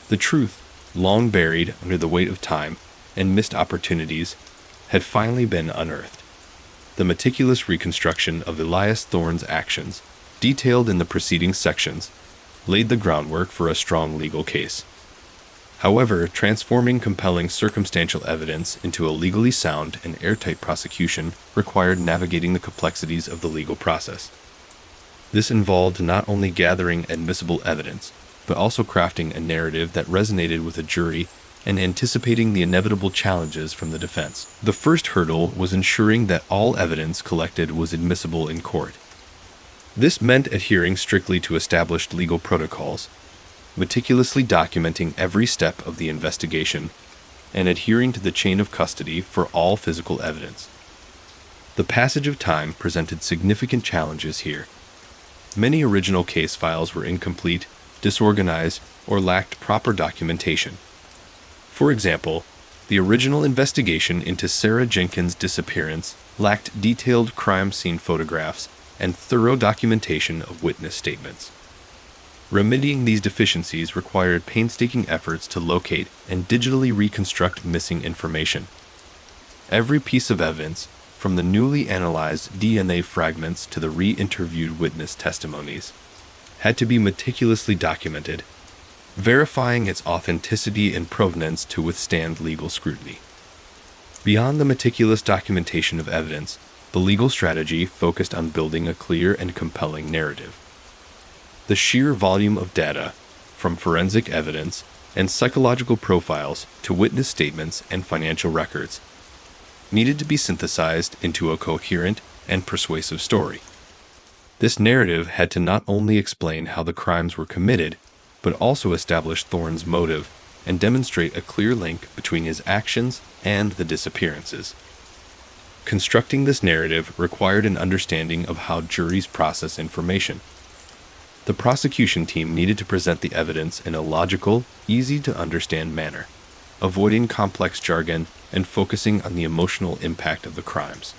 The truth, long buried under the weight of time and missed opportunities, had finally been unearthed. The meticulous reconstruction of Elias Thorne's actions, detailed in the preceding sections, laid the groundwork for a strong legal case. However, transforming compelling circumstantial evidence into a legally sound and airtight prosecution required navigating the complexities of the legal process. This involved not only gathering admissible evidence, but also crafting a narrative that resonated with a jury and anticipating the inevitable challenges from the defense. The first hurdle was ensuring that all evidence collected was admissible in court. This meant adhering strictly to established legal protocols, meticulously documenting every step of the investigation, and adhering to the chain of custody for all physical evidence. The passage of time presented significant challenges here. Many original case files were incomplete, disorganized, or lacked proper documentation. For example, the original investigation into Sarah Jenkins' disappearance lacked detailed crime scene photographs and thorough documentation of witness statements. Remedying these deficiencies required painstaking efforts to locate and digitally reconstruct missing information. Every piece of evidence, from the newly analyzed DNA fragments to the re-interviewed witness testimonies, had to be meticulously documented, verifying its authenticity and provenance to withstand legal scrutiny. Beyond the meticulous documentation of evidence, the legal strategy focused on building a clear and compelling narrative. The sheer volume of data, from forensic evidence and psychological profiles to witness statements and financial records, needed to be synthesized into a coherent and persuasive story. This narrative had to not only explain how the crimes were committed, but also establish Thorne's motive and demonstrate a clear link between his actions and the disappearances. Constructing this narrative required an understanding of how juries process information. The prosecution team needed to present the evidence in a logical, easy-to-understand manner, avoiding complex jargon and focusing on the emotional impact of the crimes.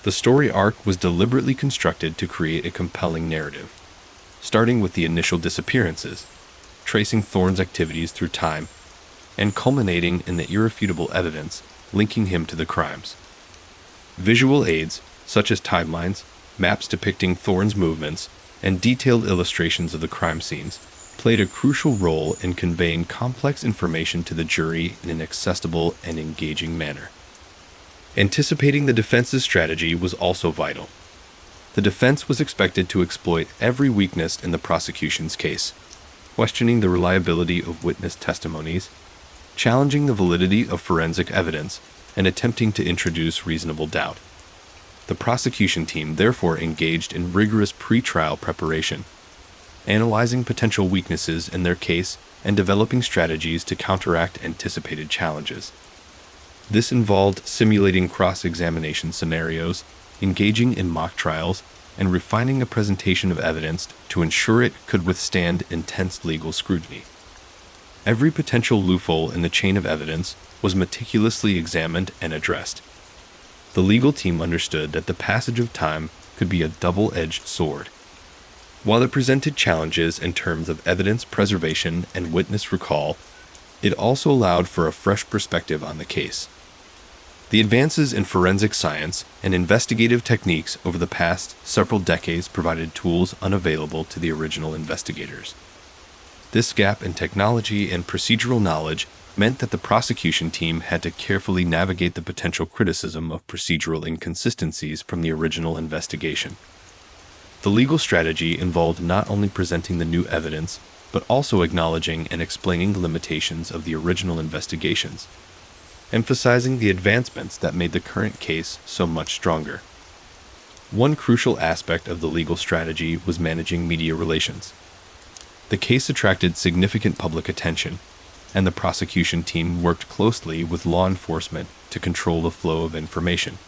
The story arc was deliberately constructed to create a compelling narrative, starting with the initial disappearances, tracing Thorne's activities through time, and culminating in the irrefutable evidence linking him to the crimes. Visual aids, such as timelines, maps depicting Thorne's movements, and detailed illustrations of the crime scenes, played a crucial role in conveying complex information to the jury in an accessible and engaging manner. Anticipating the defense's strategy was also vital. The defense was expected to exploit every weakness in the prosecution's case, questioning the reliability of witness testimonies, challenging the validity of forensic evidence, and attempting to introduce reasonable doubt. The prosecution team therefore engaged in rigorous pre-trial preparation, analyzing potential weaknesses in their case and developing strategies to counteract anticipated challenges. This involved simulating cross-examination scenarios, engaging in mock trials, and refining a presentation of evidence to ensure it could withstand intense legal scrutiny. Every potential loophole in the chain of evidence was meticulously examined and addressed. The legal team understood that the passage of time could be a double-edged sword. While it presented challenges in terms of evidence preservation and witness recall, it also allowed for a fresh perspective on the case. The advances in forensic science and investigative techniques over the past several decades provided tools unavailable to the original investigators. This gap in technology and procedural knowledge meant that the prosecution team had to carefully navigate the potential criticism of procedural inconsistencies from the original investigation. The legal strategy involved not only presenting the new evidence, but also acknowledging and explaining the limitations of the original investigations, emphasizing the advancements that made the current case so much stronger. One crucial aspect of the legal strategy was managing media relations. The case attracted significant public attention, and the prosecution team worked closely with law enforcement to control the flow of information.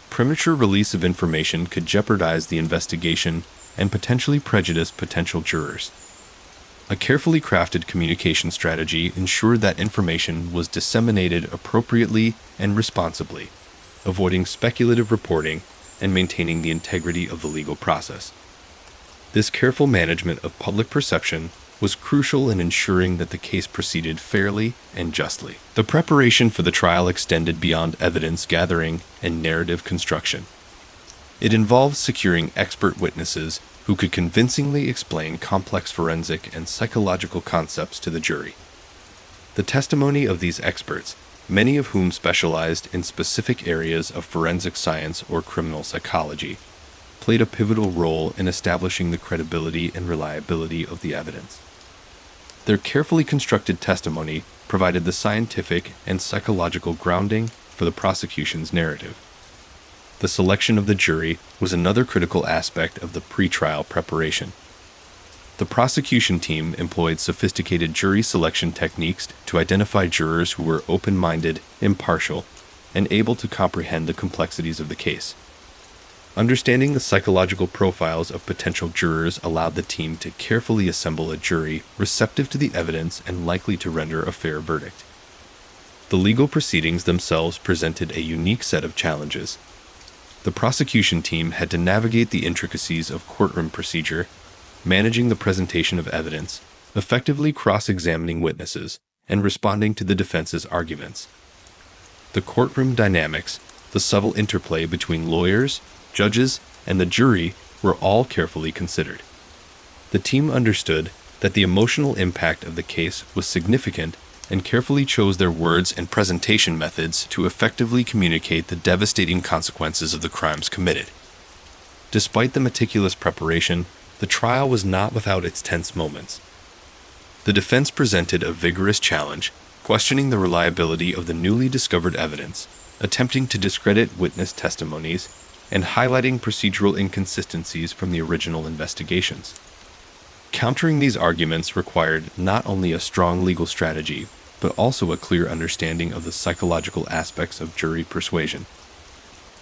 Premature release of information could jeopardize the investigation and potentially prejudice potential jurors. A carefully crafted communication strategy ensured that information was disseminated appropriately and responsibly, avoiding speculative reporting and maintaining the integrity of the legal process. This careful management of public perception was crucial in ensuring that the case proceeded fairly and justly. The preparation for the trial extended beyond evidence gathering and narrative construction. It involved securing expert witnesses who could convincingly explain complex forensic and psychological concepts to the jury. The testimony of these experts, many of whom specialized in specific areas of forensic science or criminal psychology, played a pivotal role in establishing the credibility and reliability of the evidence. Their carefully constructed testimony provided the scientific and psychological grounding for the prosecution's narrative. The selection of the jury was another critical aspect of the pre-trial preparation. The prosecution team employed sophisticated jury selection techniques to identify jurors who were open-minded, impartial, and able to comprehend the complexities of the case. Understanding the psychological profiles of potential jurors allowed the team to carefully assemble a jury receptive to the evidence and likely to render a fair verdict. The legal proceedings themselves presented a unique set of challenges. The prosecution team had to navigate the intricacies of courtroom procedure, managing the presentation of evidence, effectively cross-examining witnesses, and responding to the defense's arguments. The courtroom dynamics, the subtle interplay between lawyers, judges, and the jury were all carefully considered. The team understood that the emotional impact of the case was significant and carefully chose their words and presentation methods to effectively communicate the devastating consequences of the crimes committed. Despite the meticulous preparation, the trial was not without its tense moments. The defense presented a vigorous challenge, questioning the reliability of the newly discovered evidence, attempting to discredit witness testimonies, and highlighting procedural inconsistencies from the original investigations. Countering these arguments required not only a strong legal strategy, but also a clear understanding of the psychological aspects of jury persuasion.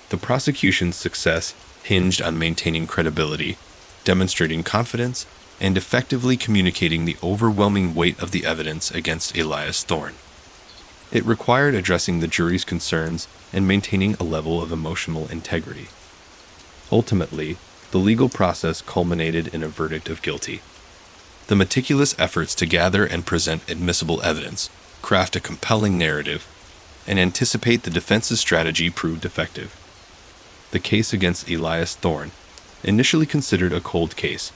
The prosecution's success hinged on maintaining credibility, demonstrating confidence, and effectively communicating the overwhelming weight of the evidence against Elias Thorne. It required addressing the jury's concerns and maintaining a level of emotional integrity. Ultimately, the legal process culminated in a verdict of guilty. The meticulous efforts to gather and present admissible evidence, craft a compelling narrative, and anticipate the defense's strategy proved effective. The case against Elias Thorne, initially considered a cold case,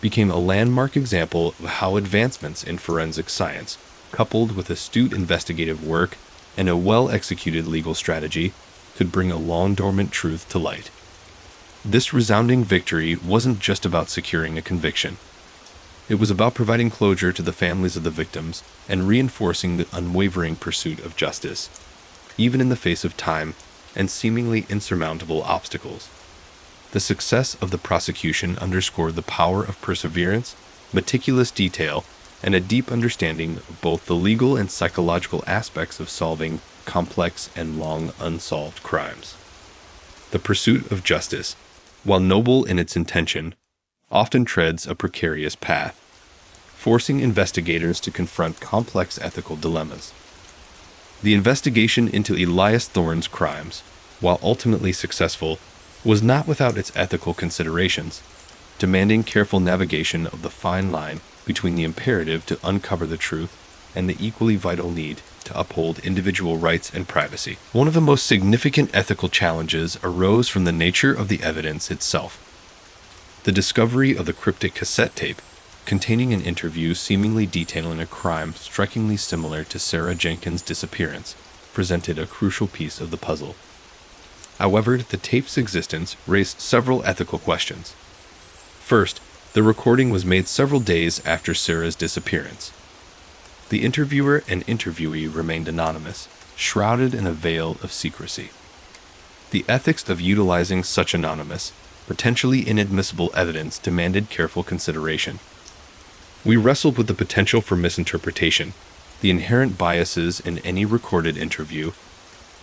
became a landmark example of how advancements in forensic science, coupled with astute investigative work and a well-executed legal strategy, could bring a long-dormant truth to light. This resounding victory wasn't just about securing a conviction. It was about providing closure to the families of the victims and reinforcing the unwavering pursuit of justice, even in the face of time and seemingly insurmountable obstacles. The success of the prosecution underscored the power of perseverance, meticulous detail, and a deep understanding of both the legal and psychological aspects of solving complex and long unsolved crimes. The pursuit of justice, while noble in its intention, often treads a precarious path, forcing investigators to confront complex ethical dilemmas. The investigation into Elias Thorne's crimes, while ultimately successful, was not without its ethical considerations, demanding careful navigation of the fine line between the imperative to uncover the truth and the equally vital need to uphold individual rights and privacy. One of the most significant ethical challenges arose from the nature of the evidence itself. The discovery of the cryptic cassette tape, containing an interview seemingly detailing a crime strikingly similar to Sarah Jenkins' disappearance, presented a crucial piece of the puzzle. However, the tape's existence raised several ethical questions. First, the recording was made several days after Sarah's disappearance. The interviewer and interviewee remained anonymous, shrouded in a veil of secrecy. The ethics of utilizing such anonymous, potentially inadmissible evidence demanded careful consideration. We wrestled with the potential for misinterpretation, the inherent biases in any recorded interview,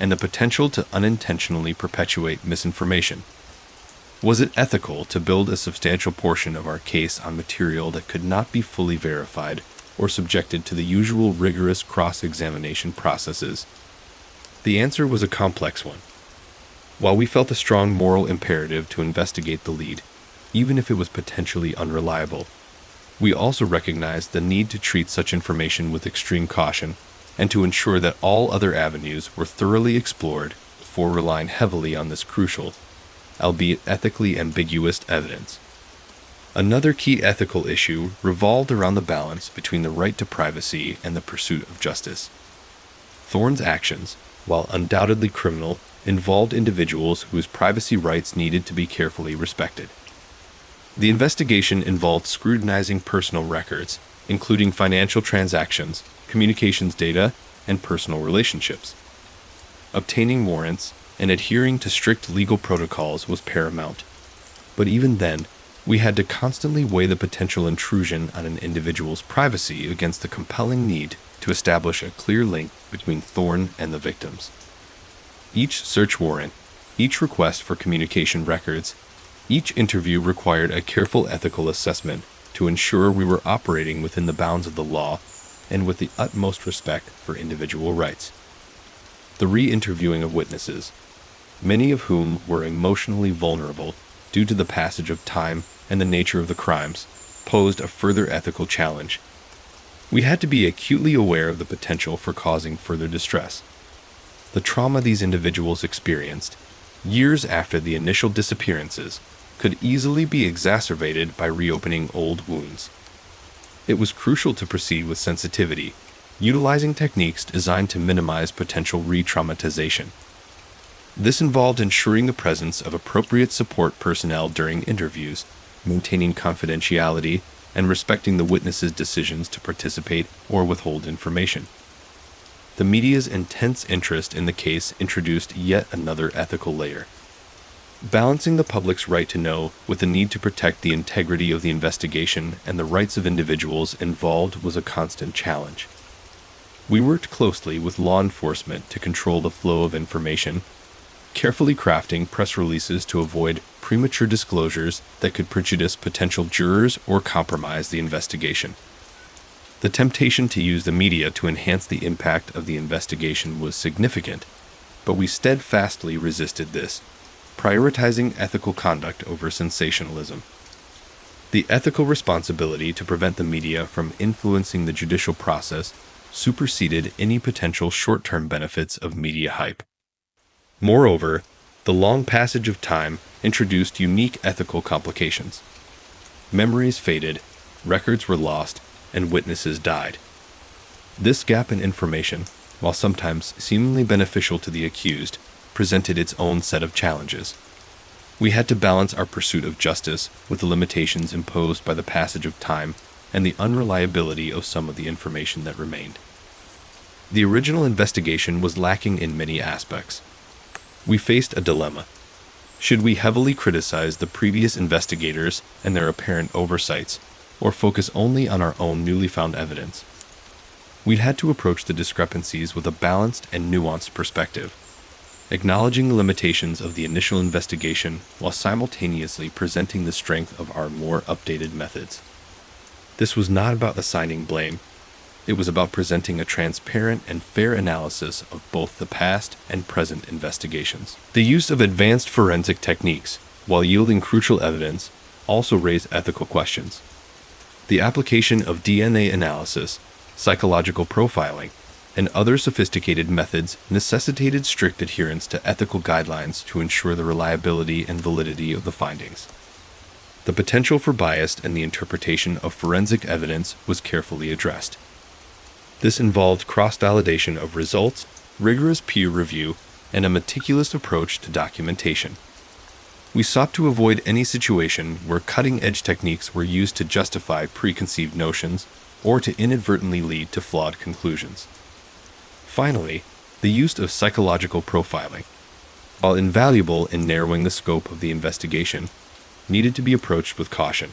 and the potential to unintentionally perpetuate misinformation. Was it ethical to build a substantial portion of our case on material that could not be fully verified or subjected to the usual rigorous cross-examination processes? The answer was a complex one. While we felt a strong moral imperative to investigate the lead, even if it was potentially unreliable, we also recognized the need to treat such information with extreme caution and to ensure that all other avenues were thoroughly explored before relying heavily on this crucial, albeit ethically ambiguous, evidence. Another key ethical issue revolved around the balance between the right to privacy and the pursuit of justice. Thorne's actions, while undoubtedly criminal, involved individuals whose privacy rights needed to be carefully respected. The investigation involved scrutinizing personal records, including financial transactions, communications data, and personal relationships. Obtaining warrants and adhering to strict legal protocols was paramount. But even then, we had to constantly weigh the potential intrusion on an individual's privacy against the compelling need to establish a clear link between Thorne and the victims. Each search warrant, each request for communication records, each interview required a careful ethical assessment to ensure we were operating within the bounds of the law and with the utmost respect for individual rights. The re-interviewing of witnesses, many of whom were emotionally vulnerable due to the passage of time and the nature of the crimes, posed a further ethical challenge. We had to be acutely aware of the potential for causing further distress. The trauma these individuals experienced, years after the initial disappearances, could easily be exacerbated by reopening old wounds. It was crucial to proceed with sensitivity, utilizing techniques designed to minimize potential re-traumatization. This involved ensuring the presence of appropriate support personnel during interviews, maintaining confidentiality, and respecting the witnesses' decisions to participate or withhold information. The media's intense interest in the case introduced yet another ethical layer. Balancing the public's right to know with the need to protect the integrity of the investigation and the rights of individuals involved was a constant challenge. We worked closely with law enforcement to control the flow of information, carefully crafting press releases to avoid premature disclosures that could prejudice potential jurors or compromise the investigation. The temptation to use the media to enhance the impact of the investigation was significant, but we steadfastly resisted this, prioritizing ethical conduct over sensationalism. The ethical responsibility to prevent the media from influencing the judicial process superseded any potential short-term benefits of media hype. Moreover, the long passage of time introduced unique ethical complications. Memories faded, records were lost, and witnesses died. This gap in information, while sometimes seemingly beneficial to the accused, presented its own set of challenges. We had to balance our pursuit of justice with the limitations imposed by the passage of time and the unreliability of some of the information that remained. The original investigation was lacking in many aspects. We faced a dilemma. Should we heavily criticize the previous investigators and their apparent oversights, or focus only on our own newly found evidence? We had to approach the discrepancies with a balanced and nuanced perspective, acknowledging the limitations of the initial investigation while simultaneously presenting the strength of our more updated methods. This was not about assigning blame. It was about presenting a transparent and fair analysis of both the past and present investigations. The use of advanced forensic techniques, while yielding crucial evidence, also raised ethical questions. The application of DNA analysis, psychological profiling, and other sophisticated methods necessitated strict adherence to ethical guidelines to ensure the reliability and validity of the findings. The potential for bias in the interpretation of forensic evidence was carefully addressed. This involved cross-validation of results, rigorous peer review, and a meticulous approach to documentation. We sought to avoid any situation where cutting-edge techniques were used to justify preconceived notions or to inadvertently lead to flawed conclusions. Finally, the use of psychological profiling, while invaluable in narrowing the scope of the investigation, needed to be approached with caution.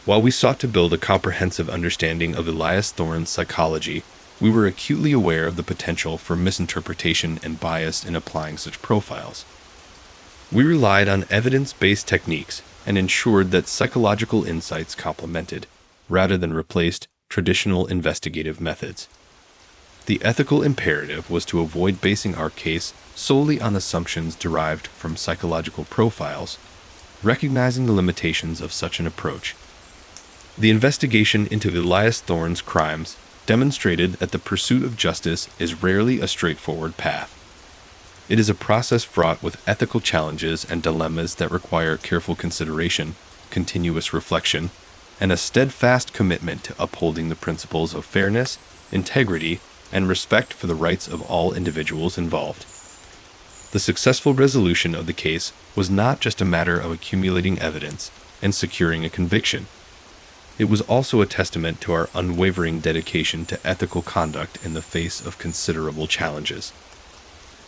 While we sought to build a comprehensive understanding of Elias Thorne's psychology, we were acutely aware of the potential for misinterpretation and bias in applying such profiles. We relied on evidence-based techniques and ensured that psychological insights complemented, rather than replaced, traditional investigative methods. The ethical imperative was to avoid basing our case solely on assumptions derived from psychological profiles, recognizing the limitations of such an approach. The investigation into Elias Thorne's crimes demonstrated that the pursuit of justice is rarely a straightforward path. It is a process fraught with ethical challenges and dilemmas that require careful consideration, continuous reflection, and a steadfast commitment to upholding the principles of fairness, integrity, and respect for the rights of all individuals involved. The successful resolution of the case was not just a matter of accumulating evidence and securing a conviction. It was also a testament to our unwavering dedication to ethical conduct in the face of considerable challenges.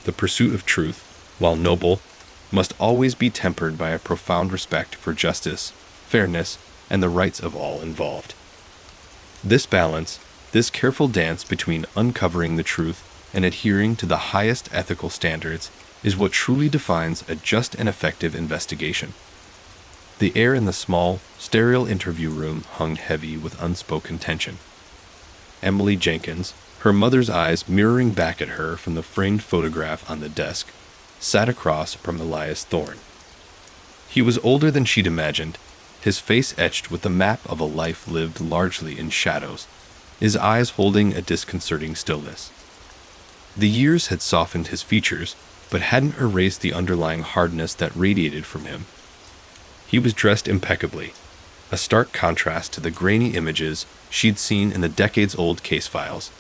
The pursuit of truth, while noble, must always be tempered by a profound respect for justice, fairness, and the rights of all involved. This balance, this careful dance between uncovering the truth and adhering to the highest ethical standards, is what truly defines a just and effective investigation. The air in the small, sterile interview room hung heavy with unspoken tension. Emily Jenkins, her mother's eyes mirroring back at her from the framed photograph on the desk, sat across from Elias Thorne. He was older than she'd imagined, his face etched with the map of a life lived largely in shadows, his eyes holding a disconcerting stillness. The years had softened his features, but hadn't erased the underlying hardness that radiated from him. He was dressed impeccably, a stark contrast to the grainy images she'd seen in the decades-old case files.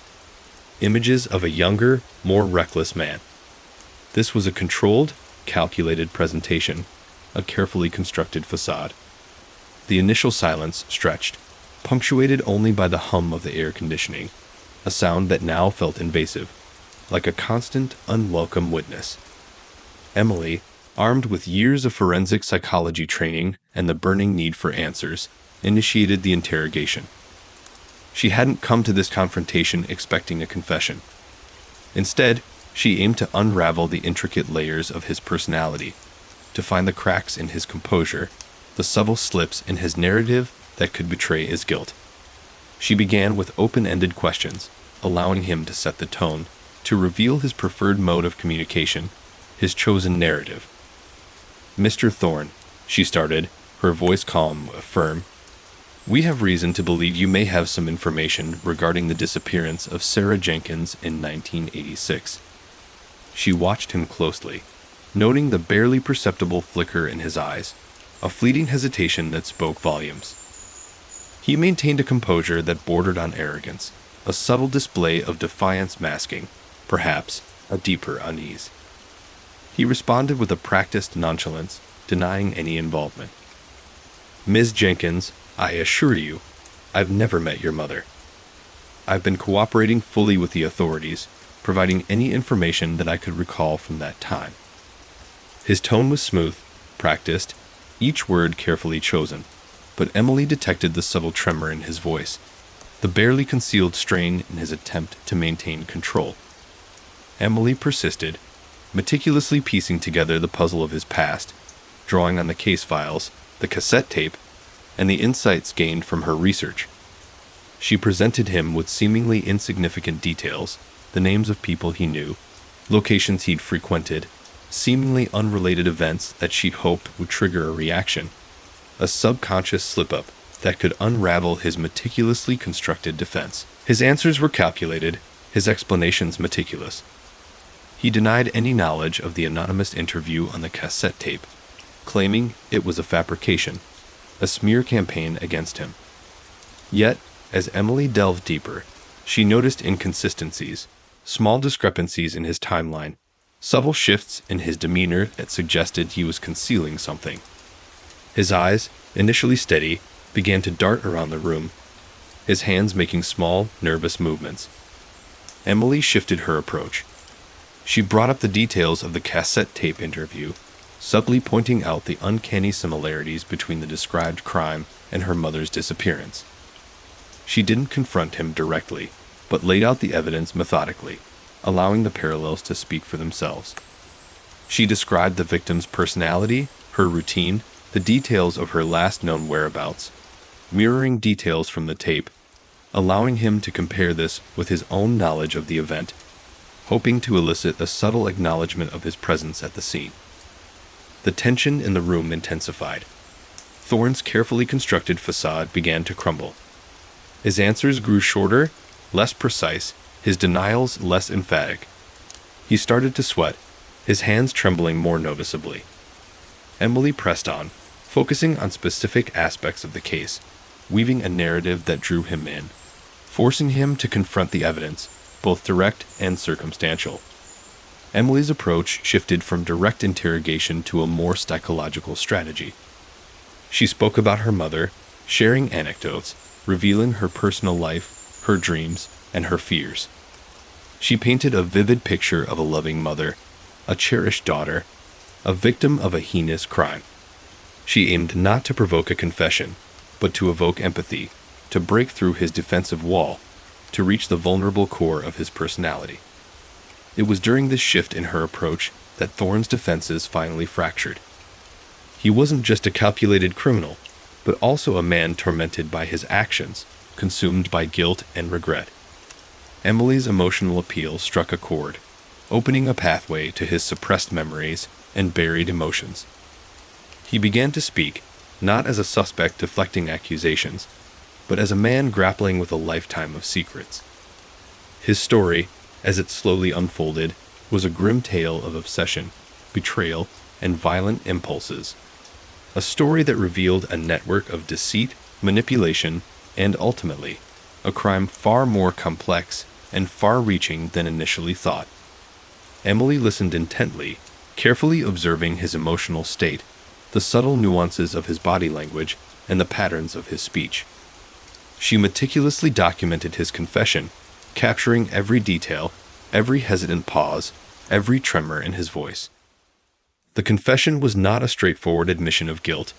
Images of a younger, more reckless man. This was a controlled, calculated presentation, a carefully constructed facade. The initial silence stretched, punctuated only by the hum of the air conditioning, a sound that now felt invasive, like a constant, unwelcome witness. Emily, armed with years of forensic psychology training and the burning need for answers, initiated the interrogation. She hadn't come to this confrontation expecting a confession. Instead, she aimed to unravel the intricate layers of his personality, to find the cracks in his composure, the subtle slips in his narrative that could betray his guilt. She began with open-ended questions, allowing him to set the tone, to reveal his preferred mode of communication, his chosen narrative. "Mr. Thorne," she started, her voice calm but firm, "we have reason to believe you may have some information regarding the disappearance of Sarah Jenkins in 1986. She watched him closely, noting the barely perceptible flicker in his eyes, a fleeting hesitation that spoke volumes. He maintained a composure that bordered on arrogance, a subtle display of defiance masking, perhaps, a deeper unease. He responded with a practiced nonchalance, denying any involvement. "Ms. Jenkins, I assure you, I've never met your mother. I've been cooperating fully with the authorities, providing any information that I could recall from that time." His tone was smooth, practiced, each word carefully chosen, but Emily detected the subtle tremor in his voice, the barely concealed strain in his attempt to maintain control. Emily persisted, meticulously piecing together the puzzle of his past, drawing on the case files, the cassette tape, and the insights gained from her research. She presented him with seemingly insignificant details, the names of people he knew, locations he'd frequented, seemingly unrelated events that she'd hoped would trigger a reaction, a subconscious slip-up that could unravel his meticulously constructed defense. His answers were calculated, his explanations meticulous. He denied any knowledge of the anonymous interview on the cassette tape, claiming it was a fabrication, a smear campaign against him. Yet, as Emily delved deeper, she noticed inconsistencies, small discrepancies in his timeline, subtle shifts in his demeanor that suggested he was concealing something. His eyes, initially steady, began to dart around the room, his hands making small, nervous movements. Emily shifted her approach. She brought up the details of the cassette tape interview, subtly pointing out the uncanny similarities between the described crime and her mother's disappearance. She didn't confront him directly, but laid out the evidence methodically, allowing the parallels to speak for themselves. She described the victim's personality, her routine, the details of her last known whereabouts, mirroring details from the tape, allowing him to compare this with his own knowledge of the event, hoping to elicit a subtle acknowledgement of his presence at the scene. The tension in the room intensified. Thorne's carefully constructed facade began to crumble. His answers grew shorter, less precise, his denials less emphatic. He started to sweat, his hands trembling more noticeably. Emily pressed on, focusing on specific aspects of the case, weaving a narrative that drew him in, forcing him to confront the evidence, both direct and circumstantial. Emily's approach shifted from direct interrogation to a more psychological strategy. She spoke about her mother, sharing anecdotes, revealing her personal life, her dreams, and her fears. She painted a vivid picture of a loving mother, a cherished daughter, a victim of a heinous crime. She aimed not to provoke a confession, but to evoke empathy, to break through his defensive wall, to reach the vulnerable core of his personality. It was during this shift in her approach that Thorne's defenses finally fractured. He wasn't just a calculated criminal, but also a man tormented by his actions, consumed by guilt and regret. Emily's emotional appeal struck a chord, opening a pathway to his suppressed memories and buried emotions. He began to speak, not as a suspect deflecting accusations, but as a man grappling with a lifetime of secrets. His story, as it slowly unfolded, was a grim tale of obsession, betrayal, and violent impulses. A story that revealed a network of deceit, manipulation, and ultimately, a crime far more complex and far-reaching than initially thought. Emily listened intently, carefully observing his emotional state, the subtle nuances of his body language, and the patterns of his speech. She meticulously documented his confession, capturing every detail, every hesitant pause, every tremor in his voice. The confession was not a straightforward admission of guilt,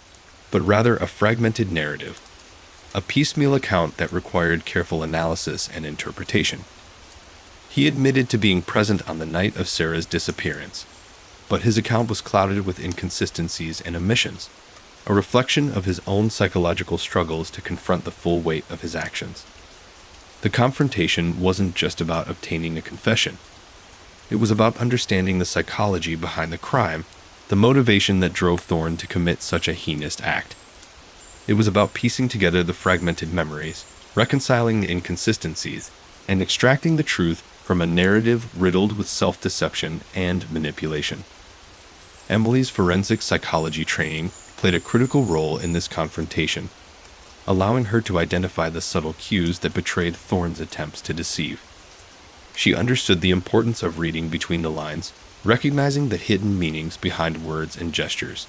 but rather a fragmented narrative, a piecemeal account that required careful analysis and interpretation. He admitted to being present on the night of Sarah's disappearance, but his account was clouded with inconsistencies and omissions, a reflection of his own psychological struggles to confront the full weight of his actions. The confrontation wasn't just about obtaining a confession. It was about understanding the psychology behind the crime, the motivation that drove Thorne to commit such a heinous act. It was about piecing together the fragmented memories, reconciling the inconsistencies, and extracting the truth from a narrative riddled with self-deception and manipulation. Emily's forensic psychology training played a critical role in this confrontation, allowing her to identify the subtle cues that betrayed Thorne's attempts to deceive. She understood the importance of reading between the lines, recognizing the hidden meanings behind words and gestures.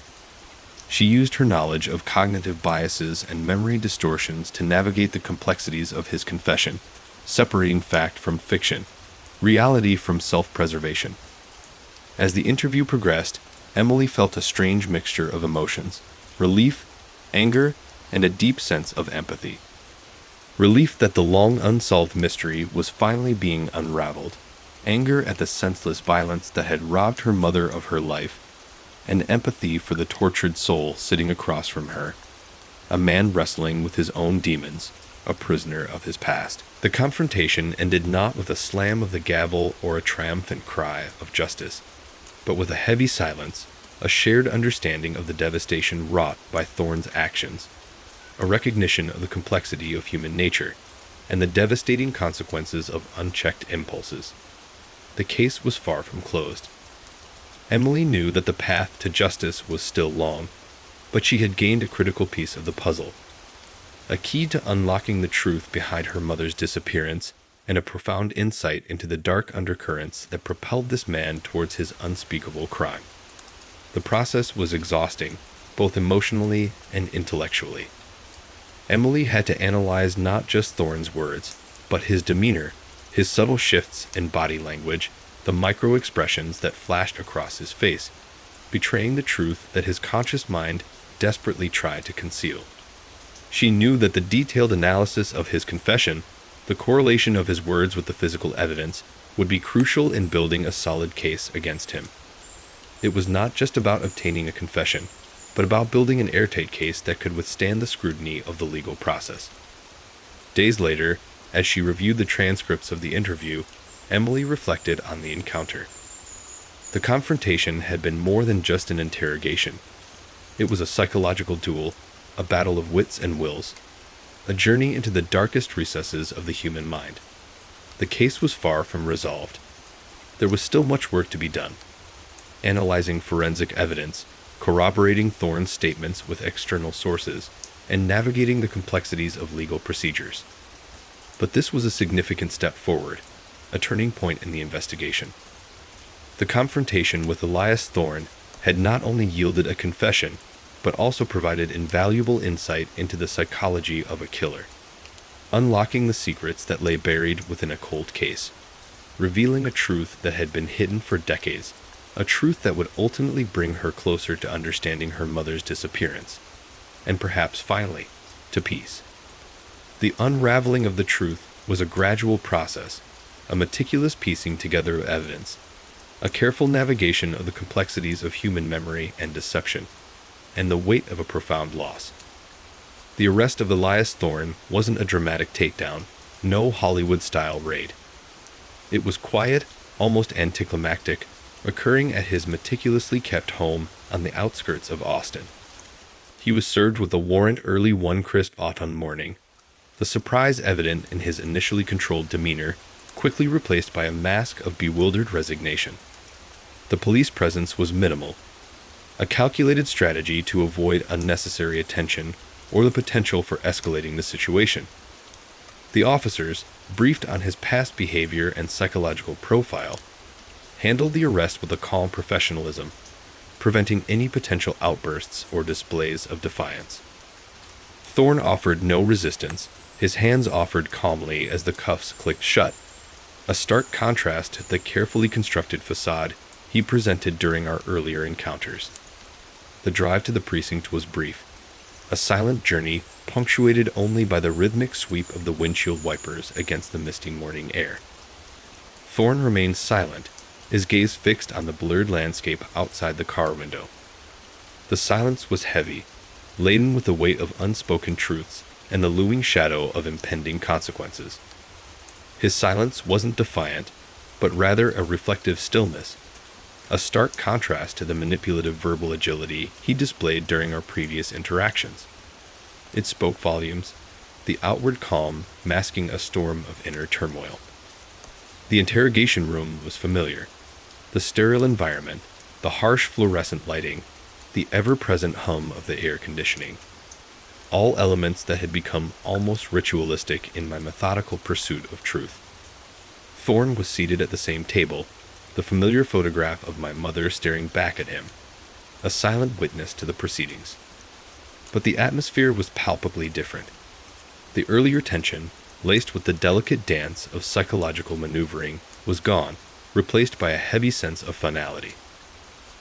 She used her knowledge of cognitive biases and memory distortions to navigate the complexities of his confession, separating fact from fiction, reality from self-preservation. As the interview progressed, Emily felt a strange mixture of emotions: relief, anger, and a deep sense of empathy. Relief that the long unsolved mystery was finally being unraveled, anger at the senseless violence that had robbed her mother of her life, and empathy for the tortured soul sitting across from her, a man wrestling with his own demons, a prisoner of his past. The confrontation ended not with a slam of the gavel or a triumphant cry of justice, but with a heavy silence, a shared understanding of the devastation wrought by Thorne's actions, a recognition of the complexity of human nature, and the devastating consequences of unchecked impulses. The case was far from closed. Emily knew that the path to justice was still long, but she had gained a critical piece of the puzzle, a key to unlocking the truth behind her mother's disappearance and a profound insight into the dark undercurrents that propelled this man towards his unspeakable crime. The process was exhausting, both emotionally and intellectually. Emily had to analyze not just Thorne's words, but his demeanor, his subtle shifts in body language, the micro-expressions that flashed across his face, betraying the truth that his conscious mind desperately tried to conceal. She knew that the detailed analysis of his confession, the correlation of his words with the physical evidence, would be crucial in building a solid case against him. It was not just about obtaining a confession, but about building an airtight case that could withstand the scrutiny of the legal process. Days later, as she reviewed the transcripts of the interview, Emily reflected on the encounter. The confrontation had been more than just an interrogation. It was a psychological duel, a battle of wits and wills, a journey into the darkest recesses of the human mind. The case was far from resolved. There was still much work to be done. Analyzing forensic evidence, corroborating Thorne's statements with external sources, and navigating the complexities of legal procedures. But this was a significant step forward, a turning point in the investigation. The confrontation with Elias Thorne had not only yielded a confession, but also provided invaluable insight into the psychology of a killer, unlocking the secrets that lay buried within a cold case, revealing a truth that had been hidden for decades, a truth that would ultimately bring her closer to understanding her mother's disappearance, and perhaps finally, to peace. The unraveling of the truth was a gradual process, a meticulous piecing together of evidence, a careful navigation of the complexities of human memory and deception, and the weight of a profound loss. The arrest of Elias Thorne wasn't a dramatic takedown, no Hollywood-style raid. It was quiet, almost anticlimactic, occurring at his meticulously kept home on the outskirts of Austin. He was served with a warrant early one crisp autumn morning, the surprise evident in his initially controlled demeanor, quickly replaced by a mask of bewildered resignation. The police presence was minimal, a calculated strategy to avoid unnecessary attention or the potential for escalating the situation. The officers, briefed on his past behavior and psychological profile, handled the arrest with a calm professionalism, preventing any potential outbursts or displays of defiance. Thorne offered no resistance, his hands offered calmly as the cuffs clicked shut, a stark contrast to the carefully constructed facade he presented during our earlier encounters. The drive to the precinct was brief, a silent journey punctuated only by the rhythmic sweep of the windshield wipers against the misty morning air. Thorne remained silent, his gaze fixed on the blurred landscape outside the car window. The silence was heavy, laden with the weight of unspoken truths and the looming shadow of impending consequences. His silence wasn't defiant, but rather a reflective stillness, a stark contrast to the manipulative verbal agility he displayed during our previous interactions. It spoke volumes, the outward calm masking a storm of inner turmoil. The interrogation room was familiar. The sterile environment, the harsh fluorescent lighting, the ever-present hum of the air conditioning. All elements that had become almost ritualistic in my methodical pursuit of truth. Thorne was seated at the same table, the familiar photograph of my mother staring back at him, a silent witness to the proceedings. But the atmosphere was palpably different. The earlier tension, laced with the delicate dance of psychological maneuvering, was gone, replaced by a heavy sense of finality.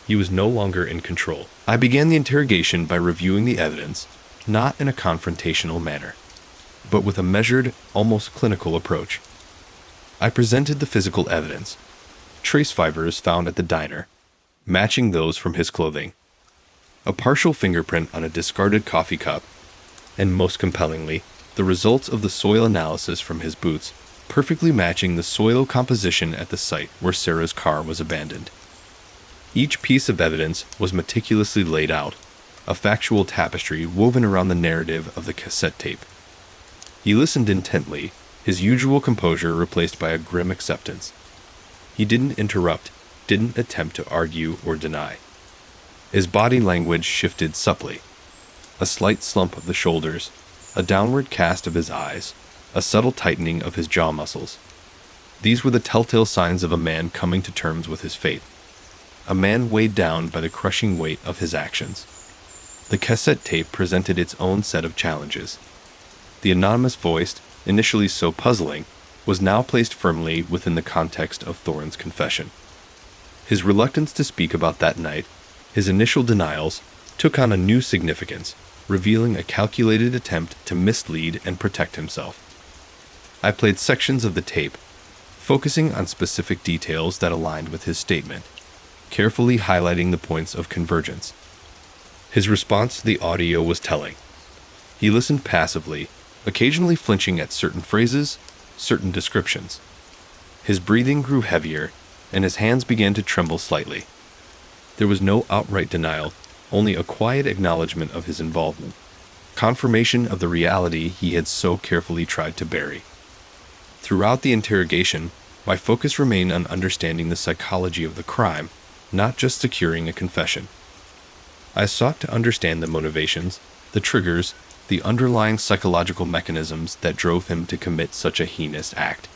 He was no longer in control. I began the interrogation by reviewing the evidence, not in a confrontational manner, but with a measured, almost clinical approach. I presented the physical evidence, trace fibers found at the diner, matching those from his clothing, a partial fingerprint on a discarded coffee cup, and most compellingly, the the results of the soil analysis from his boots perfectly matching the soil composition at the site where Sarah's car was abandoned. Each piece of evidence was meticulously laid out, a factual tapestry woven around the narrative of the cassette tape. He listened intently, his usual composure replaced by a grim acceptance. He didn't interrupt, didn't attempt to argue or deny. His body language shifted subtly. A slight slump of the shoulders, a downward cast of his eyes, a subtle tightening of his jaw muscles. These were the telltale signs of a man coming to terms with his fate. A man weighed down by the crushing weight of his actions. The cassette tape presented its own set of challenges. The anonymous voice, initially so puzzling, was now placed firmly within the context of Thorne's confession. His reluctance to speak about that night, his initial denials, took on a new significance, revealing a calculated attempt to mislead and protect himself. I played sections of the tape, focusing on specific details that aligned with his statement, carefully highlighting the points of convergence. His response to the audio was telling. He listened passively, occasionally flinching at certain phrases, certain descriptions. His breathing grew heavier, and his hands began to tremble slightly. There was no outright denial, only a quiet acknowledgement of his involvement, confirmation of the reality he had so carefully tried to bury. Throughout the interrogation, my focus remained on understanding the psychology of the crime, not just securing a confession. I sought to understand the motivations, the triggers, the underlying psychological mechanisms that drove him to commit such a heinous act.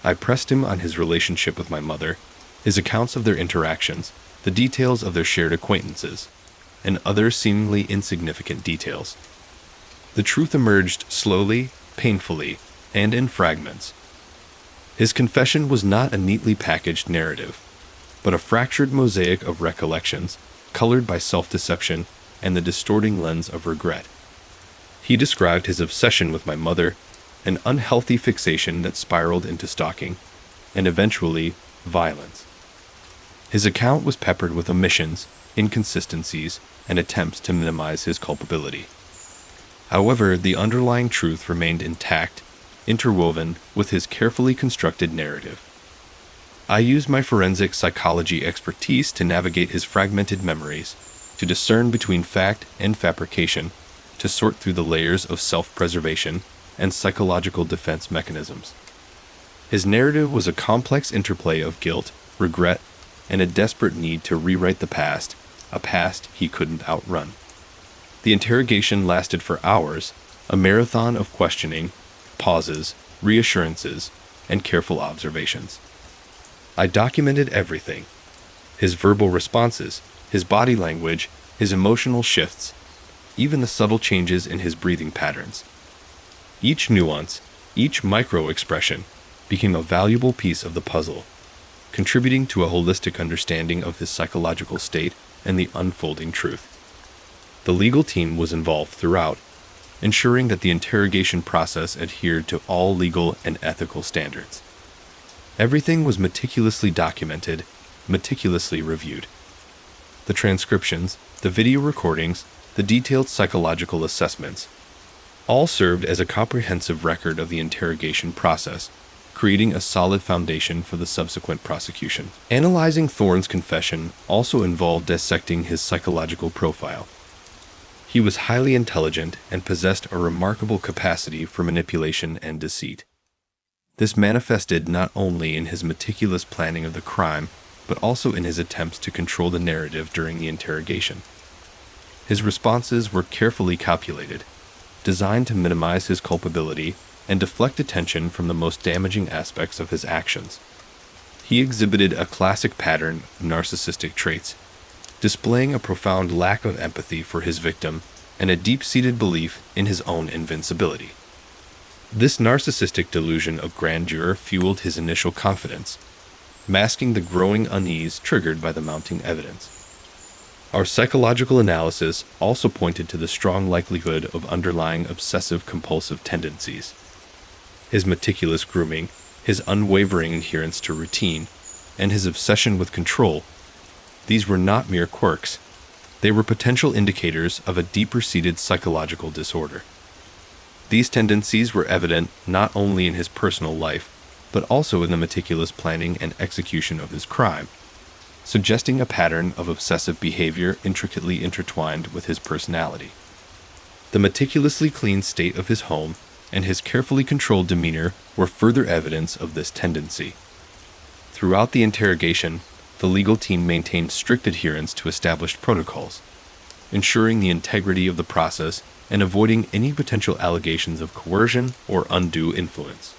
I pressed him on his relationship with my mother, his accounts of their interactions, the details of their shared acquaintances, and other seemingly insignificant details. The truth emerged slowly, painfully, and in fragments. His confession was not a neatly packaged narrative, but a fractured mosaic of recollections, colored by self-deception and the distorting lens of regret. He described his obsession with my mother, an unhealthy fixation that spiraled into stalking, and eventually, violence. His account was peppered with omissions, inconsistencies, and attempts to minimize his culpability. However, the underlying truth remained intact, interwoven with his carefully constructed narrative. I used my forensic psychology expertise to navigate his fragmented memories, to discern between fact and fabrication, to sort through the layers of self-preservation and psychological defense mechanisms. His narrative was a complex interplay of guilt, regret, and a desperate need to rewrite the past, a past he couldn't outrun. The interrogation lasted for hours, a marathon of questioning, pauses, reassurances, and careful observations. I documented everything: his verbal responses, his body language, his emotional shifts, even the subtle changes in his breathing patterns. Each nuance, each micro-expression, became a valuable piece of the puzzle, contributing to a holistic understanding of his psychological state and the unfolding truth. The legal team was involved throughout, ensuring that the interrogation process adhered to all legal and ethical standards. Everything was meticulously documented, meticulously reviewed. The transcriptions, the video recordings, the detailed psychological assessments, all served as a comprehensive record of the interrogation process, creating a solid foundation for the subsequent prosecution. Analyzing Thorne's confession also involved dissecting his psychological profile. He was highly intelligent and possessed a remarkable capacity for manipulation and deceit. This manifested not only in his meticulous planning of the crime, but also in his attempts to control the narrative during the interrogation. His responses were carefully calculated, designed to minimize his culpability and deflect attention from the most damaging aspects of his actions. He exhibited a classic pattern of narcissistic traits, displaying a profound lack of empathy for his victim and a deep-seated belief in his own invincibility. This narcissistic delusion of grandeur fueled his initial confidence, masking the growing unease triggered by the mounting evidence. Our psychological analysis also pointed to the strong likelihood of underlying obsessive-compulsive tendencies. His meticulous grooming, his unwavering adherence to routine, and his obsession with control, these were not mere quirks. They were potential indicators of a deeper-seated psychological disorder. These tendencies were evident not only in his personal life, but also in the meticulous planning and execution of his crime, suggesting a pattern of obsessive behavior intricately intertwined with his personality. The meticulously clean state of his home and his carefully controlled demeanor were further evidence of this tendency. Throughout the interrogation, the legal team maintained strict adherence to established protocols, ensuring the integrity of the process and avoiding any potential allegations of coercion or undue influence.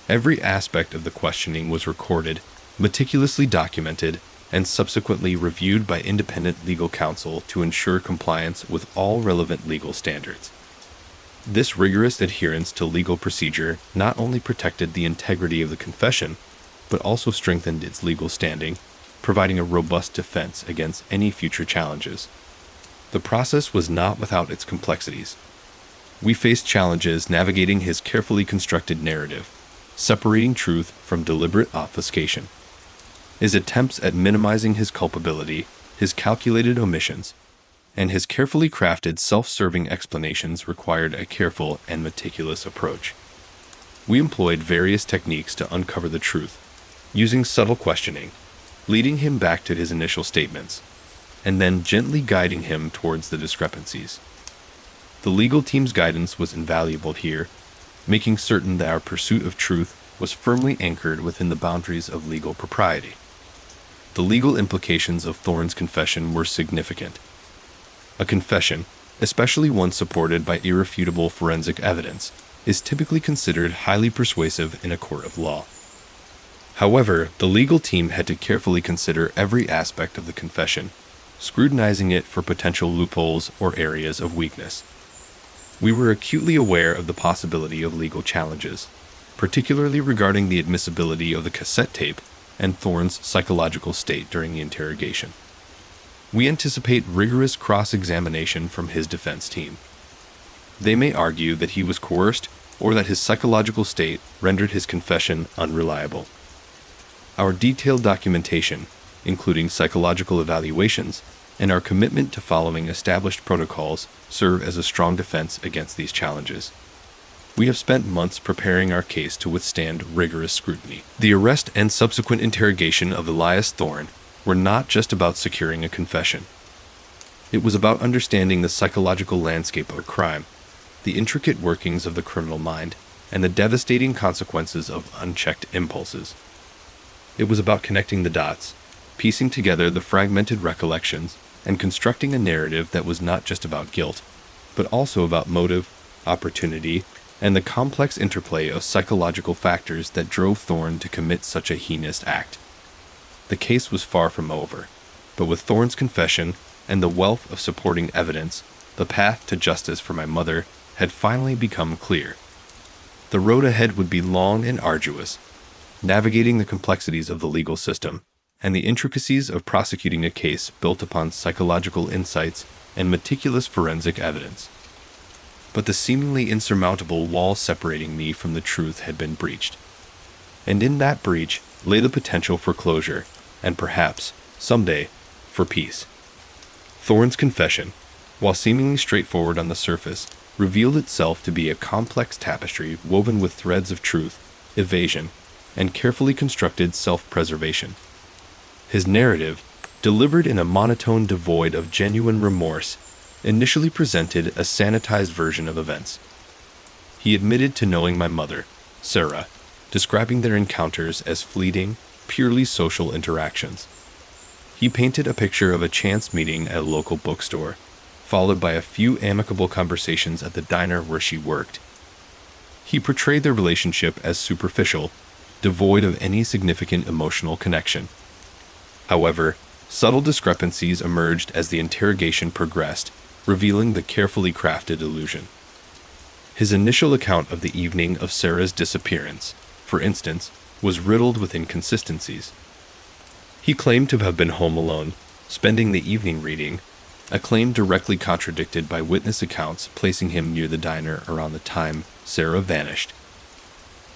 Every aspect of the questioning was recorded, meticulously documented, and subsequently reviewed by independent legal counsel to ensure compliance with all relevant legal standards. This rigorous adherence to legal procedure not only protected the integrity of the confession, but also strengthened its legal standing, providing a robust defense against any future challenges. The process was not without its complexities. We faced challenges navigating his carefully constructed narrative, separating truth from deliberate obfuscation. His attempts at minimizing his culpability, his calculated omissions, and his carefully crafted self-serving explanations required a careful and meticulous approach. We employed various techniques to uncover the truth, using subtle questioning, leading him back to his initial statements, and then gently guiding him towards the discrepancies. The legal team's guidance was invaluable here, making certain that our pursuit of truth was firmly anchored within the boundaries of legal propriety. The legal implications of Thorne's confession were significant. A confession, especially one supported by irrefutable forensic evidence, is typically considered highly persuasive in a court of law. However, the legal team had to carefully consider every aspect of the confession, scrutinizing it for potential loopholes or areas of weakness. We were acutely aware of the possibility of legal challenges, particularly regarding the admissibility of the cassette tape and Thorne's psychological state during the interrogation. We anticipate rigorous cross-examination from his defense team. They may argue that he was coerced or that his psychological state rendered his confession unreliable. Our detailed documentation, including psychological evaluations, and our commitment to following established protocols serve as a strong defense against these challenges. We have spent months preparing our case to withstand rigorous scrutiny. The arrest and subsequent interrogation of Elias Thorne were not just about securing a confession. It was about understanding the psychological landscape of crime, the intricate workings of the criminal mind, and the devastating consequences of unchecked impulses. It was about connecting the dots, piecing together the fragmented recollections, and constructing a narrative that was not just about guilt, but also about motive, opportunity, and the complex interplay of psychological factors that drove Thorne to commit such a heinous act. The case was far from over, but with Thorne's confession and the wealth of supporting evidence, the path to justice for my mother had finally become clear. The road ahead would be long and arduous, navigating the complexities of the legal system and the intricacies of prosecuting a case built upon psychological insights and meticulous forensic evidence. But the seemingly insurmountable wall separating me from the truth had been breached. And in that breach lay the potential for closure, and perhaps, someday, for peace. Thorne's confession, while seemingly straightforward on the surface, revealed itself to be a complex tapestry woven with threads of truth, evasion, and carefully constructed self-preservation. His narrative, delivered in a monotone devoid of genuine remorse, initially presented a sanitized version of events. He admitted to knowing my mother, Sarah, describing their encounters as fleeting, purely social interactions. He painted a picture of a chance meeting at a local bookstore, followed by a few amicable conversations at the diner where she worked. He portrayed their relationship as superficial, devoid of any significant emotional connection. However, subtle discrepancies emerged as the interrogation progressed, revealing the carefully crafted illusion. His initial account of the evening of Sarah's disappearance, for instance, was riddled with inconsistencies. He claimed to have been home alone, spending the evening reading, a claim directly contradicted by witness accounts placing him near the diner around the time Sarah vanished.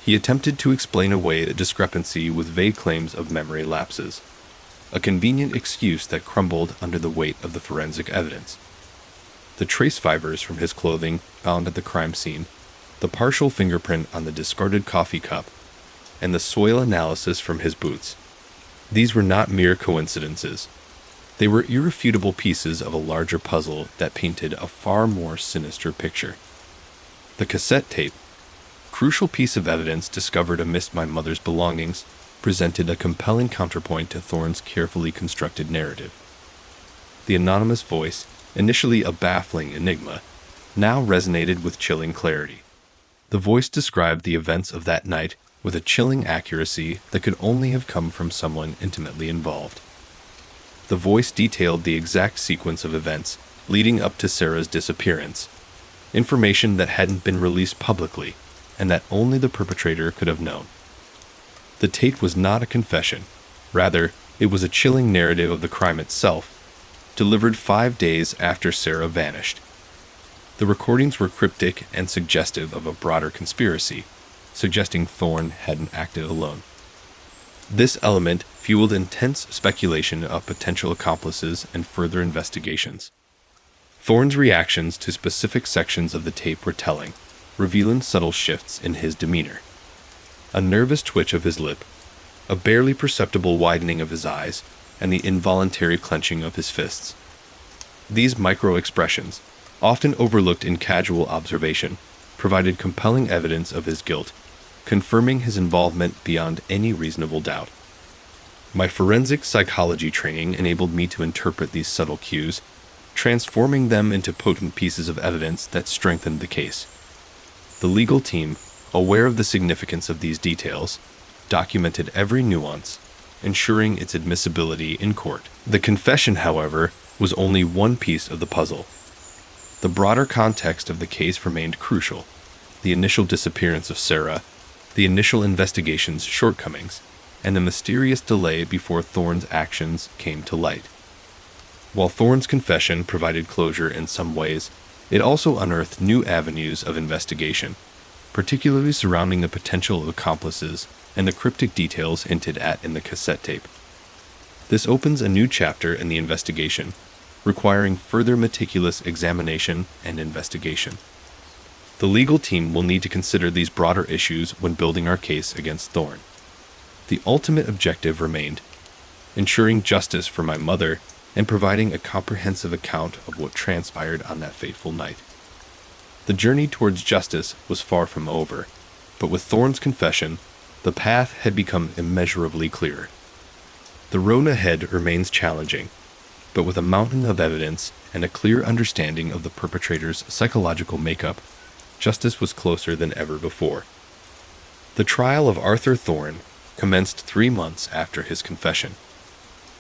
He attempted to explain away the discrepancy with vague claims of memory lapses, a convenient excuse that crumbled under the weight of the forensic evidence. the trace fibers from his clothing found at the crime scene, the partial fingerprint on the discarded coffee cup, and the soil analysis from his boots. These were not mere coincidences. They were irrefutable pieces of a larger puzzle that painted a far more sinister picture. The cassette tape, crucial piece of evidence discovered amidst my mother's belongings, presented a compelling counterpoint to Thorne's carefully constructed narrative. The anonymous voice, initially a baffling enigma, now resonated with chilling clarity. The voice described the events of that night with a chilling accuracy that could only have come from someone intimately involved. The voice detailed the exact sequence of events leading up to Sarah's disappearance, information that hadn't been released publicly and that only the perpetrator could have known. The tape was not a confession. Rather, it was a chilling narrative of the crime itself, delivered 5 days after Sarah vanished. The recordings were cryptic and suggestive of a broader conspiracy, suggesting Thorne hadn't acted alone. This element fueled intense speculation of potential accomplices and further investigations. Thorne's reactions to specific sections of the tape were telling, revealing subtle shifts in his demeanor. A nervous twitch of his lip, a barely perceptible widening of his eyes, and the involuntary clenching of his fists. These micro-expressions, often overlooked in casual observation, provided compelling evidence of his guilt, confirming his involvement beyond any reasonable doubt. My forensic psychology training enabled me to interpret these subtle cues, transforming them into potent pieces of evidence that strengthened the case. The legal team, aware of the significance of these details, documented every nuance, ensuring its admissibility in court. The confession, however, was only one piece of the puzzle. The broader context of the case remained crucial: the initial disappearance of Sarah, the initial investigation's shortcomings, and the mysterious delay before Thorne's actions came to light. While Thorne's confession provided closure in some ways, it also unearthed new avenues of investigation, particularly surrounding the potential accomplices and the cryptic details hinted at in the cassette tape. This opens a new chapter in the investigation, requiring further meticulous examination and investigation. The legal team will need to consider these broader issues when building our case against Thorne. The ultimate objective remained ensuring justice for my mother and providing a comprehensive account of what transpired on that fateful night. The journey towards justice was far from over, but with Thorne's confession, the path had become immeasurably clearer. The road ahead remains challenging, but with a mountain of evidence and a clear understanding of the perpetrator's psychological makeup, justice was closer than ever before. The trial of Arthur Thorne commenced 3 months after his confession.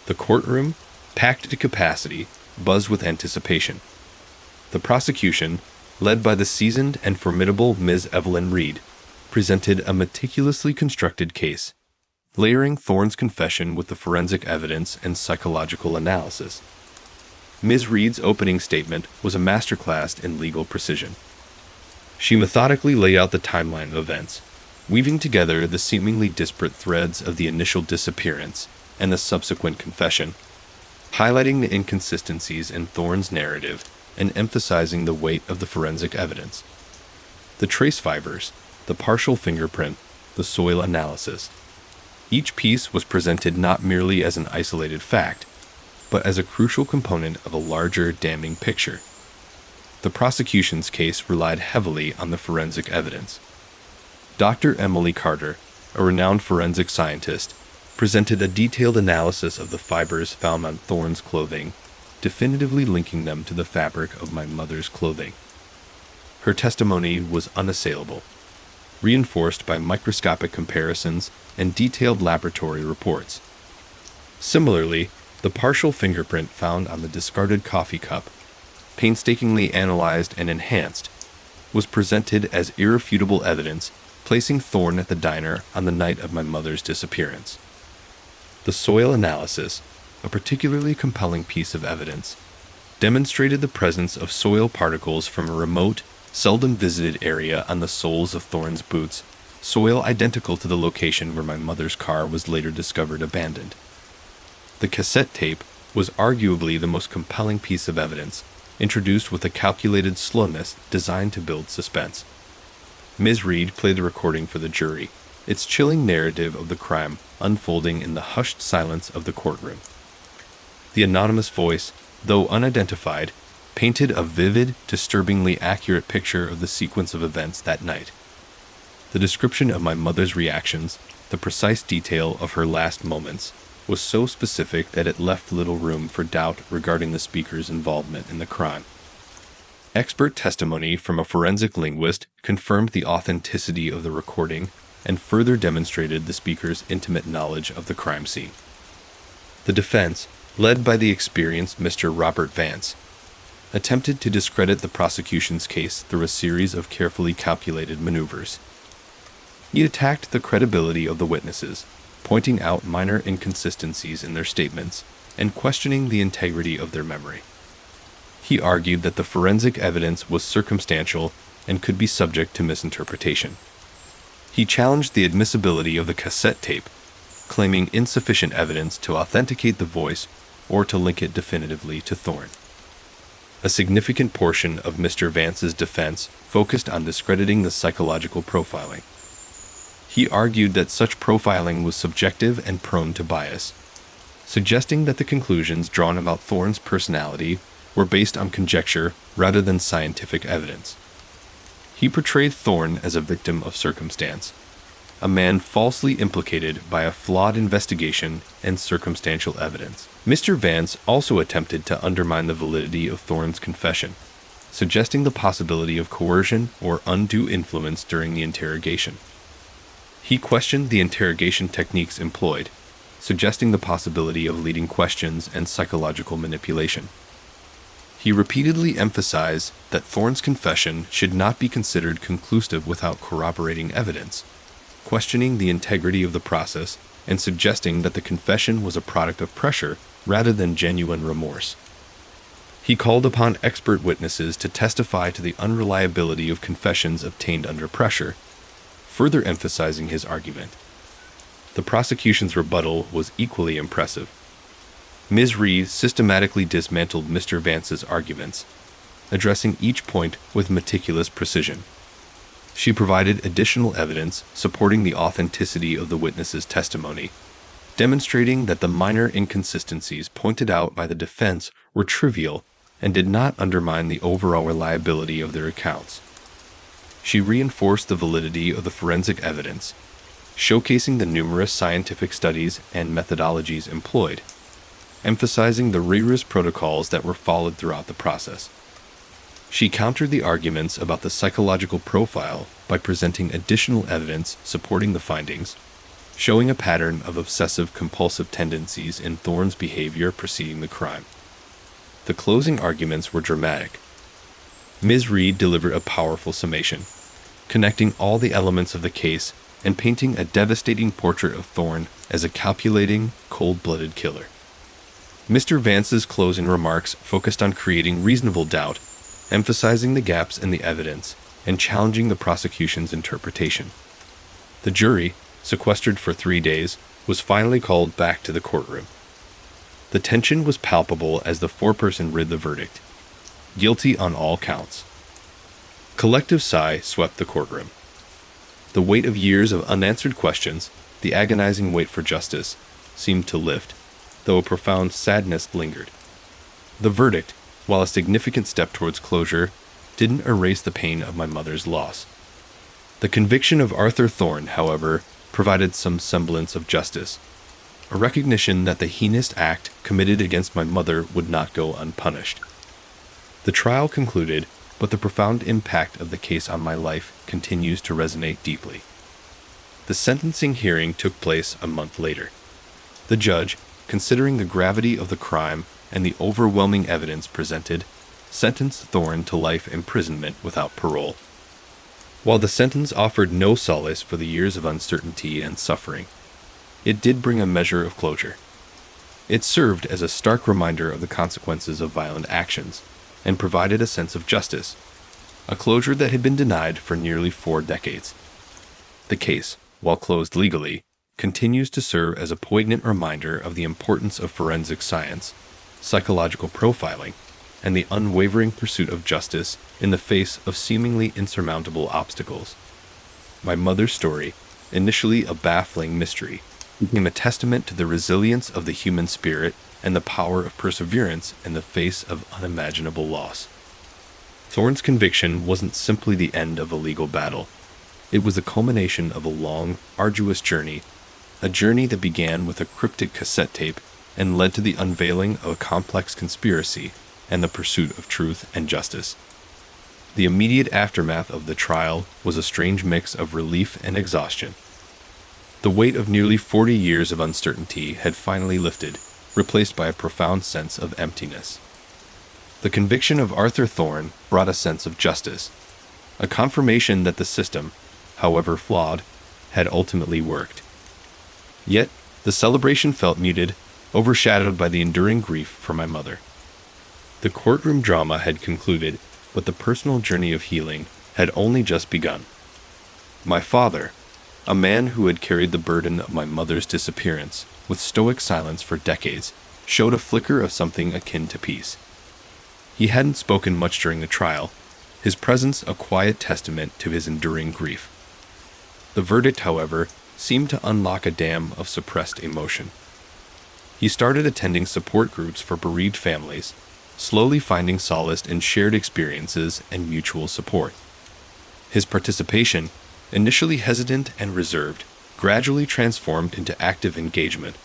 The courtroom, packed to capacity, buzzed with anticipation. The prosecution, led by the seasoned and formidable Ms. Evelyn Reed, presented a meticulously constructed case, layering Thorne's confession with the forensic evidence and psychological analysis. Ms. Reed's opening statement was a masterclass in legal precision. She methodically laid out the timeline of events, weaving together the seemingly disparate threads of the initial disappearance and the subsequent confession, highlighting the inconsistencies in Thorne's narrative and emphasizing the weight of the forensic evidence. The trace fibers, the partial fingerprint, the soil analysis. Each piece was presented not merely as an isolated fact, but as a crucial component of a larger damning picture. The prosecution's case relied heavily on the forensic evidence. Dr. Emily Carter, a renowned forensic scientist, presented a detailed analysis of the fibers found on Thorne's clothing, definitively linking them to the fabric of my mother's clothing. Her testimony was unassailable, reinforced by microscopic comparisons and detailed laboratory reports. Similarly, the partial fingerprint found on the discarded coffee cup, painstakingly analyzed and enhanced, was presented as irrefutable evidence, placing Thorne at the diner on the night of my mother's disappearance. The soil analysis, a particularly compelling piece of evidence, demonstrated the presence of soil particles from a remote, seldom visited area on the soles of Thorne's boots, soil identical to the location where my mother's car was later discovered abandoned. The cassette tape was arguably the most compelling piece of evidence, introduced with a calculated slowness designed to build suspense. Ms. Reed played the recording for the jury, its chilling narrative of the crime unfolding in the hushed silence of the courtroom. The anonymous voice, though unidentified, painted a vivid, disturbingly accurate picture of the sequence of events that night. The description of my mother's reactions, the precise detail of her last moments, was so specific that it left little room for doubt regarding the speaker's involvement in the crime. Expert testimony from a forensic linguist confirmed the authenticity of the recording and further demonstrated the speaker's intimate knowledge of the crime scene. The defense, led by the experienced Mr. Robert Vance, attempted to discredit the prosecution's case through a series of carefully calculated maneuvers. He attacked the credibility of the witnesses, pointing out minor inconsistencies in their statements and questioning the integrity of their memory. He argued that the forensic evidence was circumstantial and could be subject to misinterpretation. He challenged the admissibility of the cassette tape, claiming insufficient evidence to authenticate the voice or to link it definitively to Thorne. A significant portion of Mr. Vance's defense focused on discrediting the psychological profiling. He argued that such profiling was subjective and prone to bias, suggesting that the conclusions drawn about Thorne's personality were based on conjecture rather than scientific evidence. He portrayed Thorne as a victim of circumstance, a man falsely implicated by a flawed investigation and circumstantial evidence. Mr. Vance also attempted to undermine the validity of Thorne's confession, suggesting the possibility of coercion or undue influence during the interrogation. He questioned the interrogation techniques employed, suggesting the possibility of leading questions and psychological manipulation. He repeatedly emphasized that Thorne's confession should not be considered conclusive without corroborating evidence, questioning the integrity of the process and suggesting that the confession was a product of pressure rather than genuine remorse. He called upon expert witnesses to testify to the unreliability of confessions obtained under pressure, further emphasizing his argument. The prosecution's rebuttal was equally impressive. Ms. Reed systematically dismantled Mr. Vance's arguments, addressing each point with meticulous precision. She provided additional evidence supporting the authenticity of the witness's testimony, demonstrating that the minor inconsistencies pointed out by the defense were trivial and did not undermine the overall reliability of their accounts. She reinforced the validity of the forensic evidence, showcasing the numerous scientific studies and methodologies employed, emphasizing the rigorous protocols that were followed throughout the process. She countered the arguments about the psychological profile by presenting additional evidence supporting the findings, showing a pattern of obsessive-compulsive tendencies in Thorne's behavior preceding the crime. The closing arguments were dramatic. Ms. Reed delivered a powerful summation, connecting all the elements of the case and painting a devastating portrait of Thorne as a calculating, cold-blooded killer. Mr. Vance's closing remarks focused on creating reasonable doubt, emphasizing the gaps in the evidence and challenging the prosecution's interpretation. The jury, sequestered for 3 days, was finally called back to the courtroom. The tension was palpable as the foreperson read the verdict: guilty on all counts. Collective sigh swept the courtroom. The weight of years of unanswered questions, the agonizing wait for justice, seemed to lift, though a profound sadness lingered. The verdict, while a significant step towards closure, didn't erase the pain of my mother's loss. The conviction of Arthur Thorne, however, provided some semblance of justice, a recognition that the heinous act committed against my mother would not go unpunished. The trial concluded, but the profound impact of the case on my life continues to resonate deeply. The sentencing hearing took place a month later. The judge, considering the gravity of the crime and the overwhelming evidence presented, sentenced Thorne to life imprisonment without parole. While the sentence offered no solace for the years of uncertainty and suffering, it did bring a measure of closure. It served as a stark reminder of the consequences of violent actions, and provided a sense of justice, a closure that had been denied for nearly 4 decades. The case, while closed legally, continues to serve as a poignant reminder of the importance of forensic science, psychological profiling, and the unwavering pursuit of justice in the face of seemingly insurmountable obstacles. My mother's story, initially a baffling mystery, became a testament to the resilience of the human spirit and the power of perseverance in the face of unimaginable loss. Thorne's conviction wasn't simply the end of a legal battle. It was the culmination of a long, arduous journey, a journey that began with a cryptic cassette tape and led to the unveiling of a complex conspiracy and the pursuit of truth and justice. The immediate aftermath of the trial was a strange mix of relief and exhaustion. The weight of nearly 40 years of uncertainty had finally lifted, replaced by a profound sense of emptiness. The conviction of Arthur Thorne brought a sense of justice, a confirmation that the system, however flawed, had ultimately worked. Yet, the celebration felt muted, overshadowed by the enduring grief for my mother. The courtroom drama had concluded, but the personal journey of healing had only just begun. My father, a man who had carried the burden of my mother's disappearance with stoic silence for decades, showed a flicker of something akin to peace. He hadn't spoken much during the trial, his presence a quiet testament to his enduring grief. The verdict, however, seemed to unlock a dam of suppressed emotion. He started attending support groups for bereaved families, slowly finding solace in shared experiences and mutual support. His participation, initially hesitant and reserved, gradually transformed into active engagement,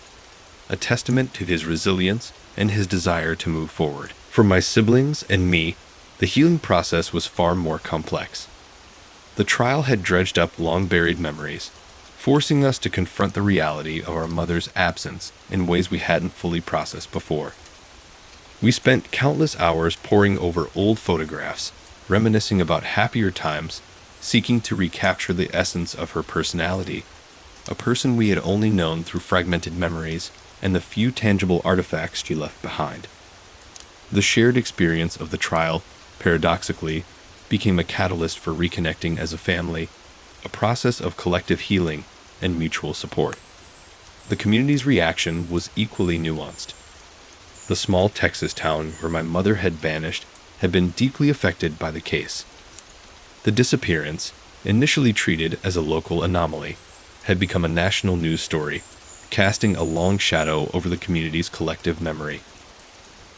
a testament to his resilience and his desire to move forward. For my siblings and me, the healing process was far more complex. The trial had dredged up long-buried memories, forcing us to confront the reality of our mother's absence in ways we hadn't fully processed before. We spent countless hours poring over old photographs, reminiscing about happier times, seeking to recapture the essence of her personality, a person we had only known through fragmented memories and the few tangible artifacts she left behind. The shared experience of the trial, paradoxically, became a catalyst for reconnecting as a family, a process of collective healing and mutual support. The community's reaction was equally nuanced. The small Texas town where my mother had vanished had been deeply affected by the case. The disappearance, initially treated as a local anomaly, had become a national news story, casting a long shadow over the community's collective memory.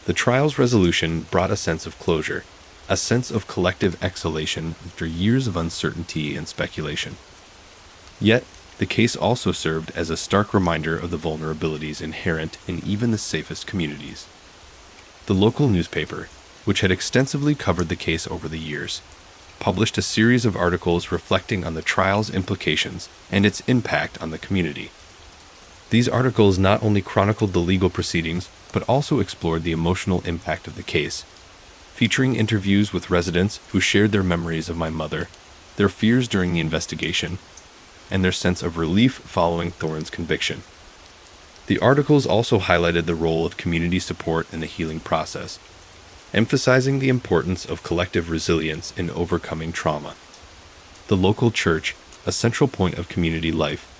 The trial's resolution brought a sense of closure, a sense of collective exhalation after years of uncertainty and speculation. Yet, the case also served as a stark reminder of the vulnerabilities inherent in even the safest communities. The local newspaper, which had extensively covered the case over the years, published a series of articles reflecting on the trial's implications and its impact on the community. These articles not only chronicled the legal proceedings, but also explored the emotional impact of the case, featuring interviews with residents who shared their memories of my mother, their fears during the investigation, and their sense of relief following Thorne's conviction. The articles also highlighted the role of community support in the healing process, emphasizing the importance of collective resilience in overcoming trauma. The local church, a central point of community life,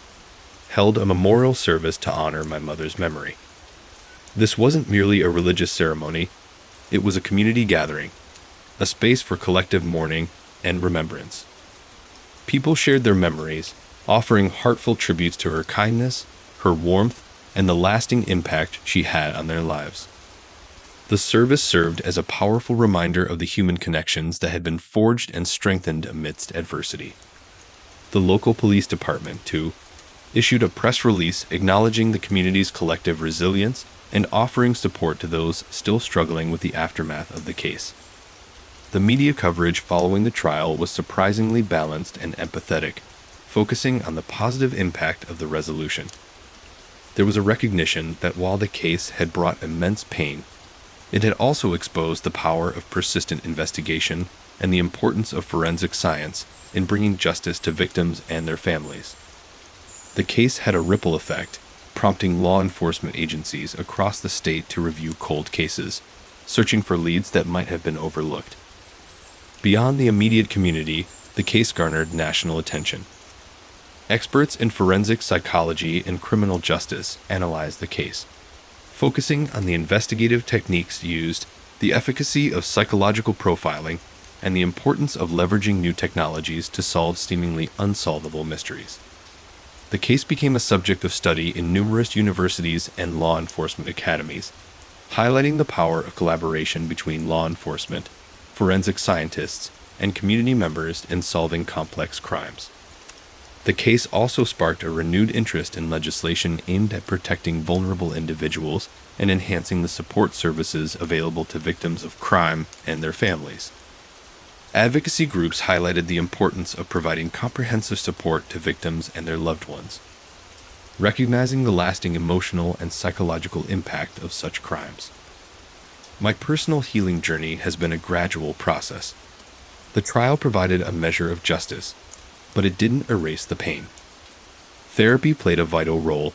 held a memorial service to honor my mother's memory. This wasn't merely a religious ceremony, it was a community gathering, a space for collective mourning and remembrance. People shared their memories, offering heartfelt tributes to her kindness, her warmth, and the lasting impact she had on their lives. The service served as a powerful reminder of the human connections that had been forged and strengthened amidst adversity. The local police department, too, issued a press release acknowledging the community's collective resilience and offering support to those still struggling with the aftermath of the case. The media coverage following the trial was surprisingly balanced and empathetic, focusing on the positive impact of the resolution. There was a recognition that while the case had brought immense pain, it had also exposed the power of persistent investigation and the importance of forensic science in bringing justice to victims and their families. The case had a ripple effect, prompting law enforcement agencies across the state to review cold cases, searching for leads that might have been overlooked. Beyond the immediate community, the case garnered national attention. Experts in forensic psychology and criminal justice analyzed the case, focusing on the investigative techniques used the efficacy of psychological profiling, and the importance of leveraging new technologies to solve seemingly unsolvable mysteries. The case became a subject of study in numerous universities and law enforcement academies, highlighting the power of collaboration between law enforcement, forensic scientists, and community members in solving complex crimes. The case also sparked a renewed interest in legislation aimed at protecting vulnerable individuals and enhancing the support services available to victims of crime and their families. Advocacy groups highlighted the importance of providing comprehensive support to victims and their loved ones, recognizing the lasting emotional and psychological impact of such crimes. My personal healing journey has been a gradual process. The trial provided a measure of justice, but it didn't erase the pain. Therapy played a vital role,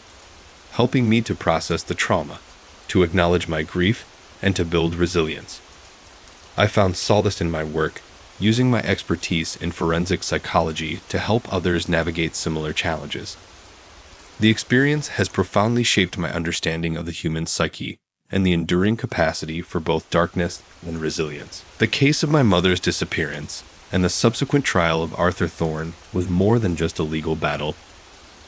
helping me to process the trauma, to acknowledge my grief, and to build resilience. I found solace in my work, using my expertise in forensic psychology to help others navigate similar challenges. The experience has profoundly shaped my understanding of the human psyche and the enduring capacity for both darkness and resilience. The case of my mother's disappearance and the subsequent trial of Arthur Thorne was more than just a legal battle.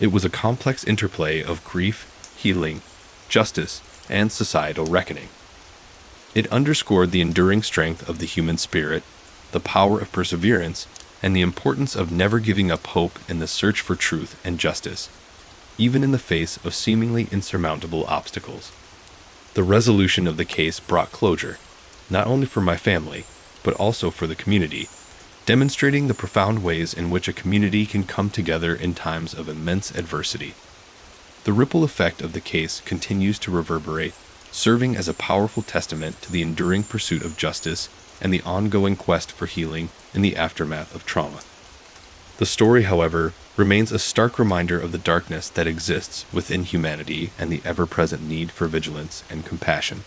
It was a complex interplay of grief, healing, justice, and societal reckoning. It underscored the enduring strength of the human spirit, the power of perseverance, and the importance of never giving up hope in the search for truth and justice, even in the face of seemingly insurmountable obstacles. The resolution of the case brought closure, not only for my family, but also for the community, demonstrating the profound ways in which a community can come together in times of immense adversity. The ripple effect of the case continues to reverberate, serving as a powerful testament to the enduring pursuit of justice and the ongoing quest for healing in the aftermath of trauma. The story, however, remains a stark reminder of the darkness that exists within humanity and the ever-present need for vigilance and compassion.